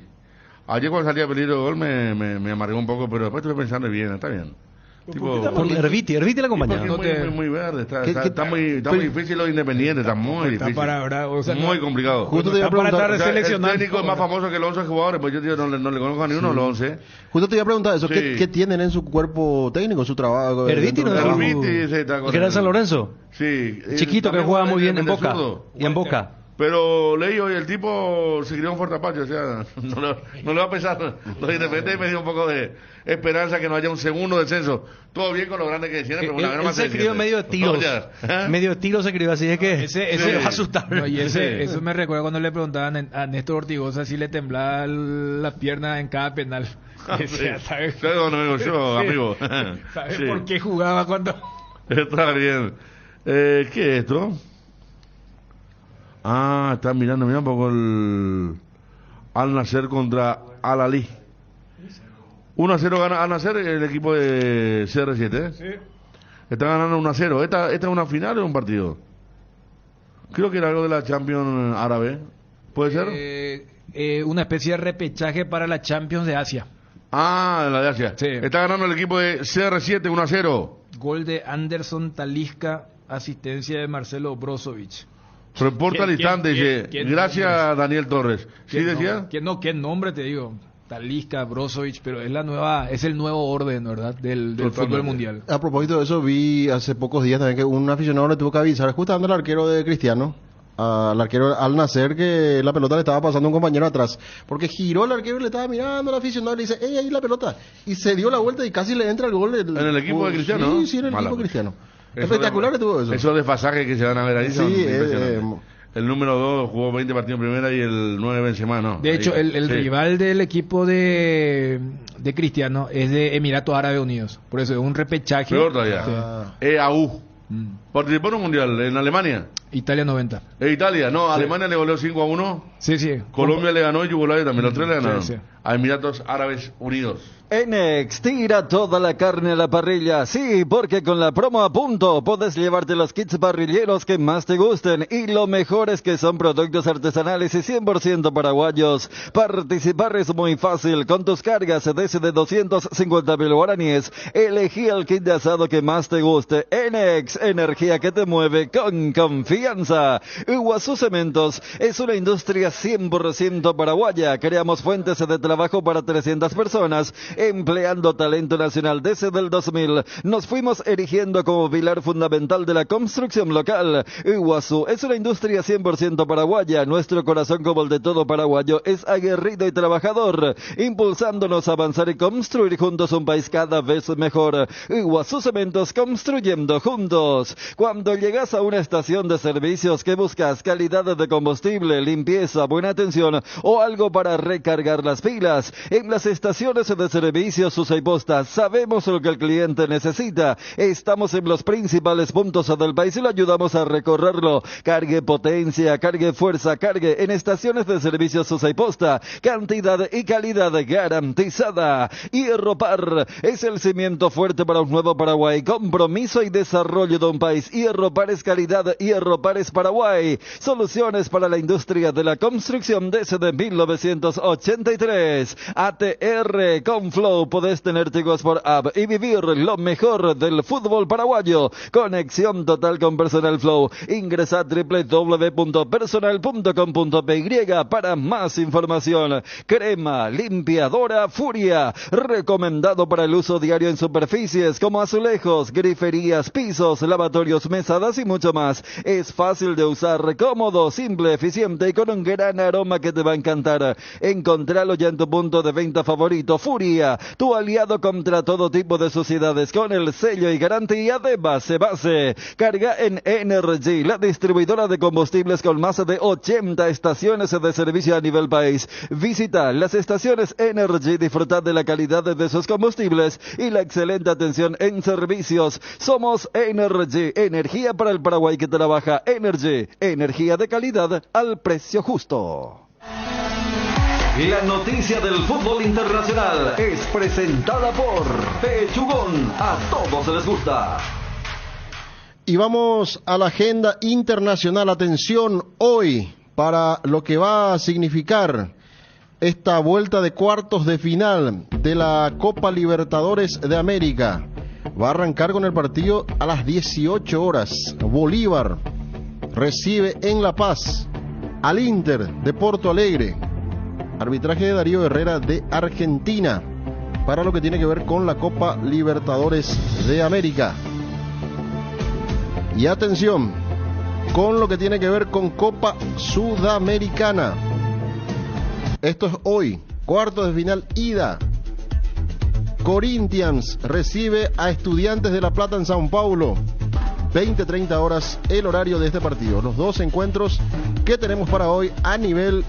Ayer cuando salía peligro de gol me amargó un poco, pero después estuve pensando bien, está bien. Tipo, Por Erviti la acompaña. Muy verde, está muy difícil los independientes, está muy difícil. Muy complicado. Justo te iba a preguntar, el técnico es más famoso que los 11 jugadores, pues yo no le conozco a ninguno de los 11. Justo te iba a preguntar eso, Sí. ¿qué tienen en su cuerpo técnico, en su trabajo? Erviti no es Erviti, sí, está el que era de San Lorenzo. Sí. Chiquito que También juega muy bien en de Boca. zurdo. Y en Boca. Pero leí hoy, el tipo se crió en Fuerte Apache, o sea, no le va a pesar los independientes, y me dio un poco de esperanza que no haya un segundo descenso. Todo bien con lo grande que decían, pero una gran Él se crió medio de tiros. Medio de tiros se crió, así es que Ese va a asustar. No, y eso me recuerda cuando le preguntaban a Néstor Ortigosa si le temblaba la pierna en cada penal. Decía, ¿sabes? ¿Sabes dónde vengo yo, amigo? ¿Sabes Sí. por qué jugaba cuando...? Está bien. ¿Qué es esto? Están mirando, mira un poco el Al Nacer contra Al Ali. 1-0 gana Al Nacer, el equipo de CR7. Sí. Está ganando 1-0. ¿Esta es una final o un partido? Creo que era algo de la Champions árabe. ¿Puede ser? Una especie de repechaje para la Champions de Asia. La de Asia. Sí. Está ganando el equipo de CR7 1-0. Gol de Anderson Talisca, asistencia de Marcelo Brozovic. Reporta al instante, dice, ¿quién gracias nombres? Daniel Torres. ¿Sí decía? ¿Qué nombre te digo? Talisca, Brozovic, pero es el nuevo orden, ¿verdad? Del fútbol mundial. A propósito de eso, vi hace pocos días también que un aficionado le tuvo que avisar justamente al arquero de Cristiano, al arquero Al Nacer, que la pelota le estaba pasando a un compañero atrás, porque giró el arquero y le estaba mirando al aficionado y le dice, ¡ey, ahí la pelota! Y se dio la vuelta y casi le entra el gol. ¿En el equipo de Cristiano? Sí, en el Mala equipo de pues. Cristiano. Eso Espectacular estuvo eso. Esos desfasajes que se van a ver ahí son Sí, impresionantes. El número 2 jugó 20 partidos en primera y el 9 Benzema, ¿no? De hecho, el sí. rival del equipo de Cristiano es de Emiratos Árabes Unidos. Por eso es un repechaje. Peor todavía. Sí. EAU. Participó en un mundial en Alemania. Italia 90. Italia, no, Sí. Alemania le goleó 5-1. Sí. Colombia le ganó y Yugoslavia también, los 3 le ganaron. Sí. A Emiratos Árabes Unidos. Enex, tira toda la carne a la parrilla. Sí, porque con la promo a punto puedes llevarte los kits parrilleros que más te gusten. Y lo mejor es que son productos artesanales y 100% paraguayos. Participar es muy fácil. Con tus cargas desde 250.000 guaraníes, elegí el kit de asado que más te guste. Enex, energía que te mueve con confianza. Iguazú Cementos es una industria 100% paraguaya. Creamos fuentes de trabajo para 300 personas, empleando talento nacional desde el 2000. Nos fuimos erigiendo como pilar fundamental de la construcción local. Iguazú es una industria 100% paraguaya. Nuestro corazón, como el de todo paraguayo, es aguerrido y trabajador, impulsándonos a avanzar y construir juntos un país cada vez mejor. Iguazú Cementos, construyendo juntos. Cuando llegas a una estación de servicios que buscas calidad de combustible, limpieza, buena atención o algo para recargar las pilas, en las estaciones de servicios Susaiposta sabemos lo que el cliente necesita. Estamos en los principales puntos del país y lo ayudamos a recorrerlo. Cargue potencia, cargue fuerza, cargue en estaciones de servicios Susaiposta. Cantidad y calidad garantizada. Hierropar es el cimiento fuerte para un nuevo Paraguay. Compromiso y desarrollo de un país. Hierropar es calidad, Hierropar es Paraguay. Soluciones para la industria de la construcción desde 1983. ATR con Flow, podés tener tigos por app y vivir lo mejor del fútbol paraguayo. Conexión total con Personal Flow. Ingresa a www.personal.com.py para más información. Crema limpiadora Furia, recomendado para el uso diario en superficies como azulejos, griferías, pisos, lavatorios, mesadas y mucho más. Es fácil de usar, cómodo, simple, eficiente y con un gran aroma que te va a encantar. Encontralo ya en tu punto de venta favorito. Furia, tu aliado contra todo tipo de suciedades, con el sello y garantía de base. Carga en Energy, la distribuidora de combustibles con más de 80 estaciones de servicio a nivel país. Visita las estaciones Energy, disfrutar de la calidad de sus combustibles y la excelente atención en servicios. Somos Energy, energía para el Paraguay que trabaja. Energy, energía de calidad al precio justo. La noticia del fútbol internacional es presentada por Pechugón. A todos les gusta. Y vamos a la agenda internacional. Atención hoy para lo que va a significar esta vuelta de cuartos de final de la Copa Libertadores de América. Va a arrancar con el partido a las 18 horas. Bolívar recibe en La Paz al Inter de Porto Alegre. Arbitraje de Darío Herrera de Argentina para lo que tiene que ver con la Copa Libertadores de América. Y atención con lo que tiene que ver con Copa Sudamericana. Esto es hoy, cuartos de final ida. Corinthians recibe a Estudiantes de La Plata en Sao Paulo. 20-30 horas el horario de este partido. Los dos encuentros que tenemos para hoy a nivel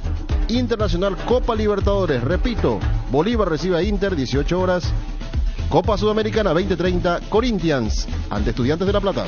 internacional. Copa Libertadores, repito, Bolívar recibe a Inter, 18 horas. Copa Sudamericana, 20-30, Corinthians ante Estudiantes de La Plata.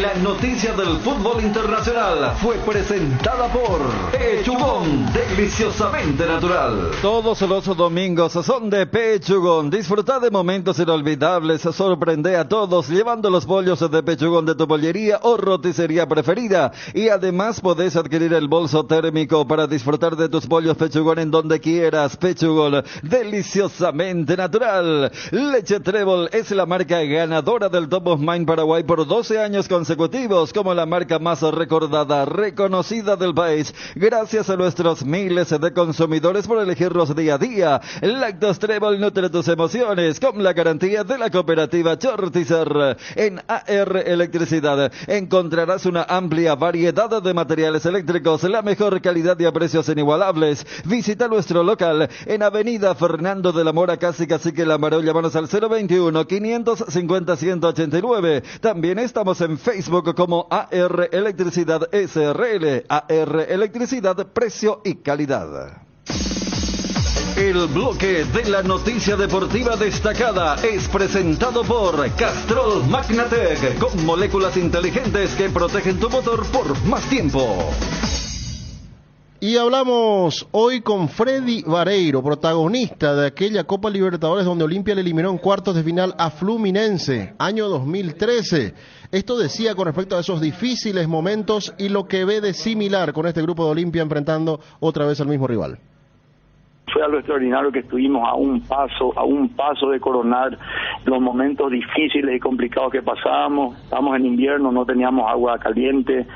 La noticia del fútbol internacional fue presentada por Pechugón, deliciosamente natural. Todos los domingos son de Pechugón. Disfruta de momentos inolvidables, sorprende a todos llevando los pollos de Pechugón de tu pollería o roticería preferida. Y además podés adquirir el bolso térmico para disfrutar de tus pollos Pechugón en donde quieras. Pechugón, deliciosamente natural. Leche Trébol es la marca ganadora del Top of Mind Paraguay por 12 años consecutivos como la marca más recordada, reconocida del país, gracias a nuestros miles de consumidores por elegirlos día a día. Lactos Trébol nutre tus emociones con la garantía de la cooperativa Chortizer. En AR Electricidad encontrarás una amplia variedad de materiales eléctricos, la mejor calidad y a precios inigualables. Visita nuestro local en Avenida Fernando de la Mora, casi Cacique Lambaró. Llámanos al 021-550-189. También estamos en Facebook como AR Electricidad SRL. AR Electricidad, precio y calidad. El bloque de la noticia deportiva destacada es presentado por Castrol Magnatec, con moléculas inteligentes que protegen tu motor por más tiempo. Y hablamos hoy con Freddy Vareiro, protagonista de aquella Copa Libertadores donde Olimpia le eliminó en cuartos de final a Fluminense, año 2013. Esto decía con respecto a esos difíciles momentos y lo que ve de similar con este grupo de Olimpia enfrentando otra vez al mismo rival. Fue algo extraordinario que estuvimos a un paso de coronar los momentos difíciles y complicados que pasábamos. Estábamos en invierno, no teníamos agua caliente,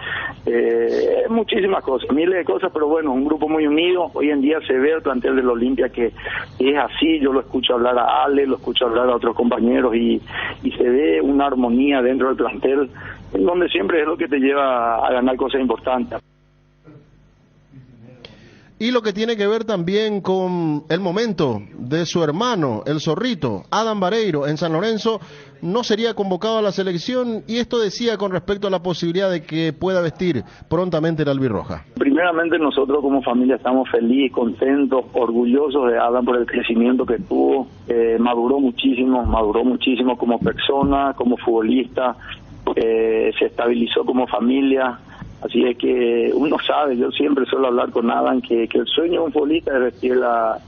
muchísimas cosas, miles de cosas, pero bueno, un grupo muy unido. Hoy en día se ve el plantel del Olimpia que es así. Yo lo escucho hablar a Ale, lo escucho hablar a otros compañeros y se ve una armonía dentro del plantel, en donde siempre es lo que te lleva a ganar cosas importantes. Y lo que tiene que ver también con el momento de su hermano, el Zorrito, Adam Vareiro, en San Lorenzo, no sería convocado a la selección, y esto decía con respecto a la posibilidad de que pueda vestir prontamente la albirroja. Primeramente nosotros como familia estamos felices, contentos, orgullosos de Adam por el crecimiento que tuvo. Maduró muchísimo como persona, como futbolista, se estabilizó como familia. Así es que uno sabe, yo siempre suelo hablar con Adam, que el sueño de un futbolista es vestir la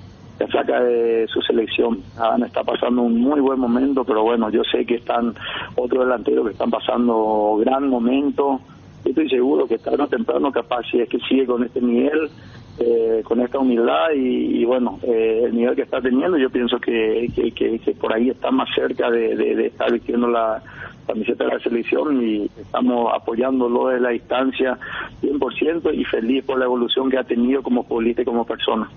flaca de su selección. Adam está pasando un muy buen momento, pero bueno, yo sé que están otros delanteros que están pasando gran momento. Estoy seguro que tarde o temprano, capaz, si es que sigue con este nivel, con esta humildad y bueno, el nivel que está teniendo, yo pienso que por ahí está más cerca de estar vistiendo la camiseta de la selección, y estamos apoyándolo desde la distancia 100% y feliz por la evolución que ha tenido como futbolista y como persona.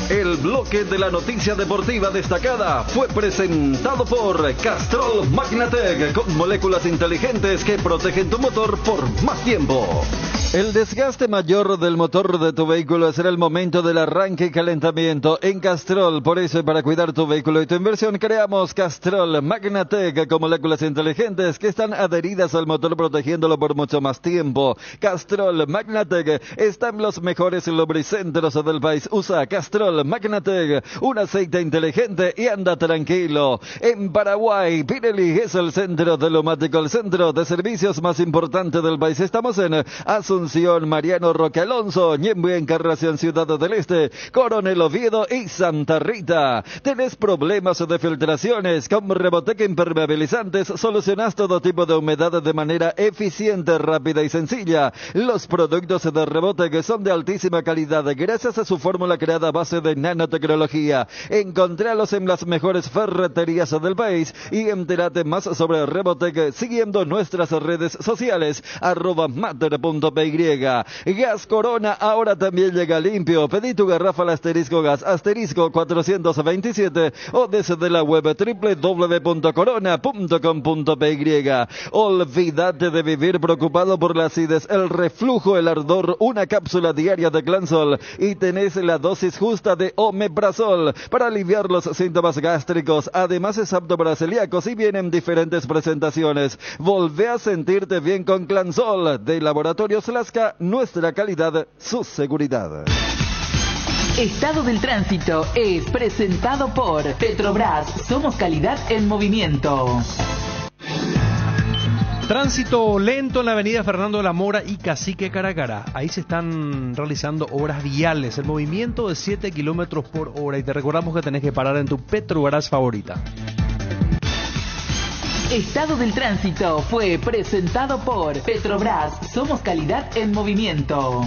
El bloque de la noticia deportiva destacada fue presentado por Castrol Magnatec, con moléculas inteligentes que protegen tu motor por más tiempo. El desgaste mayor del motor de tu vehículo será el momento del arranque y calentamiento en Castrol. Por eso, y para cuidar tu vehículo y tu inversión, creamos Castrol Magnatec con moléculas inteligentes que están adheridas al motor, protegiéndolo por mucho más tiempo. Castrol Magnatec está en los mejores lubricentros del país. Usa Castrol Magnatec, un aceite inteligente, y anda tranquilo. En Paraguay, Pirelli es el centro de neumático, el centro de servicios más importante del país. Estamos en Asunción Asunción, Mariano Roque Alonso, Ñemby, Encarnación, Ciudad del Este, Coronel Oviedo y Santa Rita. ¿Tenés problemas de filtraciones? Con Rebotec Impermeabilizantes solucionás todo tipo de humedad de manera eficiente, rápida y sencilla. Los productos de Rebotec son de altísima calidad gracias a su fórmula creada a base de nanotecnología. Encontralos en las mejores ferreterías del país y entérate más sobre Rebotec siguiendo nuestras redes sociales @mater.py. Gas Corona ahora también llega limpio. Pedí tu garrafa al asterisco gas asterisco 427 o desde la web www.corona.com.py. Olvídate de vivir preocupado por la acidez, el reflujo, el ardor. Una cápsula diaria de Clansol y tenés la dosis justa de Omeprazol para aliviar los síntomas gástricos. Además es apto para celíacos y viene en diferentes presentaciones. Volvé a sentirte bien con Clansol de Laboratorios Lasca, nuestra calidad, su seguridad. Estado del Tránsito es presentado por Petrobras. Somos calidad en movimiento. Tránsito lento en la avenida Fernando de la Mora y Cacique Caracara. Ahí se están realizando obras viales. El movimiento de 7 kilómetros por hora. Y te recordamos que tenés que parar en tu Petrobras favorita. Estado del Tránsito fue presentado por Petrobras. Somos calidad en movimiento.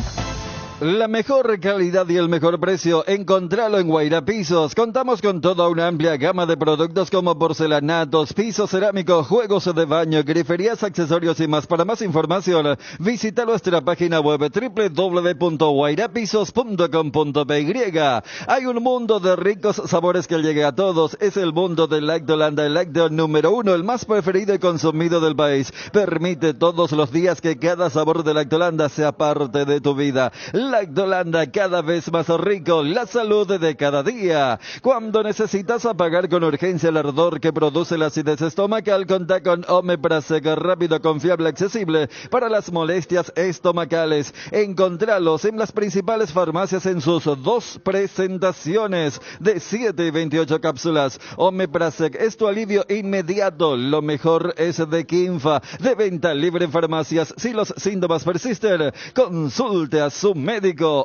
La mejor calidad y el mejor precio, encontralo en Guaira Pisos. Contamos con toda una amplia gama de productos como porcelanatos, pisos cerámicos, juegos de baño, griferías, accesorios y más. Para más información, visita nuestra página web www.guairapisos.com.py. Hay un mundo de ricos sabores que llega a todos. Es el mundo del Lactolanda, el lácteo número 1, el más preferido y consumido del país. Permite todos los días que cada sabor de Lactolanda sea parte de tu vida. Lactolanda, cada vez más rico, la salud de cada día. Cuando necesitas apagar con urgencia el ardor que produce la acidez estomacal, contá con Omeprazec, rápido, confiable, accesible para las molestias estomacales. Encontralos en las principales farmacias en sus 2 presentaciones de 7 y 28 cápsulas. Omeprazec es tu alivio inmediato. Lo mejor es de Quinfa, de venta libre en farmacias. Si los síntomas persisten, consulte a su médico.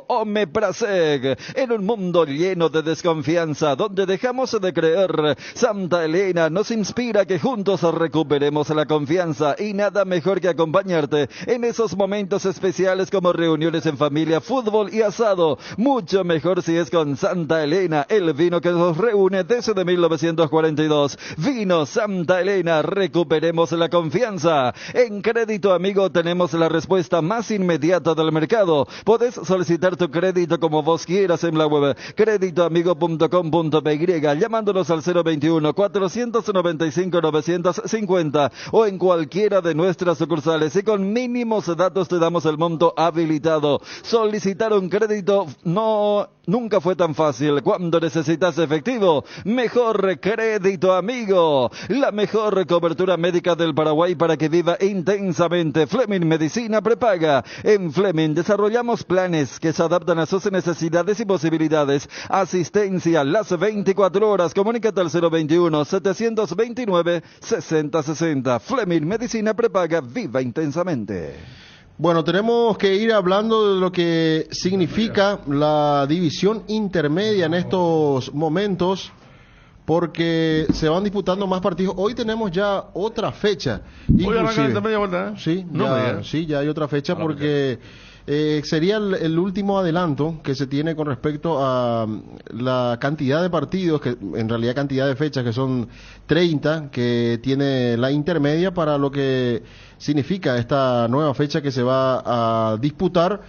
Omeprazec. En un mundo lleno de desconfianza, donde dejamos de creer, Santa Elena nos inspira a que juntos recuperemos la confianza, y nada mejor que acompañarte en esos momentos especiales como reuniones en familia, fútbol y asado. Mucho mejor si es con Santa Elena, el vino que nos reúne desde 1942. Vino Santa Elena, recuperemos la confianza. En Crédito Amigo tenemos la respuesta más inmediata del mercado. Podés solicitar tu crédito como vos quieras en la web creditoamigo.com.py, llamándonos al 021-495-950 o en cualquiera de nuestras sucursales, y con mínimos datos te damos el monto habilitado. Solicitar un crédito nunca fue tan fácil. Cuando necesitas efectivo, mejor Crédito Amigo, la mejor cobertura médica del Paraguay para que viva intensamente. Fleming Medicina Prepaga. En Fleming desarrollamos planes que se adaptan a sus necesidades y posibilidades. Asistencia las 24 horas. Comunícate al 021-729-6060. Fleming Medicina Prepaga. Viva intensamente. Bueno, tenemos que ir hablando de lo que significa la división intermedia en estos momentos, porque se van disputando más partidos. Hoy tenemos ya otra fecha. Hoy arranca la media vuelta, ¿eh? Sí, no sí, ya hay otra fecha, porque sería el último adelanto que se tiene con respecto a la cantidad de partidos, que en realidad cantidad de fechas, que son 30, que tiene la intermedia, para lo que significa esta nueva fecha que se va a disputar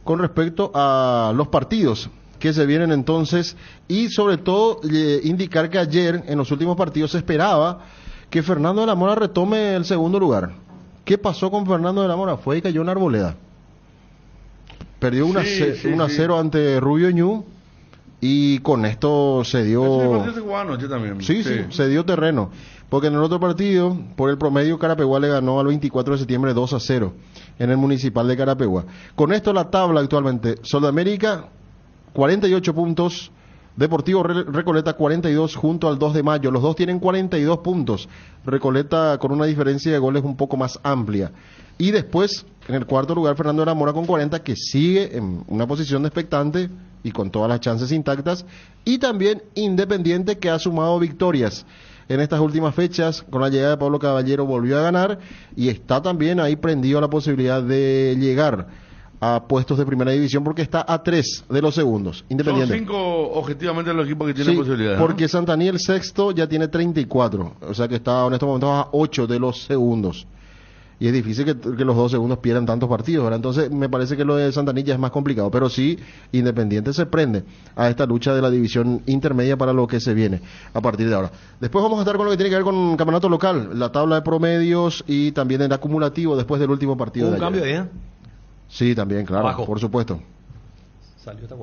con respecto a los partidos que se vienen entonces. Y sobre todo indicar que ayer en los últimos partidos se esperaba que Fernando de la Mora retome el segundo lugar. ¿Qué pasó con Fernando de la Mora? Fue y cayó en Arboleda. Perdió 1-0 ante Rubio Ñu, y con esto se dio... Sí, se dio terreno. Porque en el otro partido, por el promedio, Carapeguá le ganó al 24 de septiembre 2-0 en el Municipal de Carapeguá. Con esto la tabla actualmente: Sol de América 48 puntos, Deportivo Recoleta 42 junto al 2 de Mayo. Los dos tienen 42 puntos. Recoleta con una diferencia de goles un poco más amplia. Y después, en el cuarto lugar, Fernando de la Mora con 40, que sigue en una posición de expectante y con todas las chances intactas. Y también Independiente, que ha sumado victorias en estas últimas fechas. Con la llegada de Pablo Caballero volvió a ganar y está también ahí prendido a la posibilidad de llegar a puestos de primera división, porque está a 3 de los segundos. Independiente. Son 5 objetivamente los equipos que tienen posibilidades, ¿no? Porque Santani, el sexto, ya tiene 34. O sea que está en estos momentos a 8 de los segundos. Y es difícil que los dos segundos pierdan tantos partidos, ¿verdad? Entonces me parece que lo de Santani ya es más complicado. Pero sí, Independiente se prende a esta lucha de la división intermedia para lo que se viene a partir de ahora. Después vamos a estar con lo que tiene que ver con campeonato local, la tabla de promedios y también el acumulativo después del último partido de ayer. ¿Un cambio ahí? Sí, también, claro, Abajo. por supuesto.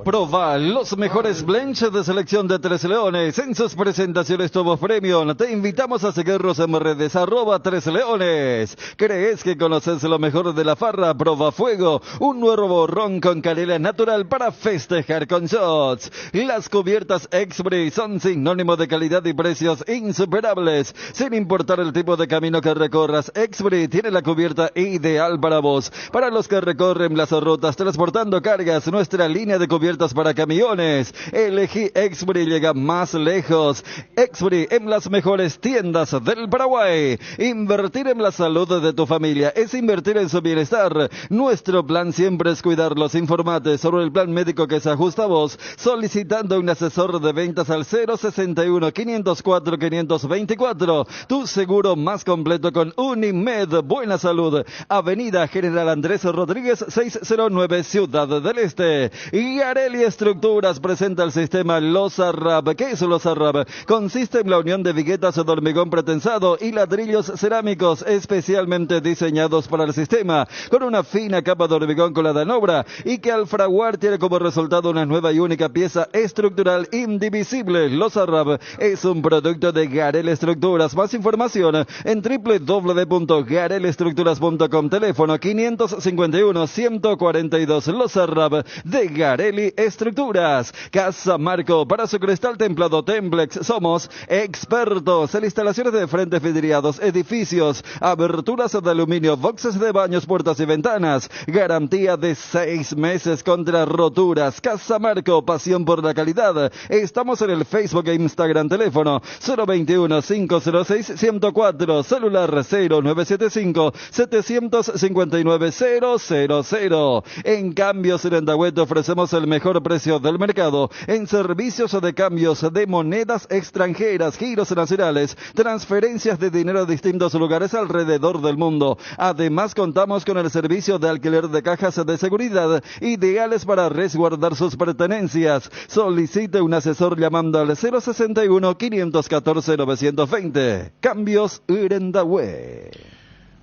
Proba los mejores blends de selección de Tres Leones. En sus presentaciones Tomo Premium. Te invitamos a seguirnos en redes @Tres Leones. ¿Crees que conoces lo mejor de la farra? Proba Fuego, un nuevo ron con canela natural para festejar con shots. Las cubiertas Exbri son sinónimo de calidad y precios insuperables. Sin importar el tipo de camino que recorras, Exbri tiene la cubierta ideal para vos. Para los que recorren las rutas transportando cargas, nuestra línea de cubiertas para camiones. Elegí Exbri, llega más lejos. Exbri en las mejores tiendas del Paraguay. Invertir en la salud de tu familia es invertir en su bienestar. Nuestro plan siempre es cuidarlos. Informate sobre el plan médico que se ajusta a vos solicitando un asesor de ventas al 061 504 524. Tu seguro más completo con Unimed. Buena salud. Avenida General Andrés Rodríguez 609, Ciudad del Este. Gareli Estructuras presenta el sistema Losarrab. ¿Qué es Losarrab? Consiste en la unión de viguetas de hormigón pretensado y ladrillos cerámicos especialmente diseñados para el sistema, con una fina capa de hormigón colada en obra y que al fraguar tiene como resultado una nueva y única pieza estructural indivisible. Losarrab es un producto de Gareli Estructuras. Más información en www.gareliestructuras.com. Teléfono 551 142. Losarrab de Gareli Estructuras. Casa Marco, para su cristal templado Templex somos expertos en instalaciones de frentes vidriados, edificios, aberturas de aluminio, boxes de baños, puertas y ventanas. Garantía de 6 meses contra roturas. Casa Marco, pasión por la calidad. Estamos en el Facebook e Instagram. Teléfono 021 506 104, celular 0975 759 000. En Cambios Irandagüe ofrecemos el mejor precio del mercado en servicios de cambios de monedas extranjeras, giros nacionales, transferencias de dinero a distintos lugares alrededor del mundo. Además, contamos con el servicio de alquiler de cajas de seguridad ideales para resguardar sus pertenencias. Solicite un asesor llamando al 061 514 920. Cambios Irandagüe.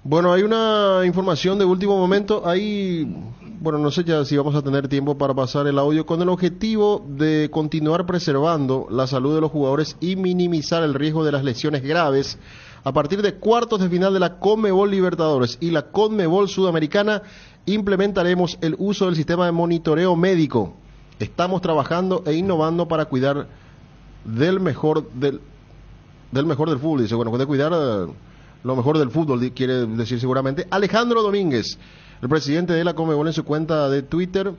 Bueno, hay una información de último momento. Hay, bueno, no sé ya si vamos a tener tiempo para pasar el audio, con el objetivo de continuar preservando la salud de los jugadores y minimizar el riesgo de las lesiones graves. A partir de cuartos de final de la Conmebol Libertadores y la Conmebol Sudamericana, implementaremos el uso del sistema de monitoreo médico. Estamos trabajando e innovando para cuidar del mejor del fútbol. Dice, bueno, de cuidar lo mejor del fútbol, quiere decir seguramente Alejandro Domínguez, el presidente de la Conmebol, en su cuenta de Twitter,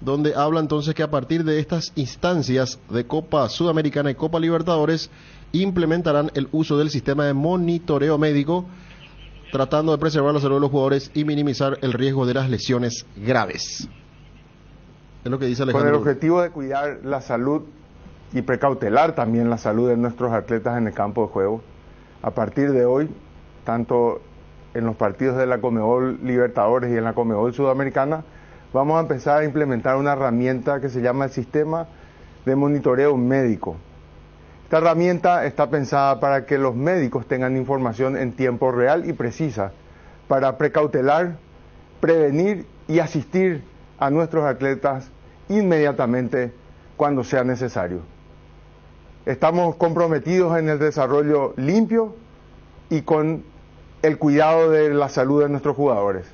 donde habla entonces que a partir de estas instancias de Copa Sudamericana y Copa Libertadores implementarán el uso del sistema de monitoreo médico, tratando de preservar la salud de los jugadores y minimizar el riesgo de las lesiones graves. Es lo que dice Alejandro. Con el objetivo de cuidar la salud y precautelar también la salud de nuestros atletas en el campo de juego. A partir de hoy, tanto en los partidos de la Conmebol Libertadores y en la Conmebol Sudamericana, vamos a empezar a implementar una herramienta que se llama el sistema de monitoreo médico. Esta herramienta está pensada para que los médicos tengan información en tiempo real y precisa para precautelar, prevenir y asistir a nuestros atletas inmediatamente cuando sea necesario. Estamos comprometidos en el desarrollo limpio y con el cuidado de la salud de nuestros jugadores.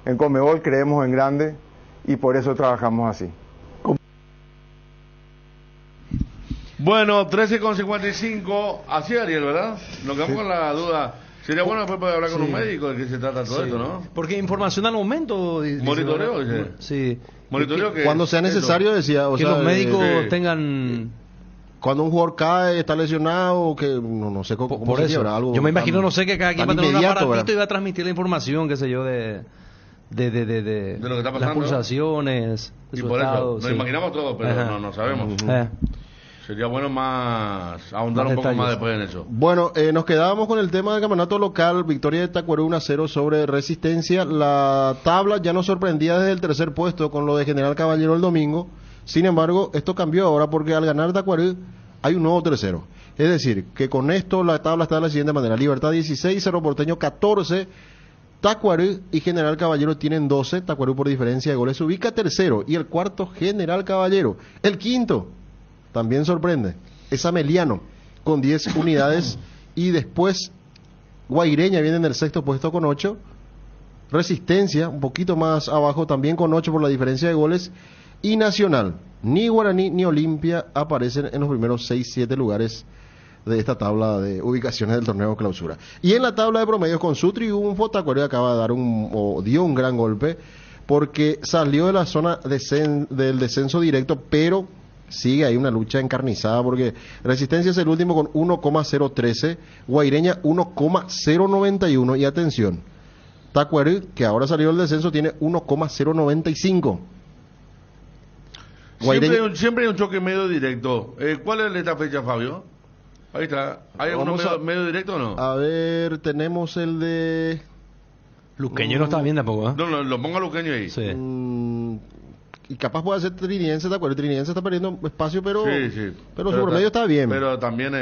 En Conmebol creemos en grande y por eso trabajamos así. Bueno, 13:55. Así, Ariel, ¿verdad? Nos quedamos con la duda. Sería bueno después poder hablar con un médico de qué se trata todo esto, ¿no? Porque información al momento. Monitoreo, dice. Sí. Monitoreo que cuando sea necesario, decía. O que sea, los médicos sí. tengan. Cuando un jugador cae, está lesionado, que no sé cómo Por se eso. quiebra, algo Yo me imagino, tan- no sé, que cada quien va tan a tener un inmediato, aparatito ¿verdad? y va a transmitir la información, qué sé yo, de lo que está las pasando. pulsaciones, de Y su por estado, eso, nos sí. imaginamos todo, pero Ajá. no sabemos. Eh. Sería bueno más ahondar Más un poco detalles. más después en eso. Bueno, nos quedábamos con el tema del campeonato local, victoria de Tacuarembó 1-0 sobre Resistencia. La tabla ya nos sorprendía desde el tercer puesto con lo de General Caballero el domingo. Sin embargo, esto cambió ahora porque al ganar Tacuarembó hay un nuevo tercero. Es decir, que con esto la tabla está de la siguiente manera: Libertad 16, Cerro Porteño 14, Tacuarembó y General Caballero tienen 12. Tacuarembó por diferencia de goles se ubica tercero y el cuarto General Caballero. El quinto también sorprende, es Ameliano con 10 unidades y después Guaireña viene en el sexto puesto con 8. Resistencia un poquito más abajo también con 8 por la diferencia de goles, y Nacional, ni Guaraní ni Olimpia aparecen en los primeros 6-7 lugares de esta tabla de ubicaciones del torneo clausura. Y en la tabla de promedios, con su triunfo, Tacuarembó acaba de dar dio un gran golpe porque salió de la zona del descenso directo, pero sigue ahí una lucha encarnizada porque Resistencia es el último con 1,013, Guaireña 1,091 y atención, Tacuarembó, que ahora salió del descenso, tiene 1,095. Siempre hay un choque medio directo. ¿Cuál es esta fecha, Fabio? Ahí está. ¿Hay alguno medio directo o no? A ver, tenemos el de... Luqueño no está bien tampoco, ¿eh? No, lo ponga Luqueño ahí. Sí. Y capaz puede ser Trinidense, Tacuarembó. Trinidense está perdiendo espacio, pero Sí. pero su promedio está bien. Pero también,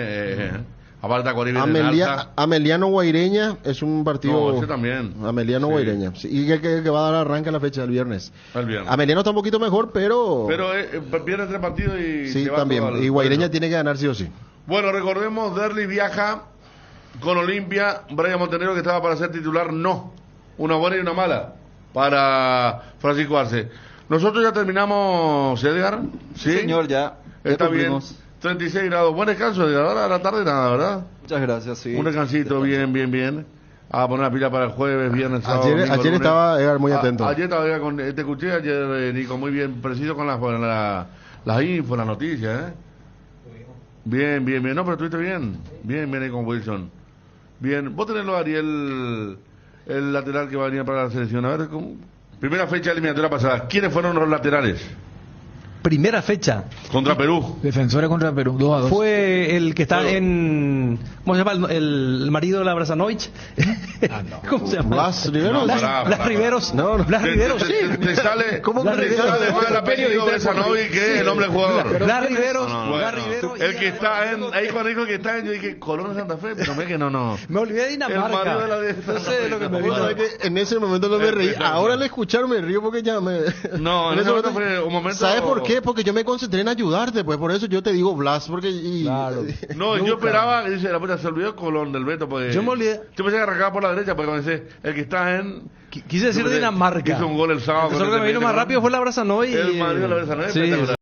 aparte Tacuarembó viene en alza. Ameliano Guaireña es un partido... No, ese también. Ameliano Sí. Guaireña. Sí, y que va a dar arranque a la fecha del viernes. El viernes. Ameliano está un poquito mejor, pero... Pero pierde 3 partidos y sí, se va también. todo Y Guaireña eso. tiene que ganar sí o sí. Bueno, recordemos, Derli viaja con Olimpia. Brian Montenegro, que estaba para ser titular, no. Una buena y una mala para Francisco Arce. Nosotros ya terminamos, Edgar. Sí, Señor, ya está bien. cumplimos. 36 grados. Buen descanso, Edgar. Ahora a la tarde nada, ¿verdad? Muchas gracias, sí. Un descansito, bien. A poner la pila para el jueves, viernes, sábado. domingo, Ayer lunes. estaba Edgar muy atento. Ayer estaba Edgar con... Te escuché ayer, Nico, muy bien, preciso con las info, las noticias, ¿eh? Bien. No, pero estuviste bien. Bien ahí con Wilson. Bien. Vos tenés, Ariel, el lateral que va a venir para la selección. A ver, primera fecha eliminatoria pasada. ¿Quiénes fueron los laterales? Primera fecha. Contra Perú. Defensores contra Perú, 2-2. Fue el que está Bueno. en... ¿Cómo se llama? El marido de la Brazanovich. ¿Cómo se llama? Blas Riveros. Blas Riveros. No. Blas Riveros, sí. Te sale... ¿Cómo Blas que te Riveros. sale más el apellido de Sanovi que el nombre del jugador. Blas Riveros. No. Blas Riveros. El que está en... Ahí cuando dijo que está en... Yo dije, Colón de Santa Fe, pero ve que no. Me olvidé de El marido Dinamarca. de la... No sé lo que me Vos vino. sabés que en ese momento no me reí. Ahora al escuchar me río porque ya me... No, en ese momento fue un momento... ¿Sabes por qué? Porque yo me concentré en ayudarte, pues por eso yo te digo Blas, porque... Claro. No, yo esperaba, dice la puta, se olvidó Colón del Beto, pues. Yo me olvidé. Yo pensé que arrancaba por la derecha, porque cuando dice, el que está en... Quise decir Dinamarca. Hizo un gol el sábado. Entonces, lo que me vino más rápido fue la Brazanovich. El marido de la Brazanovich, Sí, espectacular.